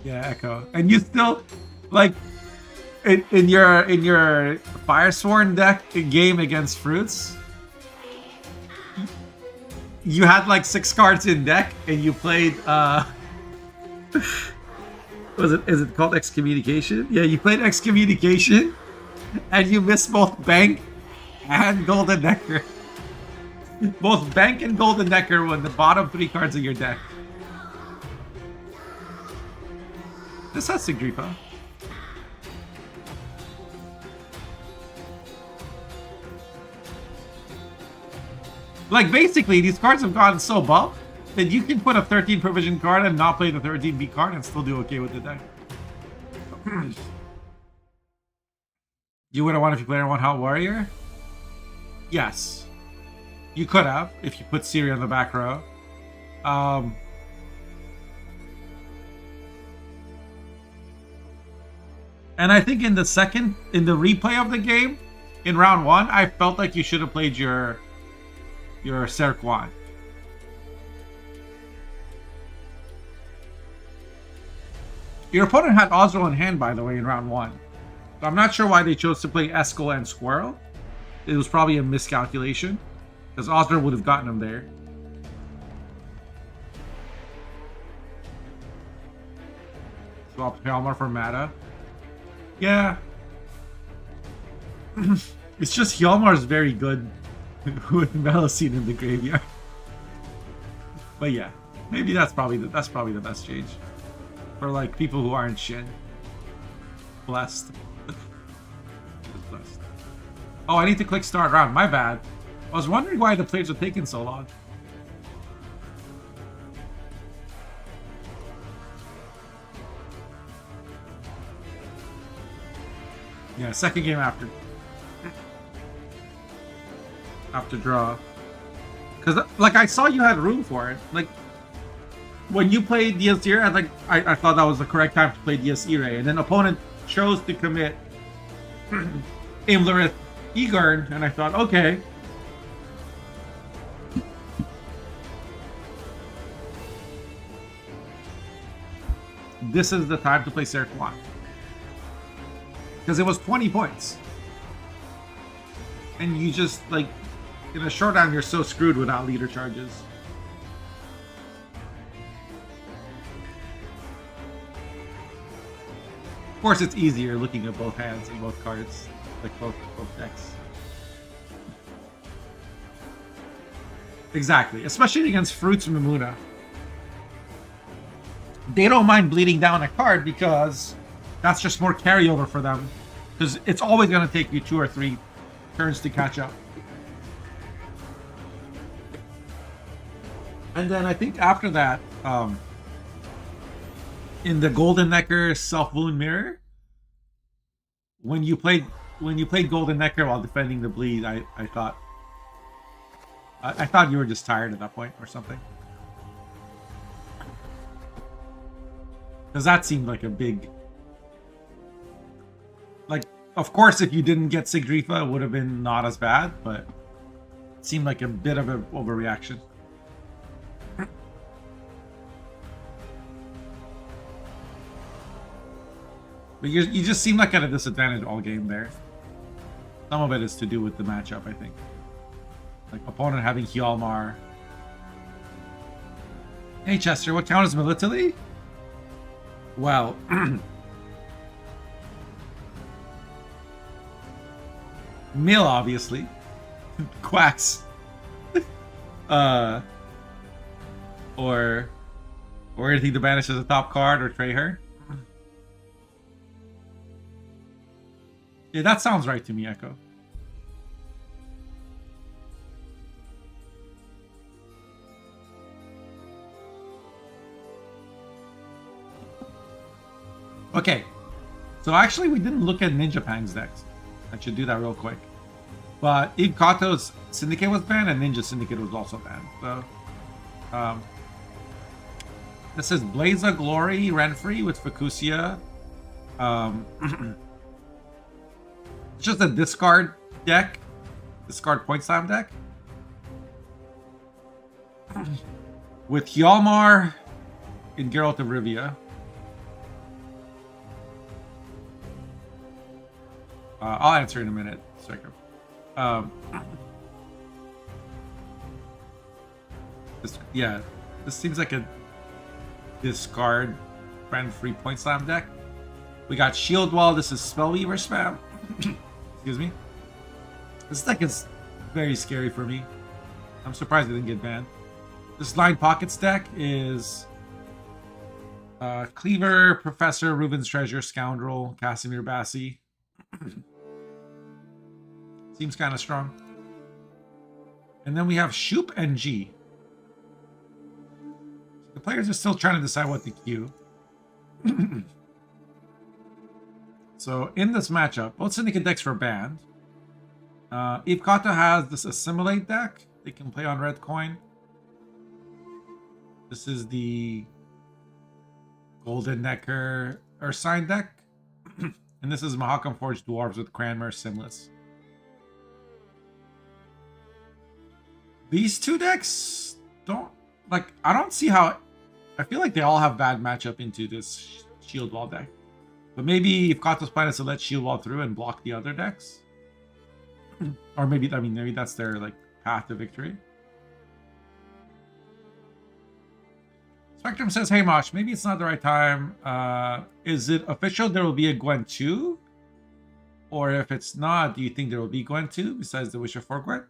Yeah, Echo. And you still like in your Firesworn deck game against Fruits, you had like 6 cards in deck and you played is it called Excommunication? Yeah, you played Excommunication and you missed both Bank and Golden Necker. Both Bank and Golden Necker were the bottom 3 cards of your deck. This has Sigripa. Like, basically, these cards have gotten so buffed that you can put a 13 provision card and not play the 13B card and still do okay with the deck. You would have won if you played on 1 Hot Warrior? Yes. You could have, if you put Siri on the back row. And I think in the replay of the game, in round 1, I felt like you should have played your Serquan. Your opponent had Osro in hand, by the way, in round 1. So I'm not sure why they chose to play Eskel and Squirrel. It was probably a miscalculation, because Osro would have gotten him there. Swap Hjalmar for Mata. Yeah. It's just Hjalmar's very good with Melusine in the graveyard. But yeah, maybe that's probably the best change for like people who aren't Shin. Blessed. Blessed. Oh, I need to click start round. My bad. I was wondering why the players were taking so long. Yeah, second game after draw. Because, like, I saw you had room for it. Like, when you played Diaz Irae, I thought that was the correct time to play Diaz Irae. And then opponent chose to commit Imlerith Egern, and I thought, okay. This is the time to play Serif 1. Because it was 20 points. And you just, like, in a showdown, you're so screwed without leader charges. Of course, it's easier looking at both hands and both cards, like both decks. Exactly, especially against Fruits from Mimuna. They don't mind bleeding down a card because that's just more carryover for them. Because it's always going to take you 2 or 3 turns to catch up. And then I think after that, in the Golden Necker Self-Wound Mirror, when you played Golden Necker while defending the bleed, I thought you were just tired at that point or something. Because that seemed like a big... Like, of course, if you didn't get Sigrifa, it would have been not as bad, but it seemed like a bit of an overreaction. But you just seem like at a disadvantage all game there. Some of it is to do with the matchup, I think. Like, opponent having Hjalmar. Hey, Chester, what count as military? Well... Mill, obviously. Quacks. Or anything to banish as a top card or tray her. Yeah, that sounds right to me, Echo. Okay. So actually, we didn't look at Ninja Pang's decks. I should do that real quick. But Eve Kato's Syndicate was banned, and Ninja Syndicate was also banned. So, this is Blaze of Glory, Renfrey with Fukusia. It's just a discard deck. Discard Point Slam deck. With Hjalmar in Geralt of Rivia. I'll answer in a minute. This seems like a discard friend-free Point Slam deck. We got Shield Wall. This is Spellweaver spam. Excuse me. This deck is very scary for me. I'm surprised it didn't get banned. This Line Pockets deck is Cleaver, Professor, Reuben's Treasure, Scoundrel, Casimir Bassi. Seems kind of strong. And then we have Shoop and G. The players are still trying to decide what to queue. So in this matchup, both Syndicate decks were banned. Eve Kata has this Assimilate deck. They can play on red coin. This is the Golden Necker Ursine deck. And this is Mahakam Forged Dwarves with Cranmer Simless. These two decks don't... Like, I don't see how... I feel like they all have bad matchup into this shield wall deck. But maybe if Kato's plan is to let shield wall through and block the other decks, or maybe maybe that's their like path to victory. Spectrum says, "Hey Mosh, maybe it's not the right time. Is it official there will be a Gwent 2? Or if it's not, do you think there will be Gwent 2 besides the Witcher 4 Gwent?"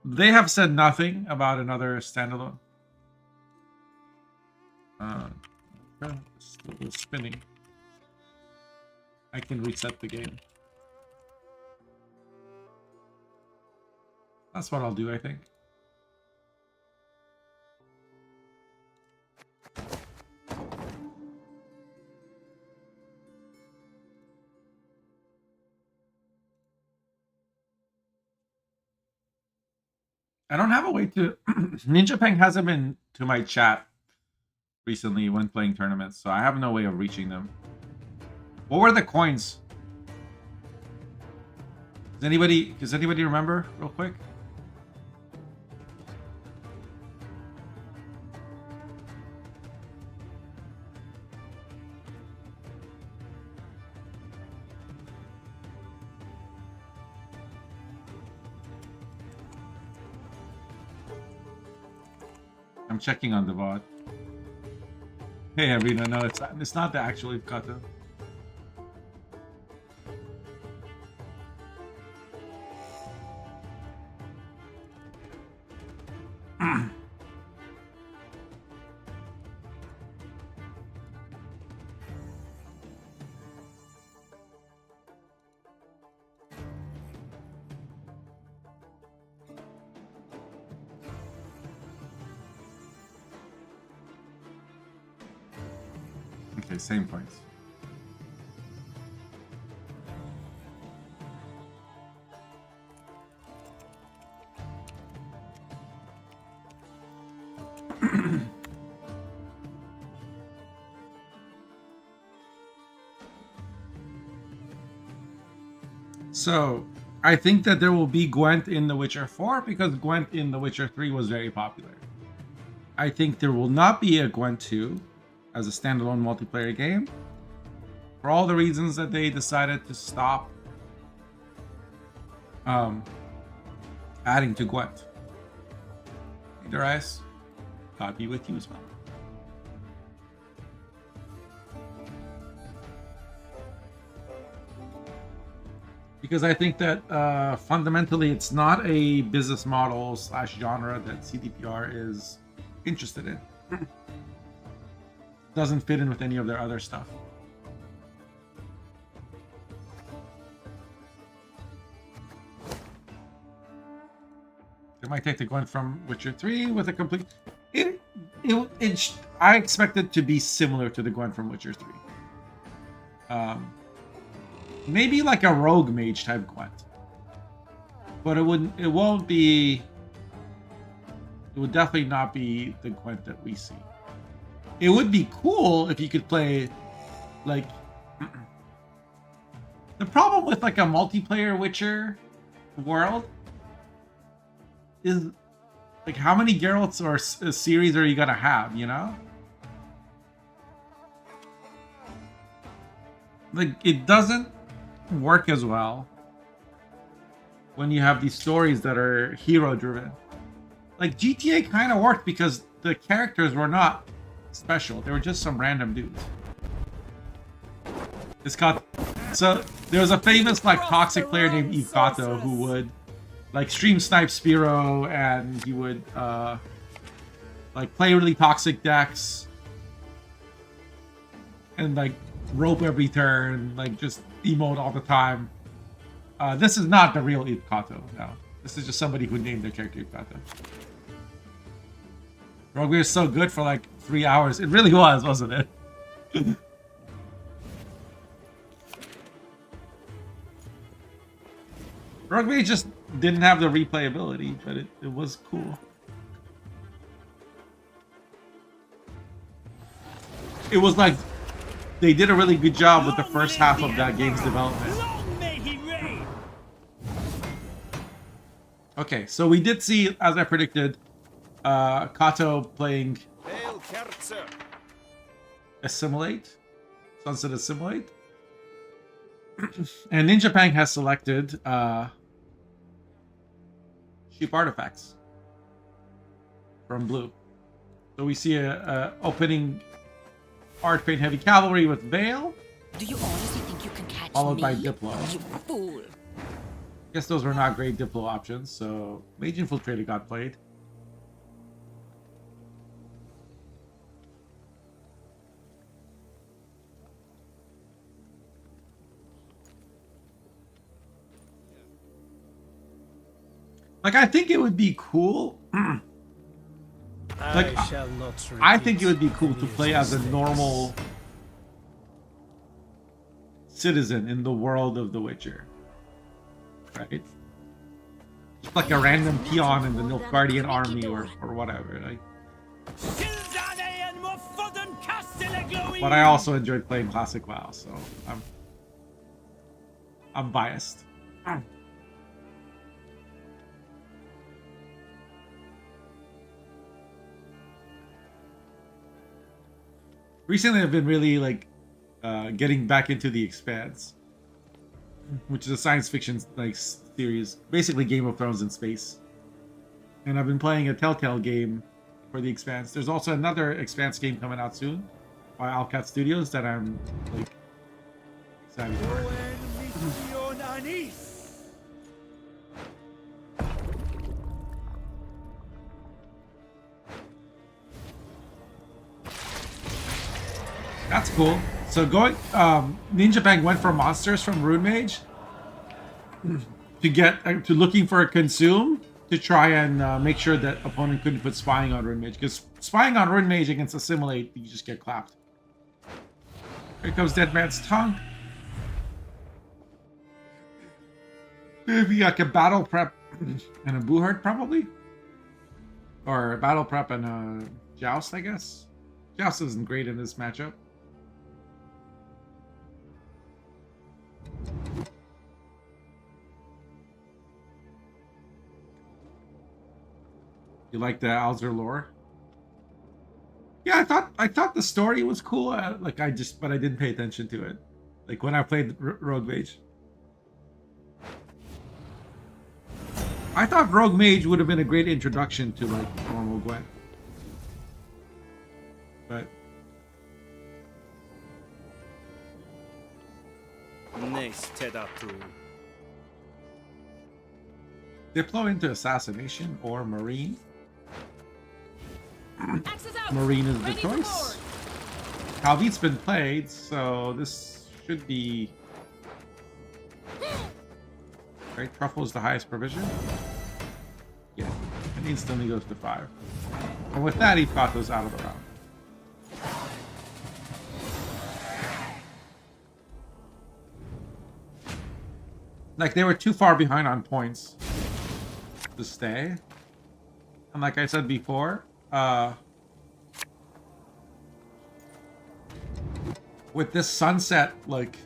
They have said nothing about another standalone. Still spinning. I can reset the game. That's what I'll do, I think. I don't have a way to... Ninja Peng hasn't been to my chat recently when playing tournaments, so I have no way of reaching them. What were the coins? Does anybody remember real quick? I'm checking on the VOD. Hey, Arena, no, it's not the actual Kato. Okay, same points. So, I think that there will be Gwent in The Witcher 4 because Gwent in The Witcher 3 was very popular. I think there will not be a Gwent 2 as a standalone multiplayer game for all the reasons that they decided to stop adding to Gwent. Hey, Darius, God be with you as well. Because I think that fundamentally it's not a business model / genre that CDPR is interested in. Doesn't fit in with any of their other stuff. They might take the Gwent from Witcher 3 with a complete... I expect it to be similar to the Gwent from Witcher 3. Maybe like a rogue mage type Gwent. But it won't be... It would definitely not be the Gwent that we see. It would be cool if you could play, like... The problem with, like, a multiplayer Witcher world is, like, how many Geralts or series are you gonna have, you know? Like, it doesn't work as well when you have these stories that are hero-driven. Like, GTA kind of worked because the characters were not special. They were just some random dudes. So there was a famous like toxic player named Eve Kato who would like stream snipe Spiro, and he would like play really toxic decks and like rope every turn, like just emote all the time. This is not the real Eve Kato, no. This is just somebody who named their character Eve Kato. Rogue was so good for like 3 hours. It really was, wasn't it? Rogue just didn't have the replayability, but it was cool. It was like they did a really good job with the first half of that game's development. Okay, so we did see, as I predicted, Kato playing Assimilate. Sunset Assimilate. And Ninja Pang has selected cheap artifacts from blue. So we see a opening Art Paint Heavy Cavalry with Veil. Do you honestly think you can catch followed me? by Diplo. You fool. Guess those were not great Diplo options, so Mage Infiltrator got played. Like, I think it would be cool. Like, I shall not I think it would be cool to play as a normal citizen in the world of The Witcher. Right? Just like a random peon in the Nilfgaardian army or whatever. Like. But I also enjoyed playing Classic WoW, so I'm biased. Recently, I've been really like getting back into The Expanse, which is a science fiction like series, basically Game of Thrones in space. And I've been playing a Telltale game for The Expanse. There's also another Expanse game coming out soon by Owlcat Studios that I'm like excited for. That's cool. So going, Ninja Pang went for monsters from Rune Mage to get to looking for a consume to try and make sure that opponent couldn't put spying on Rune Mage, because spying on Rune Mage against Assimilate, you just get clapped. Here comes Dead Man's Tongue. Maybe like a battle prep and a Booherd probably, or a battle prep and a Joust, I guess. Joust isn't great in this matchup. You like the Alzur lore? Yeah, I thought the story was cool. But I didn't pay attention to it. Like when I played Rogue Mage, I thought Rogue Mage would have been a great introduction to like normal Gwent. But Diplo into Assassination or Marine. Marine is the choice. Calvit's been played, so this should be... Right, Truffle is the highest provision. Yeah, and instantly goes to 5. And with that, he got those out of the round. Like, they were too far behind on points to stay. And like I said before, with this Sunset, like,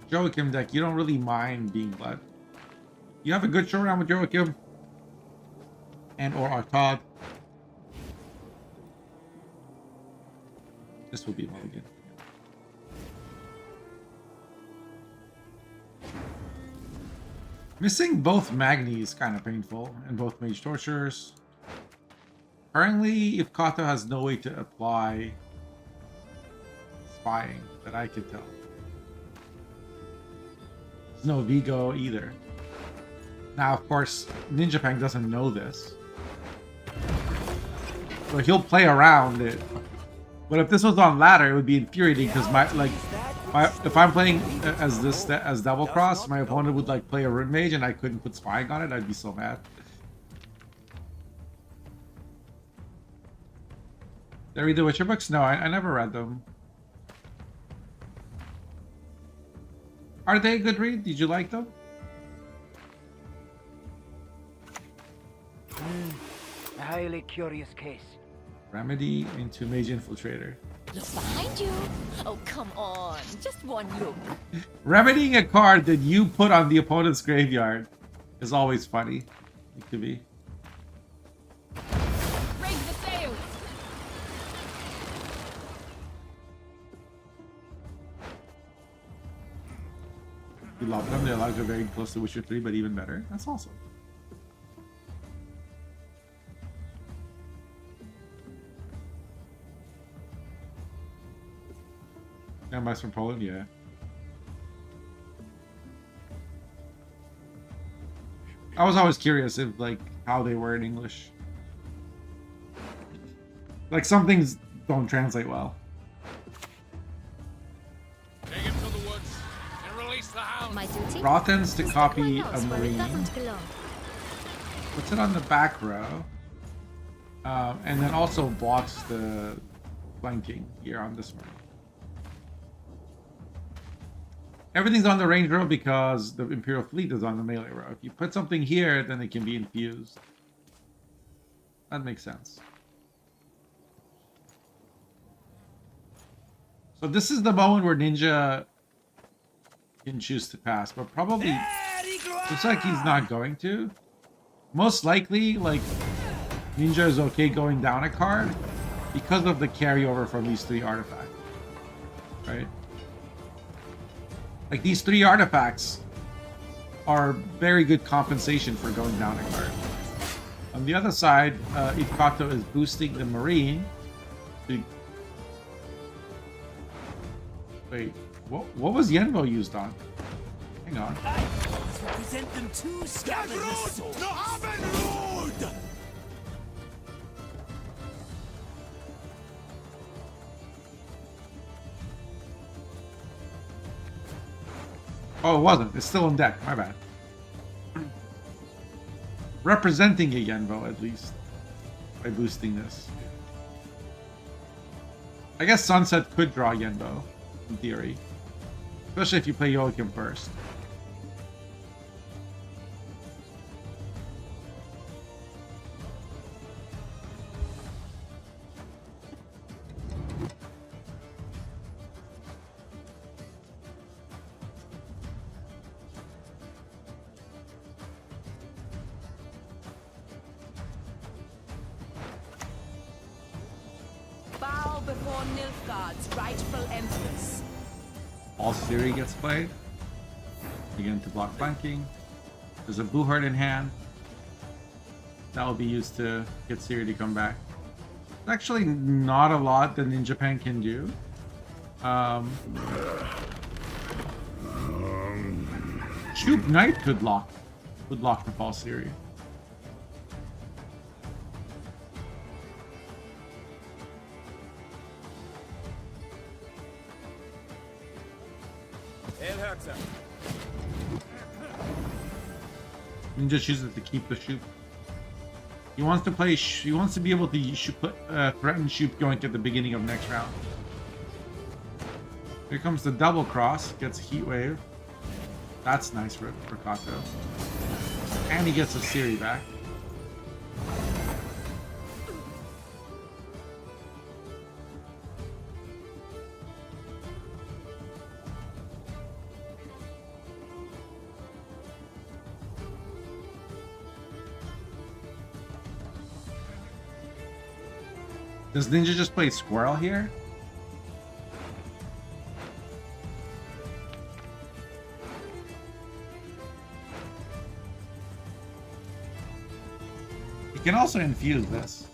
Joachim deck, you don't really mind being bled. You have a good showdown with Joachim and or Artad. This will be mulligan. Missing both Magni is kind of painful, and both Mage Torturers. Currently, if Kato has no way to apply spying that I can tell. There's no Vigo either. Now, of course, Ninja Pang doesn't know this. So he'll play around it. But if this was on ladder, it would be infuriating because if I'm playing as Double Cross, my opponent would like play a Rune Mage and I couldn't put spying on it. I'd be so mad. Did I read the Witcher books? No, I never read them. Are they a good read? Did you like them? A highly curious case. Remedy into Mage Infiltrator. Look behind you. Oh, come on. Just one look. Remedying a card that you put on the opponent's graveyard is always funny. It could be. Raise the sails. You love them. Their lives are very close to Witcher 3, but even better. That's awesome. Grandma's from Poland, yeah. I was always curious if, like, how they were in English. Like, some things don't translate well. Take him to the woods and release the hound. My duty? Rothens to copy Where a it marine. doesn't belong. Puts it on the back row. And then also blocks the flanking here on this marine. Everything's on the range row because the Imperial fleet is on the melee row. If you put something here, then it can be infused. That makes sense. So this is the moment where Ninja can choose to pass, but probably looks like he's not going to. Most likely, like, Ninja is okay going down a card because of the carryover from these 3 artifacts, right? Like, these 3 artifacts are very good compensation for going down a card. On the other side, Ikato is boosting the Marine. Wait, what was Yenbo used on? Hang on. Present them too, scavengers. Oh, it wasn't. It's still on deck. My bad. Representing a Yenbo, at least, by boosting this. I guess Sunset could draw Yenbo, in theory. Especially if you play Joachim first. Bow before Nilfgaard's rightful empress. All Siri gets played. Begin to block flanking. There's a Buhard in hand. That will be used to get Siri to come back. It's actually not a lot that Ninja Pen can do. Shoop Knight could lock the false Siri. Ninja chooses to keep the Shoop. He wants to play. He wants to be able to threaten Shoop going at the beginning of next round. Here comes the double cross. Gets Heat Wave. That's nice for Kato. And he gets a Siri back. Does Ninja just play Squirrel here? He can also infuse this.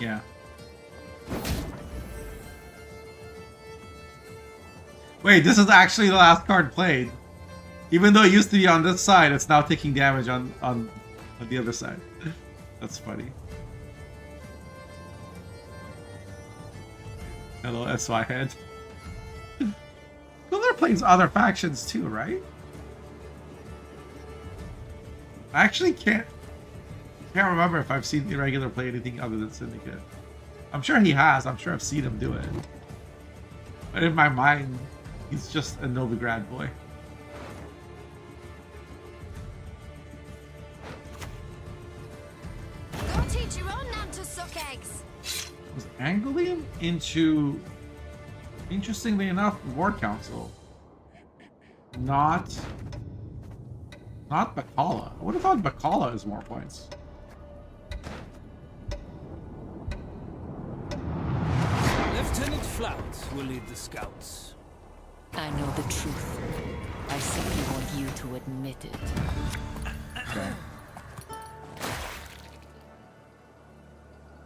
Yeah. Wait, this is actually the last card played. Even though it used to be on this side, it's now taking damage on the other side. That's funny. Hello, SY head. Killer plays other factions too, right? I actually can't remember if I've seen Irregular play anything other than Syndicate. I'm sure he has. I'm sure I've seen him do it. But in my mind, he's just a Novigrad boy. Go teach your own nan to suck eggs. Was Angolium into, interestingly enough, War Council? Not Not Bacala. I would have thought Bacala is more points. Lieutenant Flout will lead the scouts. I know the truth. I simply want you to admit it. Okay.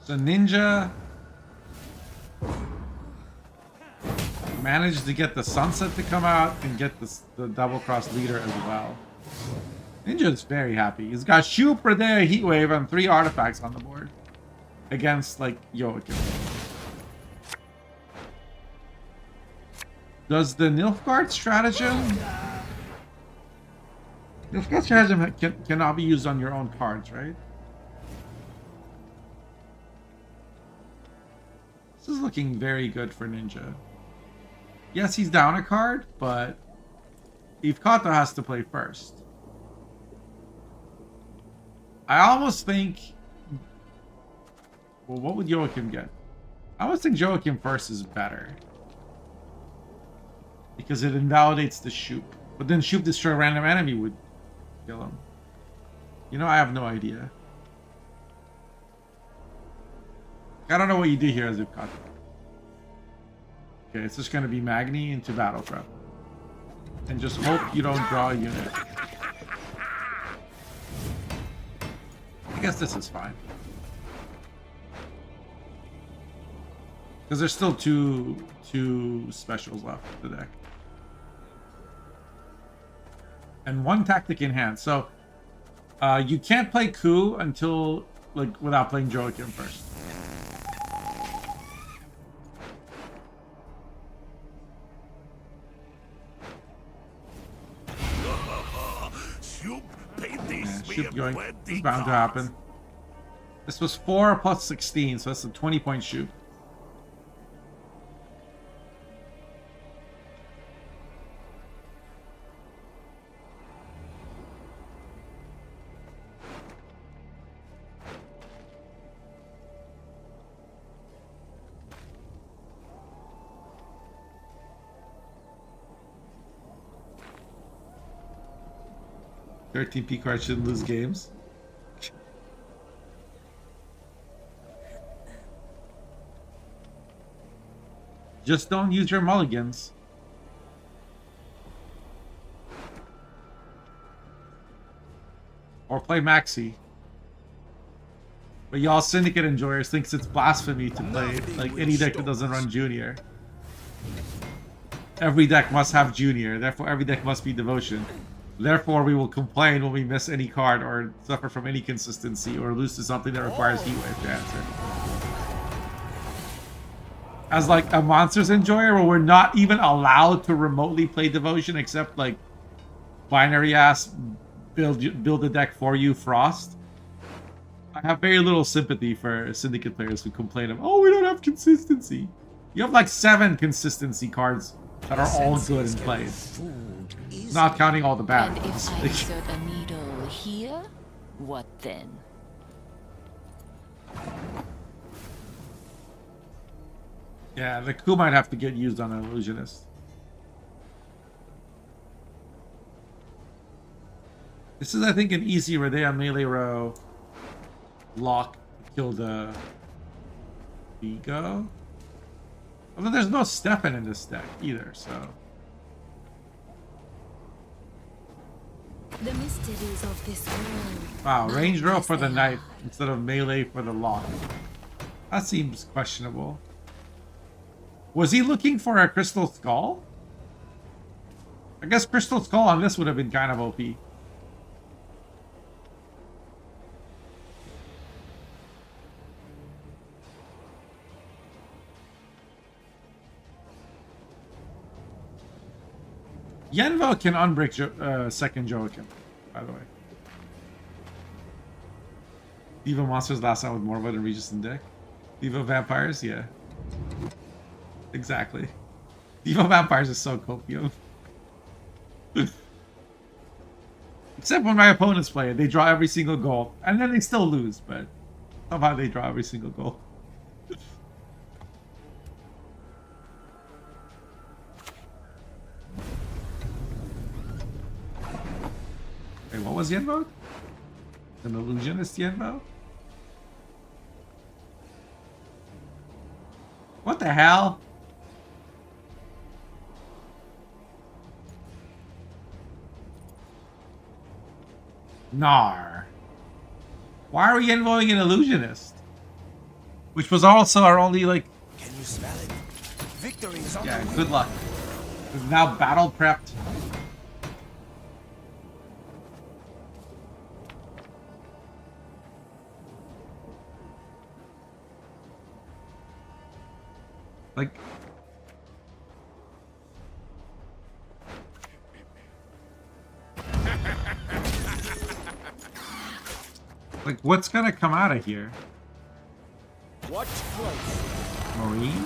So Ninja managed to get the Sunset to come out and get the double cross leader as well. Ninja's very happy. He's got Super there, Heatwave, and 3 artifacts on the board against like Joachim. Does the Nilfgaard stratagem? Nilfgaard stratagem cannot be used on your own cards, right? This is looking very good for Ninja. Yes, he's down a card, but Ivkato has to play first. I almost think... Well, what would Joachim get? I almost think Joachim first is better. Because it invalidates the Shoop. But then Shoop destroy a random enemy would kill him. You know, I have no idea. I don't know what you do here as Ivkato. Okay, it's just going to be Magni into Battle Prep. And just hope you don't draw a unit. I guess this is fine. Because there's still two specials left in the deck. And 1 tactic in hand. So, you can't play Coup until, like, without playing Joachim first. Shoop going. It's bound to happen. This was 4 plus 16, so that's a 20-point shoot. P cards shouldn't lose games. Just don't use your mulligans. Or play Maxi. But y'all Syndicate enjoyers thinks it's blasphemy to play like any deck that doesn't run Junior. Every deck must have Junior, therefore every deck must be Devotion. Therefore, we will complain when we miss any card or suffer from any consistency or lose to something that requires Heatwave to answer. As like a Monsters enjoyer where we're not even allowed to remotely play Devotion except like binary ass build a deck for you Frost. I have very little sympathy for Syndicate players who complain of, oh, we don't have consistency. You have like 7 consistency cards that are all good in play. Not counting all the bad And ones. if I insert a needle here, what then? Yeah, the coup might have to get used on an illusionist. This is, I think, an easy Redea melee row lock to kill the Vigo. Although there's no Stefan in this deck either, so. The mysteries of this world. Wow, range row for the knife instead of melee for the lock. That seems questionable. Was he looking for a Crystal Skull? I guess Crystal Skull on this would have been kind of OP. Yenvo can unbreak second Joachim, by the way. Diva Monsters last time with Morva and Regis in deck. Diva Vampires, yeah. Exactly. Diva Vampires is so copium. Except when my opponents play it, they draw every single goal. And then they still lose, but somehow they draw every single goal. Wait, what was Yenbo? An illusionist Yenbo? What the hell? Nar. Why are we invoking an illusionist? Which was also our only, like... Can you smell it? Victory is on Yeah, the way. good luck. We've now battle prepped. Like... Like, what's gonna come out of here? Watch close. Marine?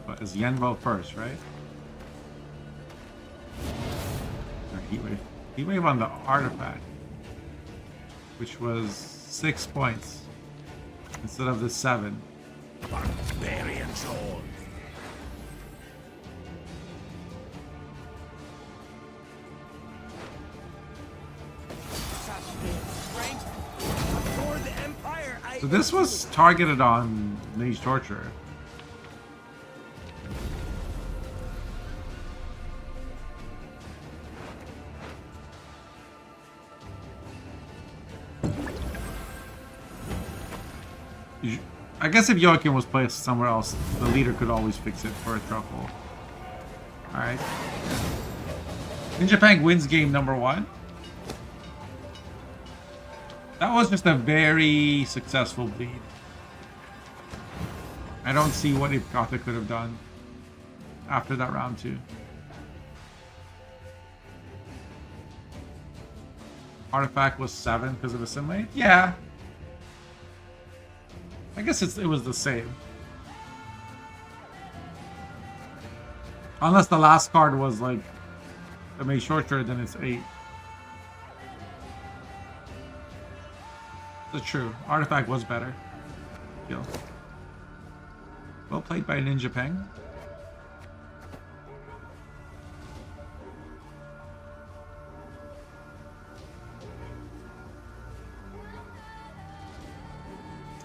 But is Yenbo first, right? Heatwave. Heatwave on the artifact, which was 6 points instead of the 7. Barbarians all. So this was targeted on Mage Torture. I guess if Joachim was placed somewhere else, the leader could always fix it for a truffle. Alright. Ninja Pang wins game number 1. That was just a very successful bleed. I don't see what Ipkata could have done after that round 2. Artifact was 7 because of Assimilate? Yeah. I guess it was the same. Unless the last card was like a Mage Torture, then it's 8. That's true. Artifact was better. Kill. Well played by Ninja Peng.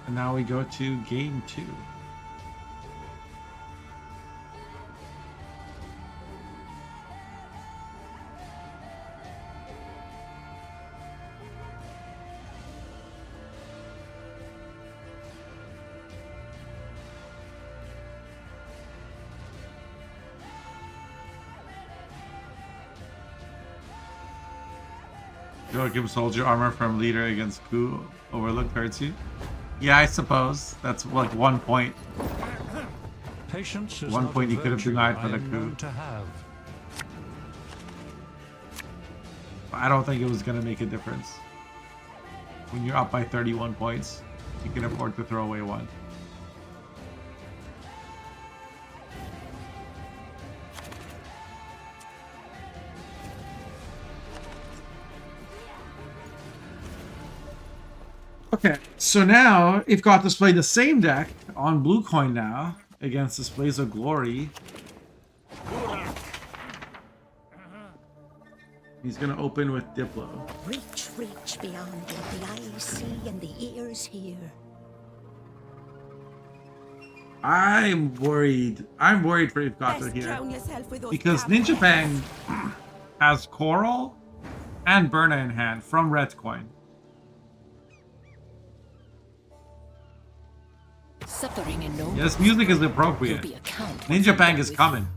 And now we go to game 2. Joachim Soldier armor from leader against Ku Overlook hurts you. Yeah, I suppose that's like 1 point. Patience is 1 not point a you could have virtue denied for I the am known coup. to have. I don't think it was going to make a difference. When you're up by 31 points, you can afford to throw away 1. Okay, so now if got display the same deck on blue coin now against Displays of Glory. He's gonna open with Diplo. Reach, reach beyond what the eyes see and the ears hear. I'm worried. I'm worried for Ipkata here. Because Ninja Bang has Coral and Burna in hand from red coin. Suffering and no. Yes, music is appropriate. Ninja Bang is coming.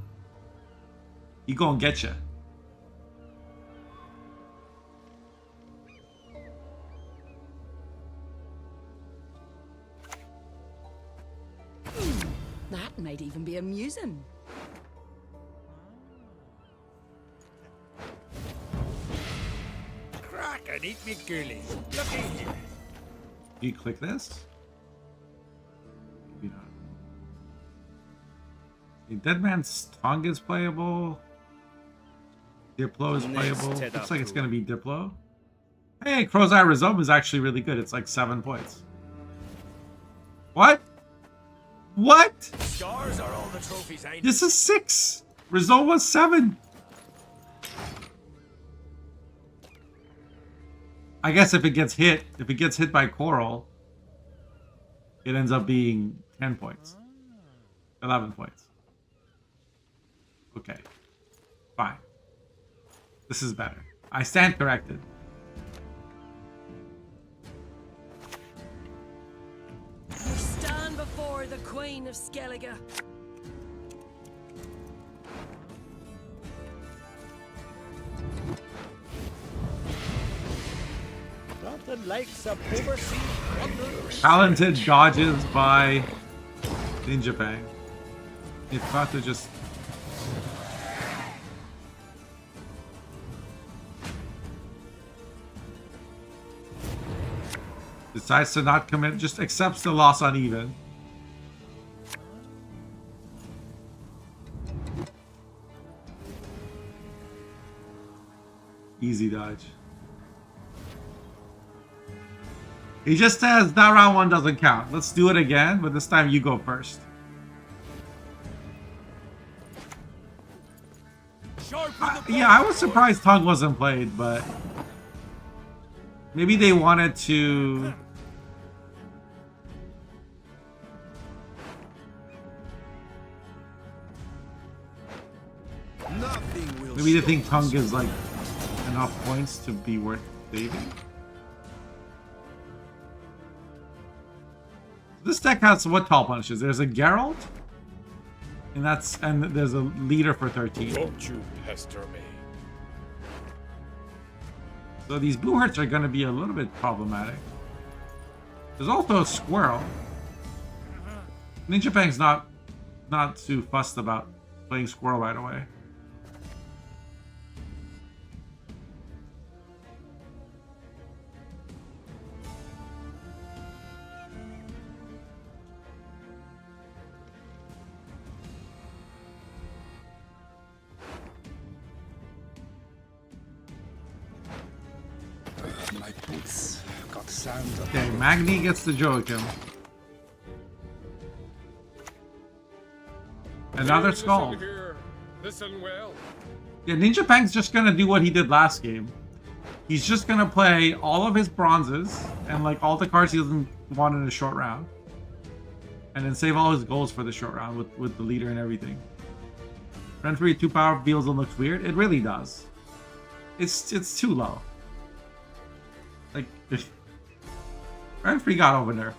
He gonna get you. That might even be amusing. Crack and eat me girlies. Looky here. You click this? Maybe not. Dead Man's Tongue is playable. Diplo is playable. Looks like it's going to be Diplo. Hey, Crow's Eye Resume is actually really good. It's like 7 points. What? What? Scars are all the trophies I need. This is 6. Resume was 7. I guess if it gets hit by Coral, it ends up being 10 points. 11 points. Okay. Fine. This is better. I stand corrected. You stand before the Queen of Skellige. Nothing like some overseas wonder. Talented dodges by Ninja Bang. It's got to just... Decides to not commit, just accepts the loss on even. Easy dodge. He just says that round 1 doesn't count. Let's do it again, but this time you go first. Yeah, I was surprised Tongue wasn't played, but maybe they wanted to... Maybe they think Tongue is like enough points to be worth saving. This deck has what tall punishes? There's a Geralt, and there's a leader for 13. Don't you pester me. So these blue hearts are going to be a little bit problematic. There's also a squirrel. Ninja Bang's not too fussed about playing squirrel right away. My boots got sand. Okay, Magni gets the Joachim. Another skull. Listen well. Yeah, Ninja Bang's just gonna do what he did last game. He's just gonna play all of his bronzes and like all the cards he doesn't want in a short round. And then save all his goals for the short round with the leader and everything. Renfrey 2 power feels and looks weird. It really does. It's too low. Like, Renfrey got over nerfed.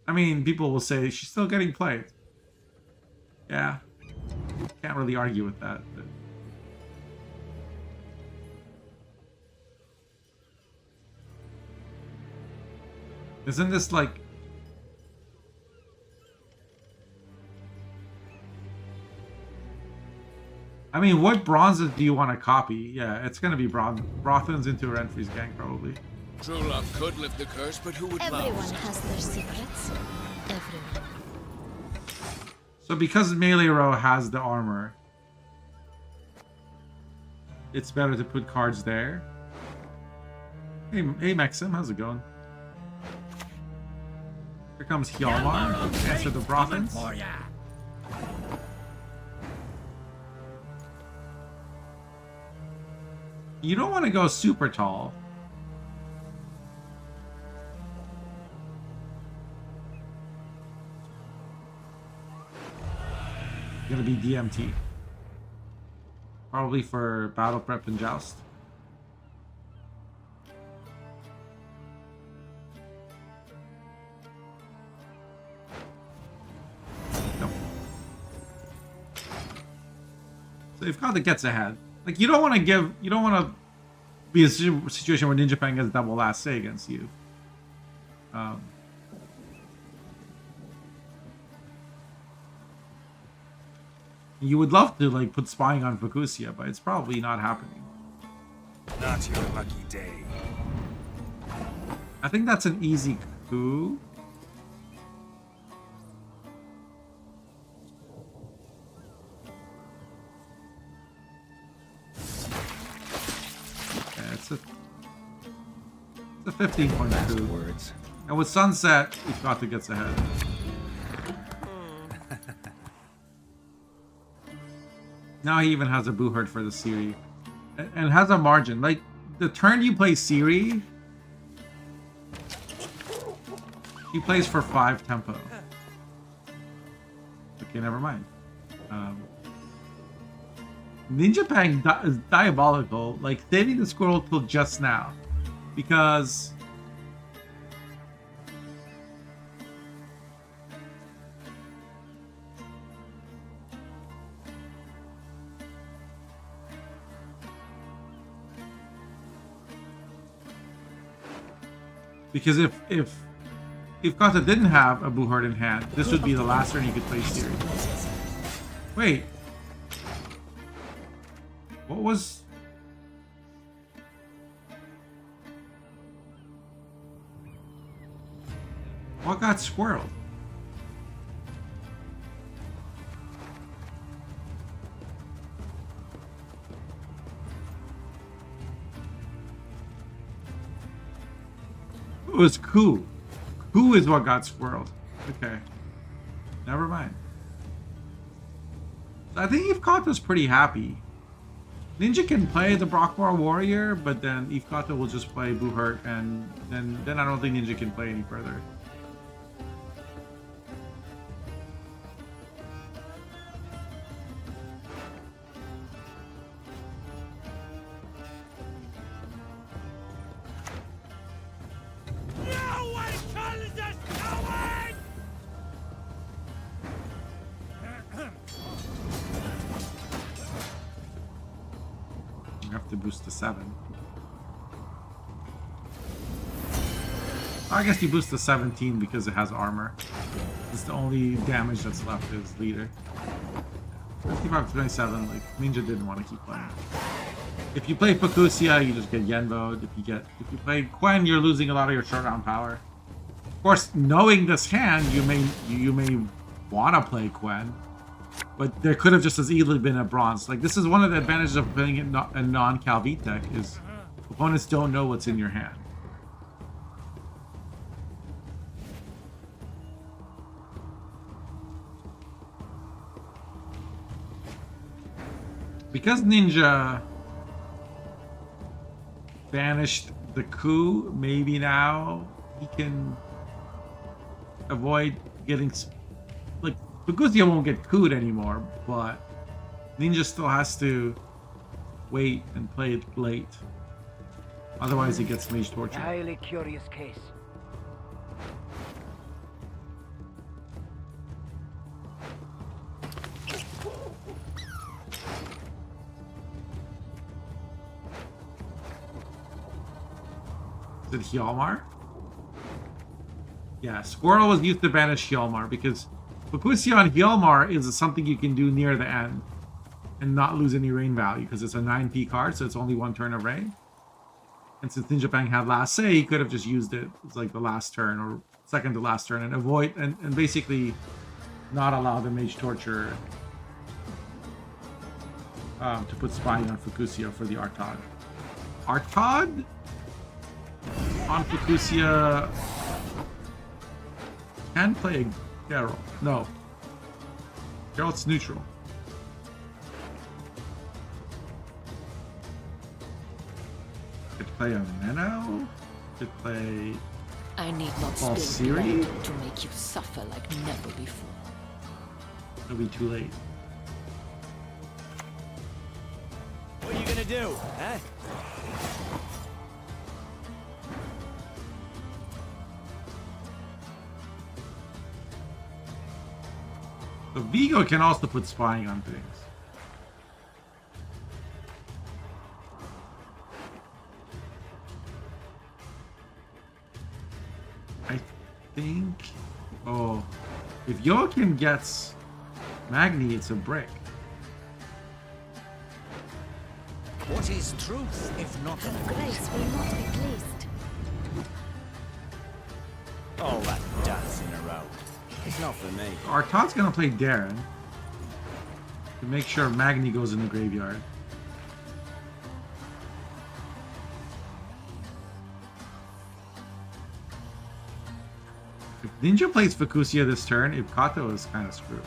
I mean, people will say she's still getting played. Yeah. Can't really argue with that. But... Isn't this like... I mean, what bronzes do you want to copy? Yeah, it's going to be Brothan's into Renfrey's gang, probably. True love could lift the curse, but who would Everyone love? has their secrets. Everyone. So because Melee Row has the armor, it's better to put cards there. Hey Maxim, how's it going? Here comes Hjalmar. Answer the Brothans. You don't want to go super tall. Gonna be DMT. Probably for battle prep and joust. Nope. So you've got the gets ahead. Like you don't want to be a situation where Ninja Bang gets double last say against you. You would love to like put spying on Fukusia, but it's probably not happening. Not your lucky day. I think that's an easy coup. Yeah, it's a 15-point coup. Words. And with Sunset, Ikata gets ahead. Now he even has a Booherd for the Siri. And has a margin. Like, the turn you play Siri, he plays for 5 tempo. Okay, never mind. Ninja Pang is diabolical, like saving the squirrel till just now. Because if Kata didn't have a Booherd in hand, this would be the last turn he could play Siri. Wait. What was... What got squirreled? It was coup. Coup is what got squirreled. Okay. Never mind. I think Eve Kata's pretty happy. Ninja can play the Brockmore Warrior, but then Eve Kata will just play Boohert, and then I don't think Ninja can play any further. Boost to 7. I guess you boost to 17 because it has armor. It's the only damage that's left is leader. 55 to 27, like Ninja didn't want to keep playing. If you play Fukusia, you just get Yenvoed. If you play Quen, you're losing a lot of your short round power. Of course, knowing this hand, you may want to play Quen. But there could have just as easily been a bronze. Like, this is one of the advantages of playing it a non-Calvite deck, is opponents don't know what's in your hand. Because Ninja banished the coup, maybe now he can avoid getting... Like, Fukusia won't get cooed anymore, but Ninja still has to wait and play it late. Otherwise, he gets Mage Torture. Highly curious case. Is it Hjalmar? Yeah, Squirrel was used to banish Hjalmar because Fukusia on Hjalmar is something you can do near the end and not lose any rain value because it's a 9p card, so it's only 1 turn of rain. And since Ninja Pang had last say, he could have just used it as like the last turn or second to last turn and avoid and basically not allow the Mage Torture to put spying on Fukusia for the Artad. Artad on Fukusia can play a Geralt. No. Geralt's neutral. Could play a Menno. Could play... I need not All spill Siri? blood to make you suffer like never before. It'll be too late. What are you gonna do, huh? The Vigo can also put spying on things. I think... Oh. If Joachim gets Magni, it's a brick. What is truth if not Her grace will not be pleased. It's not for me. Artaud's gonna play Darren to make sure Magni goes in the graveyard. If Ninja plays Fukusia this turn, if Kato is kind of screwed.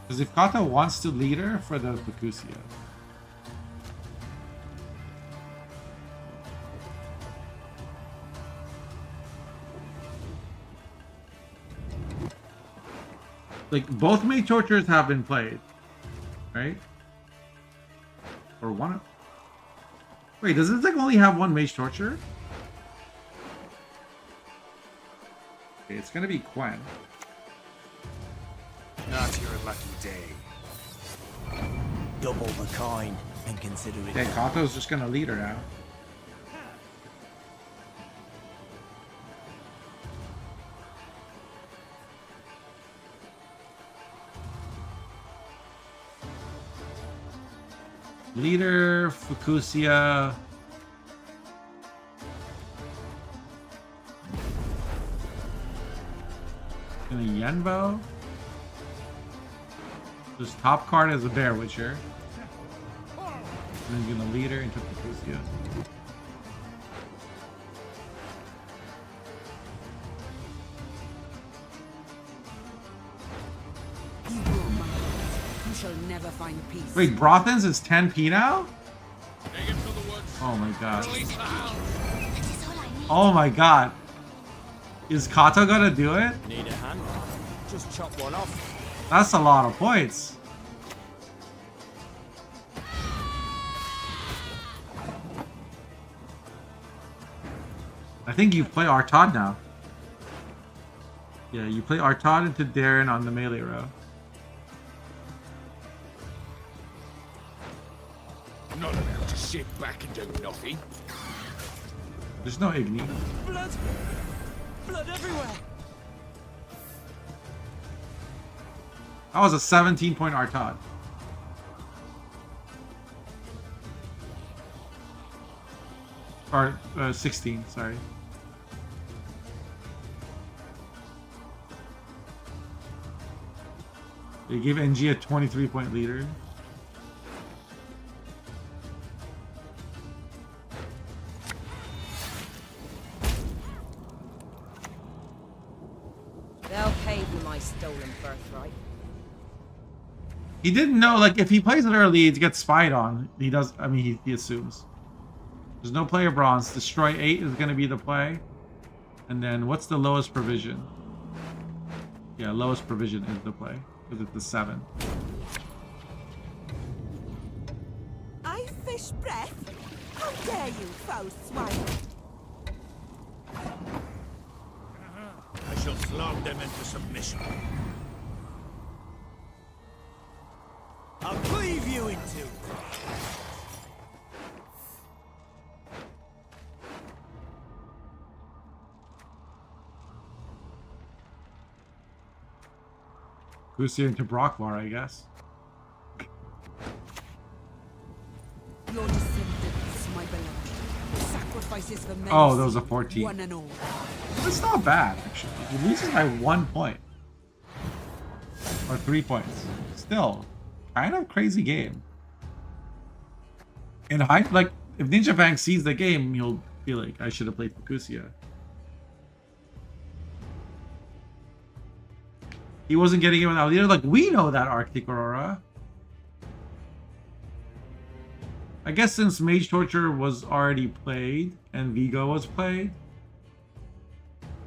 Because if Kato wants to lead her for the Fukusia. Like, both Mage Torturers have been played, right? Or one. Wait, does this like only have one Mage Torturer? Okay, it's gonna be Gwent. Not your lucky day. Double the coin and consider it. Okay, Kato's just gonna lead her now. Leader, Fukusia. Gonna Yenbo. This top card is a Bear Witcher. And then gonna lead her into Fukusia. You shall never find peace. Wait, Brothen's is 10p now? Oh my god. Oh my god. Is Kato gonna do it? Need a hand? Just chop one off. That's a lot of points. I think you play Artaud now. Yeah, you play Artaud into Darren on the melee row. Not allowed to sit back and do nothing. There's no Igni. Blood! Blood everywhere! That was a 17-point Artaud. Or 16, sorry. They gave NG a 23-point leader. They'll pay for my stolen birthright. He didn't know, like, if he plays it early, he gets spied on. He does, I mean, he assumes. There's no player bronze. Destroy 8 is going to be the play. And then, what's the lowest provision? Yeah, lowest provision is the play. Because it's the 7. I fish breath? How dare you, foul swine! I shall flog them into submission. I'll cleave you in two. Fukusia into Brockvar, I guess. Your descendants, my beloved. Sacrifices for men. Oh, those are 14. One and all. It's not bad, actually. He loses by 1 point. Or 3 points. Still, kind of crazy game. In high, like, if Ninja Fang sees the game, he'll be like, I should have played Fukusia. He wasn't getting it without leader. Like, we know that Arctic Aurora. I guess since Mage Torture was already played and Vigo was played.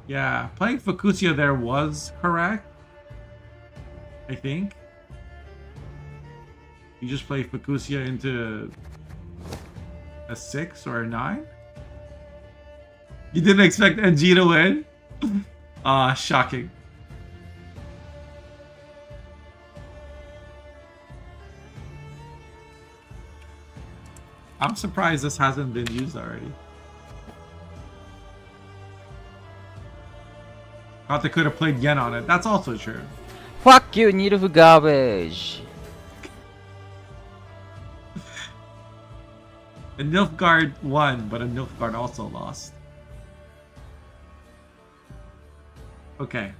Yeah, playing Fukusia there was correct. I think. You just play Fukusia into a 6 or a 9? You didn't expect NG to win? Shocking. I'm surprised this hasn't been used already. Thought they could have played Yen on it. That's also true. Fuck you, needle for garbage. A Nilfgaard won, but a Nilfgaard also lost. Okay.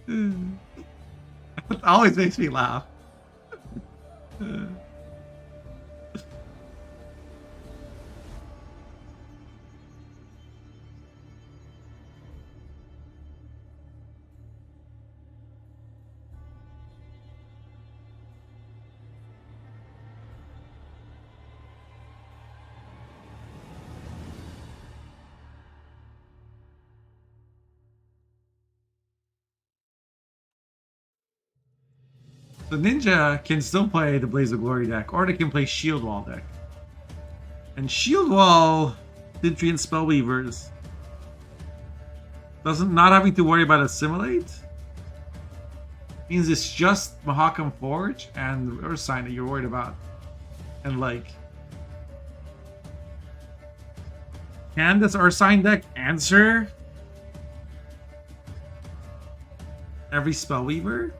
It always makes me laugh. The ninja can still play the Blaze of Glory deck, or they can play Shield Wall deck. And Shield Wall, Sentry and Spellweavers, not having to worry about Assimilate means it's just Mahakam Forge and Ursine that you're worried about. And like, can this Ursine deck answer every Spellweaver?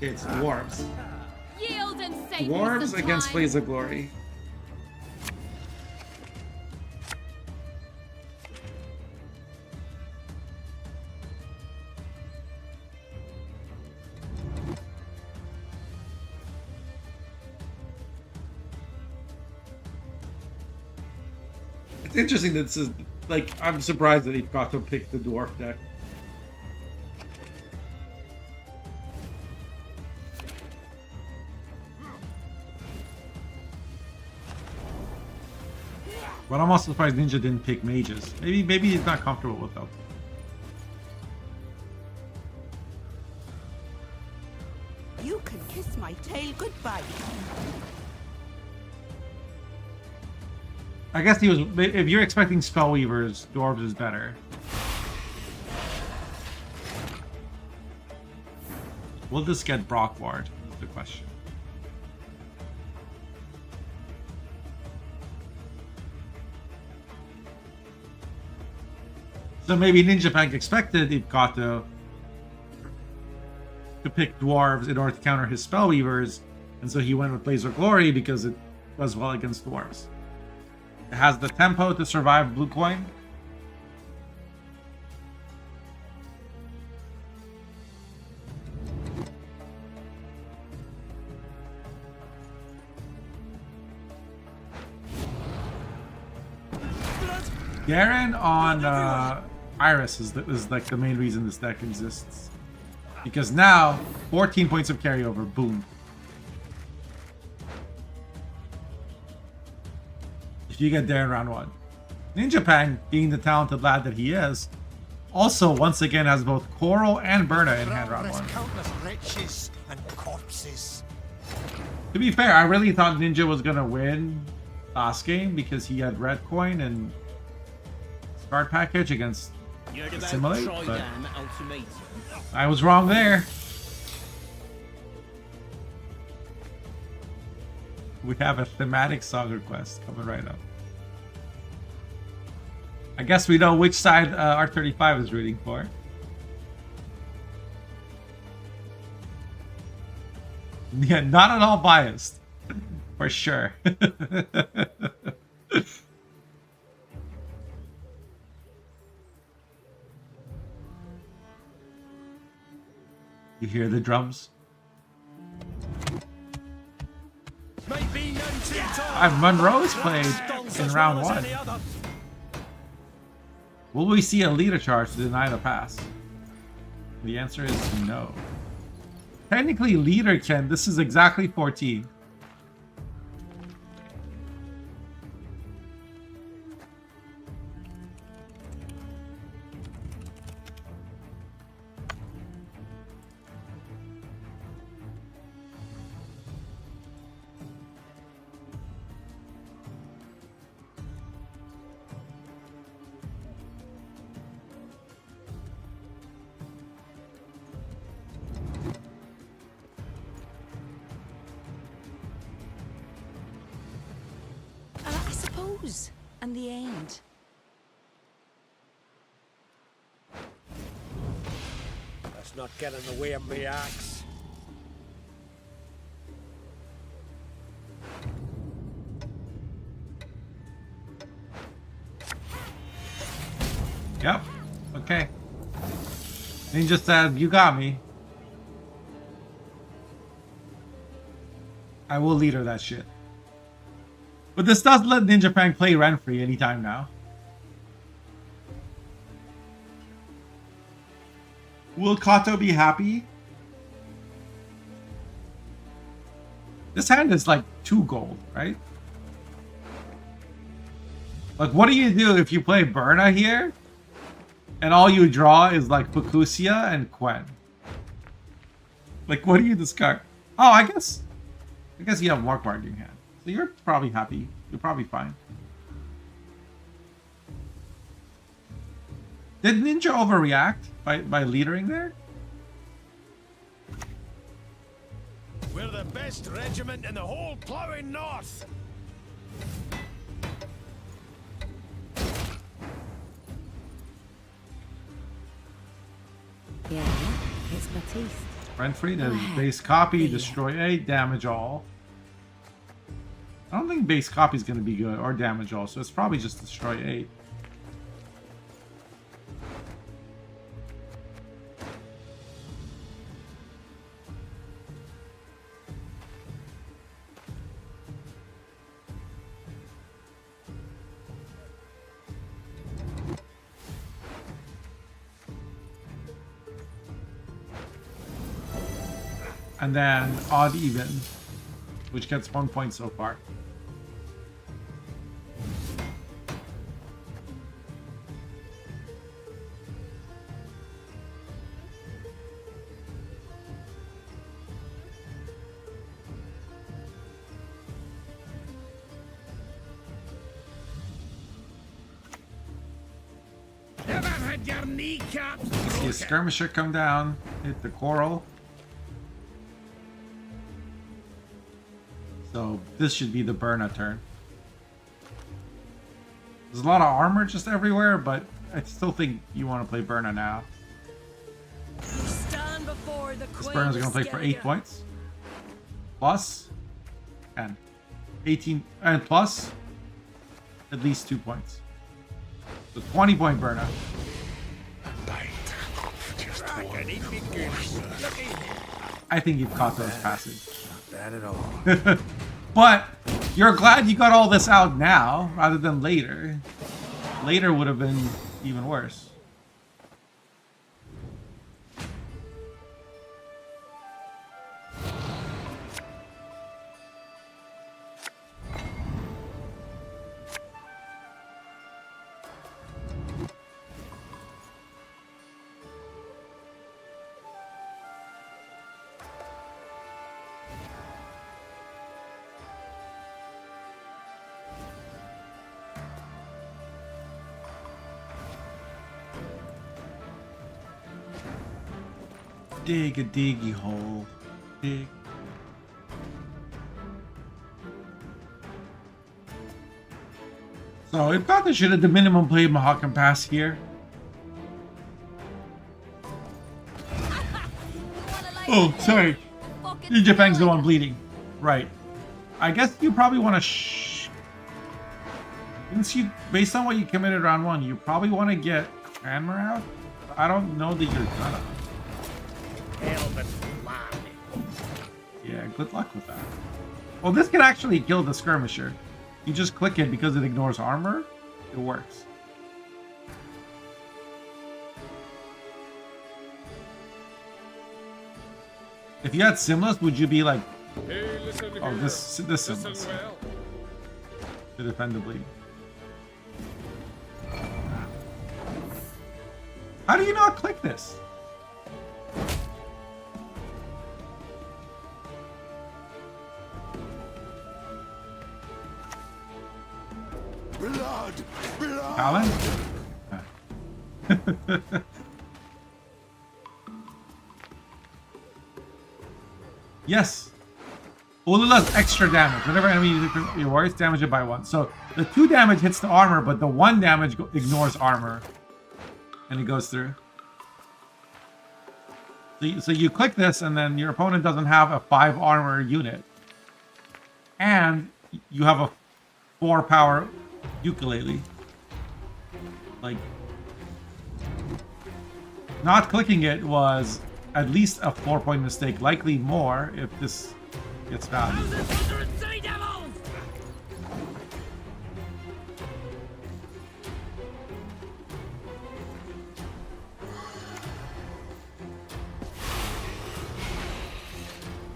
It's Dwarves. Yield and save Dwarves me against time. Blaze of Glory. It's interesting that this is, like, I'm surprised that he got to pick the Dwarf deck. But I'm also surprised Ninja didn't pick mages. Maybe he's not comfortable with them. You can kiss my tail goodbye. I guess he was. If you're expecting Spellweavers, Dwarves is better. Will this get Brockward? Is the question. So maybe Ninja Pack expected Ipkato to pick Dwarves in order to counter his Spellweavers, and so he went with Blaze of Glory because it does well against Dwarves. It has the tempo to survive Blue Coin. Garen on Iris is like the main reason this deck exists. Because now, 14 points of carryover, boom. If you get there in round 1. Ninja Pang, being the talented lad that he is, also once again has both Coral and Berna in hand round 1. Countless riches and corpses. To be fair, I really thought Ninja was gonna win last game because he had red coin and card package against Assimilate, but I was wrong there. We have a thematic song request coming right up. I guess we know which side R35 is rooting for. Yeah, not at all biased, for sure. You hear the drums? Monroe's played in round 1. Will we see a leader charge to deny the pass? The answer is no. Technically, leader can. This is exactly 14. And the end. Let's not get in the way of me axe. Yep. Okay. Ninja said, you got me. I will leader that shit. But this does let Ninja Fang play rent-free anytime now. Will Kato be happy? This hand is like 2 gold, right? Like, what do you do if you play Berna here? And all you draw is like Fukusia and Quen. Like, what do you discard? Oh, I guess you have Mark Barging hand. So you're probably happy. You're probably fine. Did Ninja overreact by leadering there? We're the best regiment in the whole plowing north. Yeah, it's Batiste. Rent-free, then base copy, destroy 8, damage all. I don't think base copy is going to be good, or damage all, so it's probably just destroy 8. And then odd even, which gets 1 point so far. Never had your kneecaps See a skirmisher come down, hit the coral. So this should be the Berna turn. There's a lot of armor just everywhere, but I still think you want to play Berna now. Stand before the This Berna's going to play for 8 points. Plus 10. 18 and plus at least 2 points. So 20 point Berna. I think you've caught those passage. Not bad at all. But you're glad you got all this out now rather than later. Later would have been even worse. Dig a diggy hole. Dig. So if Gotha should have the minimum play Mahakam Pass here. Oh, sorry. Ninja Fang's the one bleeding. Right. I guess you probably want to since you, based on what you committed round 1, you probably want to get Cranmer out. I don't know that you're gonna. Yeah, good luck with that. Well, this can actually kill the skirmisher. You just click it because it ignores armor. It works. If you had Simless, would you be like, oh, this Simless to defend the bleed? How do you not click this? Blood! Blood! Alan? Yes. Ulula's extra damage. Whenever enemy uses your warriors, damage it by 1. So the 2 damage hits the armor, but the 1 damage ignores armor. And it goes through. So you click this, and then your opponent doesn't have a 5 armor unit, and you have a 4 power ukulele. Like, not clicking it was at least a 4-point mistake, likely more if this gets value.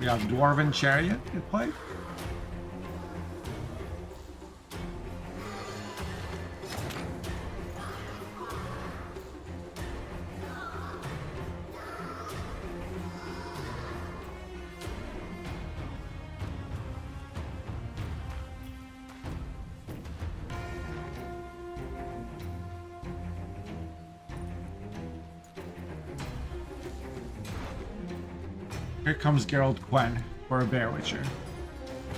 We have Dwarven Chariot get played. Here comes Geralt Gwent for a Bear Witcher.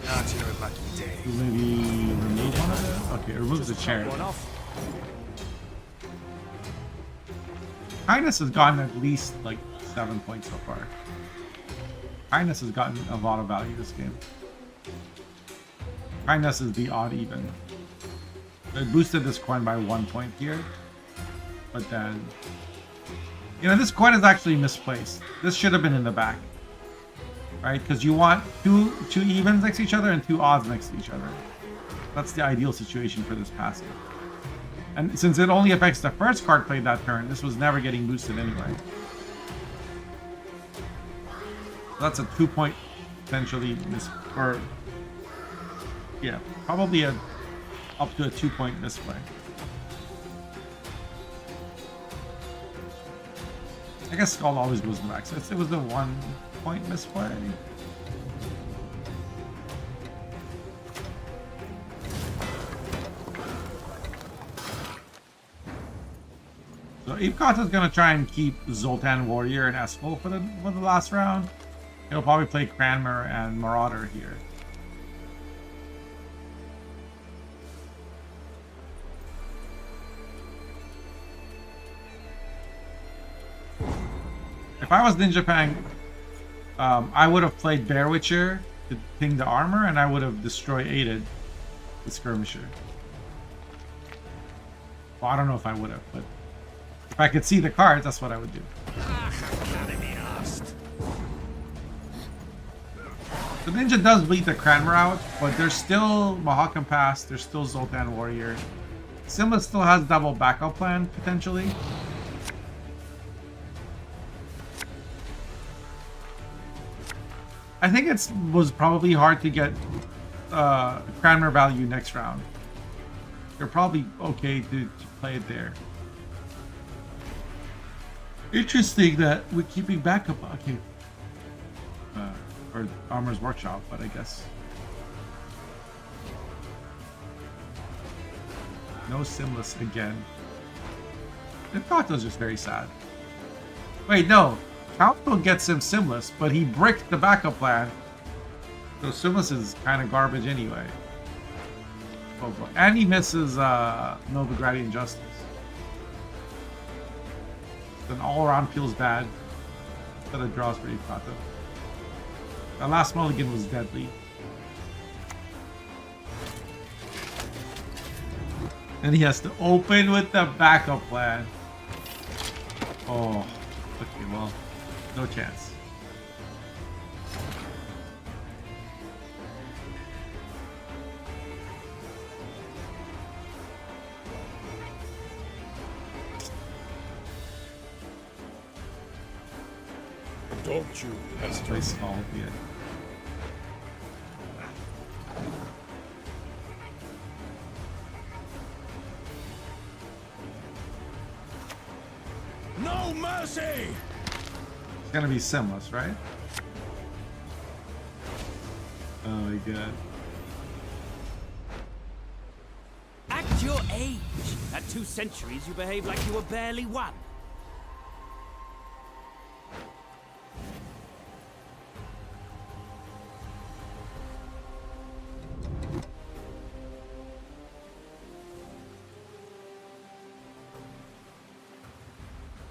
Not your lucky day. Maybe remove one of them? Okay, removes the chariot. Kindness has gotten at least like 7 points so far. Kindness has gotten a lot of value this game. Kindness is the odd even. It boosted this coin by 1 point here. But then... You know, this coin is actually misplaced. This should have been in the back. Right? Because you want two evens next to each other and 2 odds next to each other. That's the ideal situation for this passive. And since it only affects the first card played that turn, this was never getting boosted anyway. That's a 2-point potentially or yeah, probably up to a 2-point misplay. I guess Skull always goes back, so it was a 1-point misplay. So Epcot is gonna try and keep Zoltan Warrior and Eskel for the last round. He'll probably play Cranmer and Marauder here. If I was Ninja Pang, I would have played Bear Witcher to ping the armor, and I would have aided the Skirmisher. Well, I don't know if I would have, but if I could see the cards, that's what I would do. The Ninja does bleed the Cranmer out, but there's still Mahakam Pass, there's still Zoltan Warrior. Simba still has double backup plan, potentially. I think it was probably hard to get Cranmer value next round. You're probably okay to play it there. Interesting that we're keeping backup. Okay. Or Armor's Workshop, but I guess. No Simless again. Nipato's just very sad. Wait, no. Council gets him Simless, but he bricked the backup plan. So Simless is kind of garbage anyway. Oh, and he misses Novigradian Justice. Then all around feels bad. But it draws for Ipkato. The last mulligan was deadly. And he has to open with the backup plan. Oh, okay, well, no chance. Don't you hesitate. Small, yeah. No mercy! It's gonna be Simless, right? Oh my god. Act your age. At 2 centuries, you behave like you were barely 1.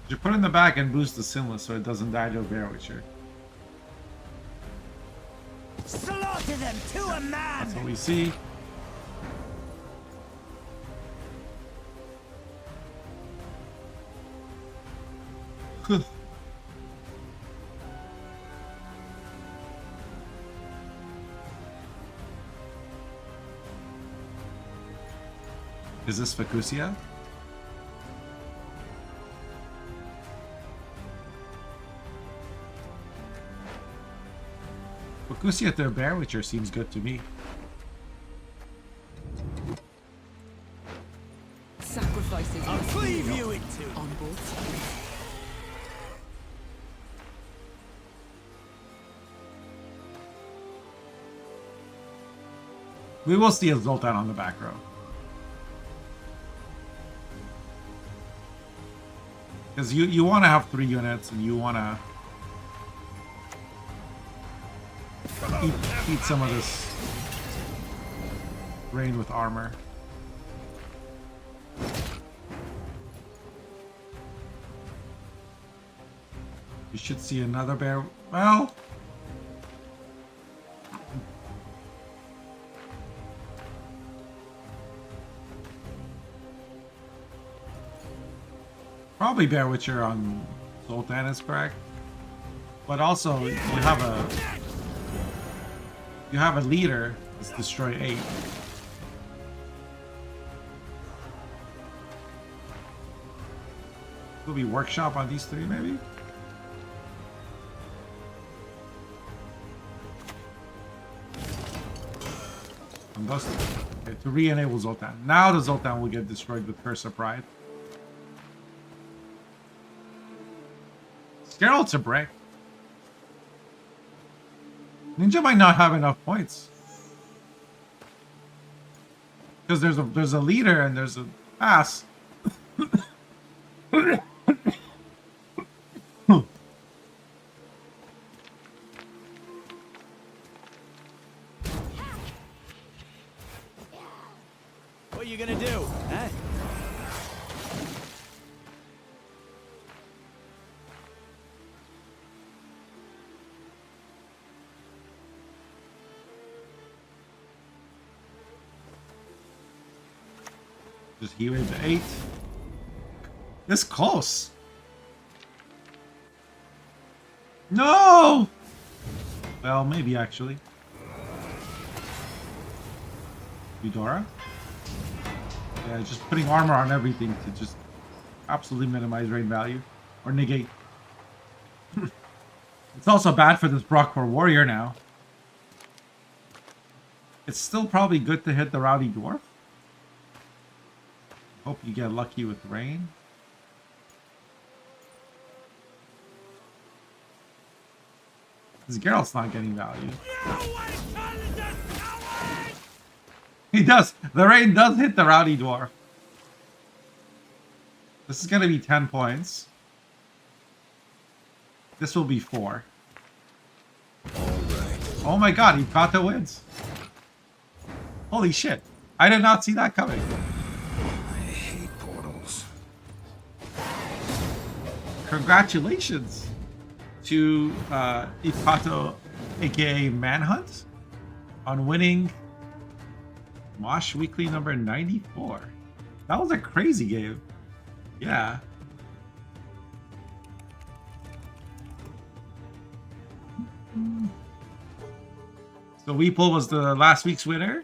You put it in the back and boost the Sinless so it doesn't die to a Bear Witcher. Slaughter them to a man! That's what we see. Is this Facusia? Facusia to a Bear Witcher seems good to me. Sacrifices. I'll cleave you in two. On board. We will see a Zoltan on the back row. Because you want to have 3 units and you want to eat some of this rain with armor. You should see another bear. Well, probably Bear Witcher on Zoltan is correct, but also you have a leader that's destroy 8. Will be workshop on these 3 maybe. On those 3. Okay, to re-enable Zoltan. Now the Zoltan will get destroyed with Curse of Pride. Geralt's a brick. Ninja might not have enough points. Because there's a leader and there's a ass. What are you gonna do, huh? Just he waved to 8. This close. No! Well, maybe actually. Eudora? Yeah, just putting armor on everything to just absolutely minimize rain value. Or negate. It's also bad for this Brock for Warrior now. It's still probably good to hit the Rowdy Dwarf. Hope you get lucky with rain. Because Geralt's not getting value. He does. The rain does hit the Rowdy Dwarf. This is going to be 10 points. This will be 4. Oh my god, Ipata wins. Holy shit. I did not see that coming. Congratulations to Ipato, aka Manhunt, on winning Mosh Weekly number 94. That was a crazy game. Yeah. So Weeple was the last week's winner.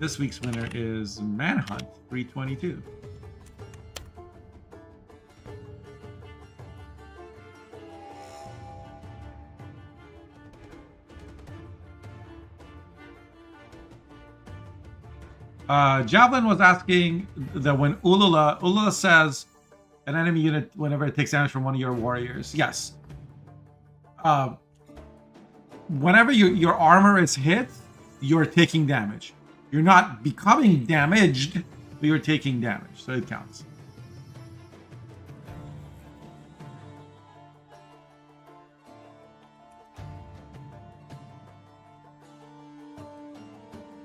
This week's winner is Manhunt 322. Javelin was asking that when Ulula says an enemy unit whenever it takes damage from one of your warriors. Yes. Whenever your armor is hit, you're taking damage. You're not becoming damaged, but you're taking damage, so it counts.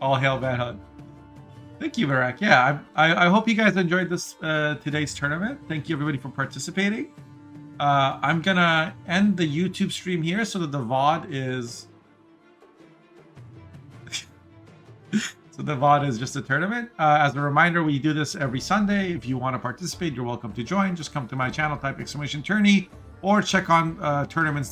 All hail Manhunt. Thank you, Barak. Yeah, I hope you guys enjoyed this today's tournament. Thank you, everybody, for participating. I'm gonna end the YouTube stream here so that the VOD is so the VOD is just a tournament. As a reminder, we do this every Sunday. If you want to participate, you're welcome to join. Just come to my channel, type !tourney, or check on tournaments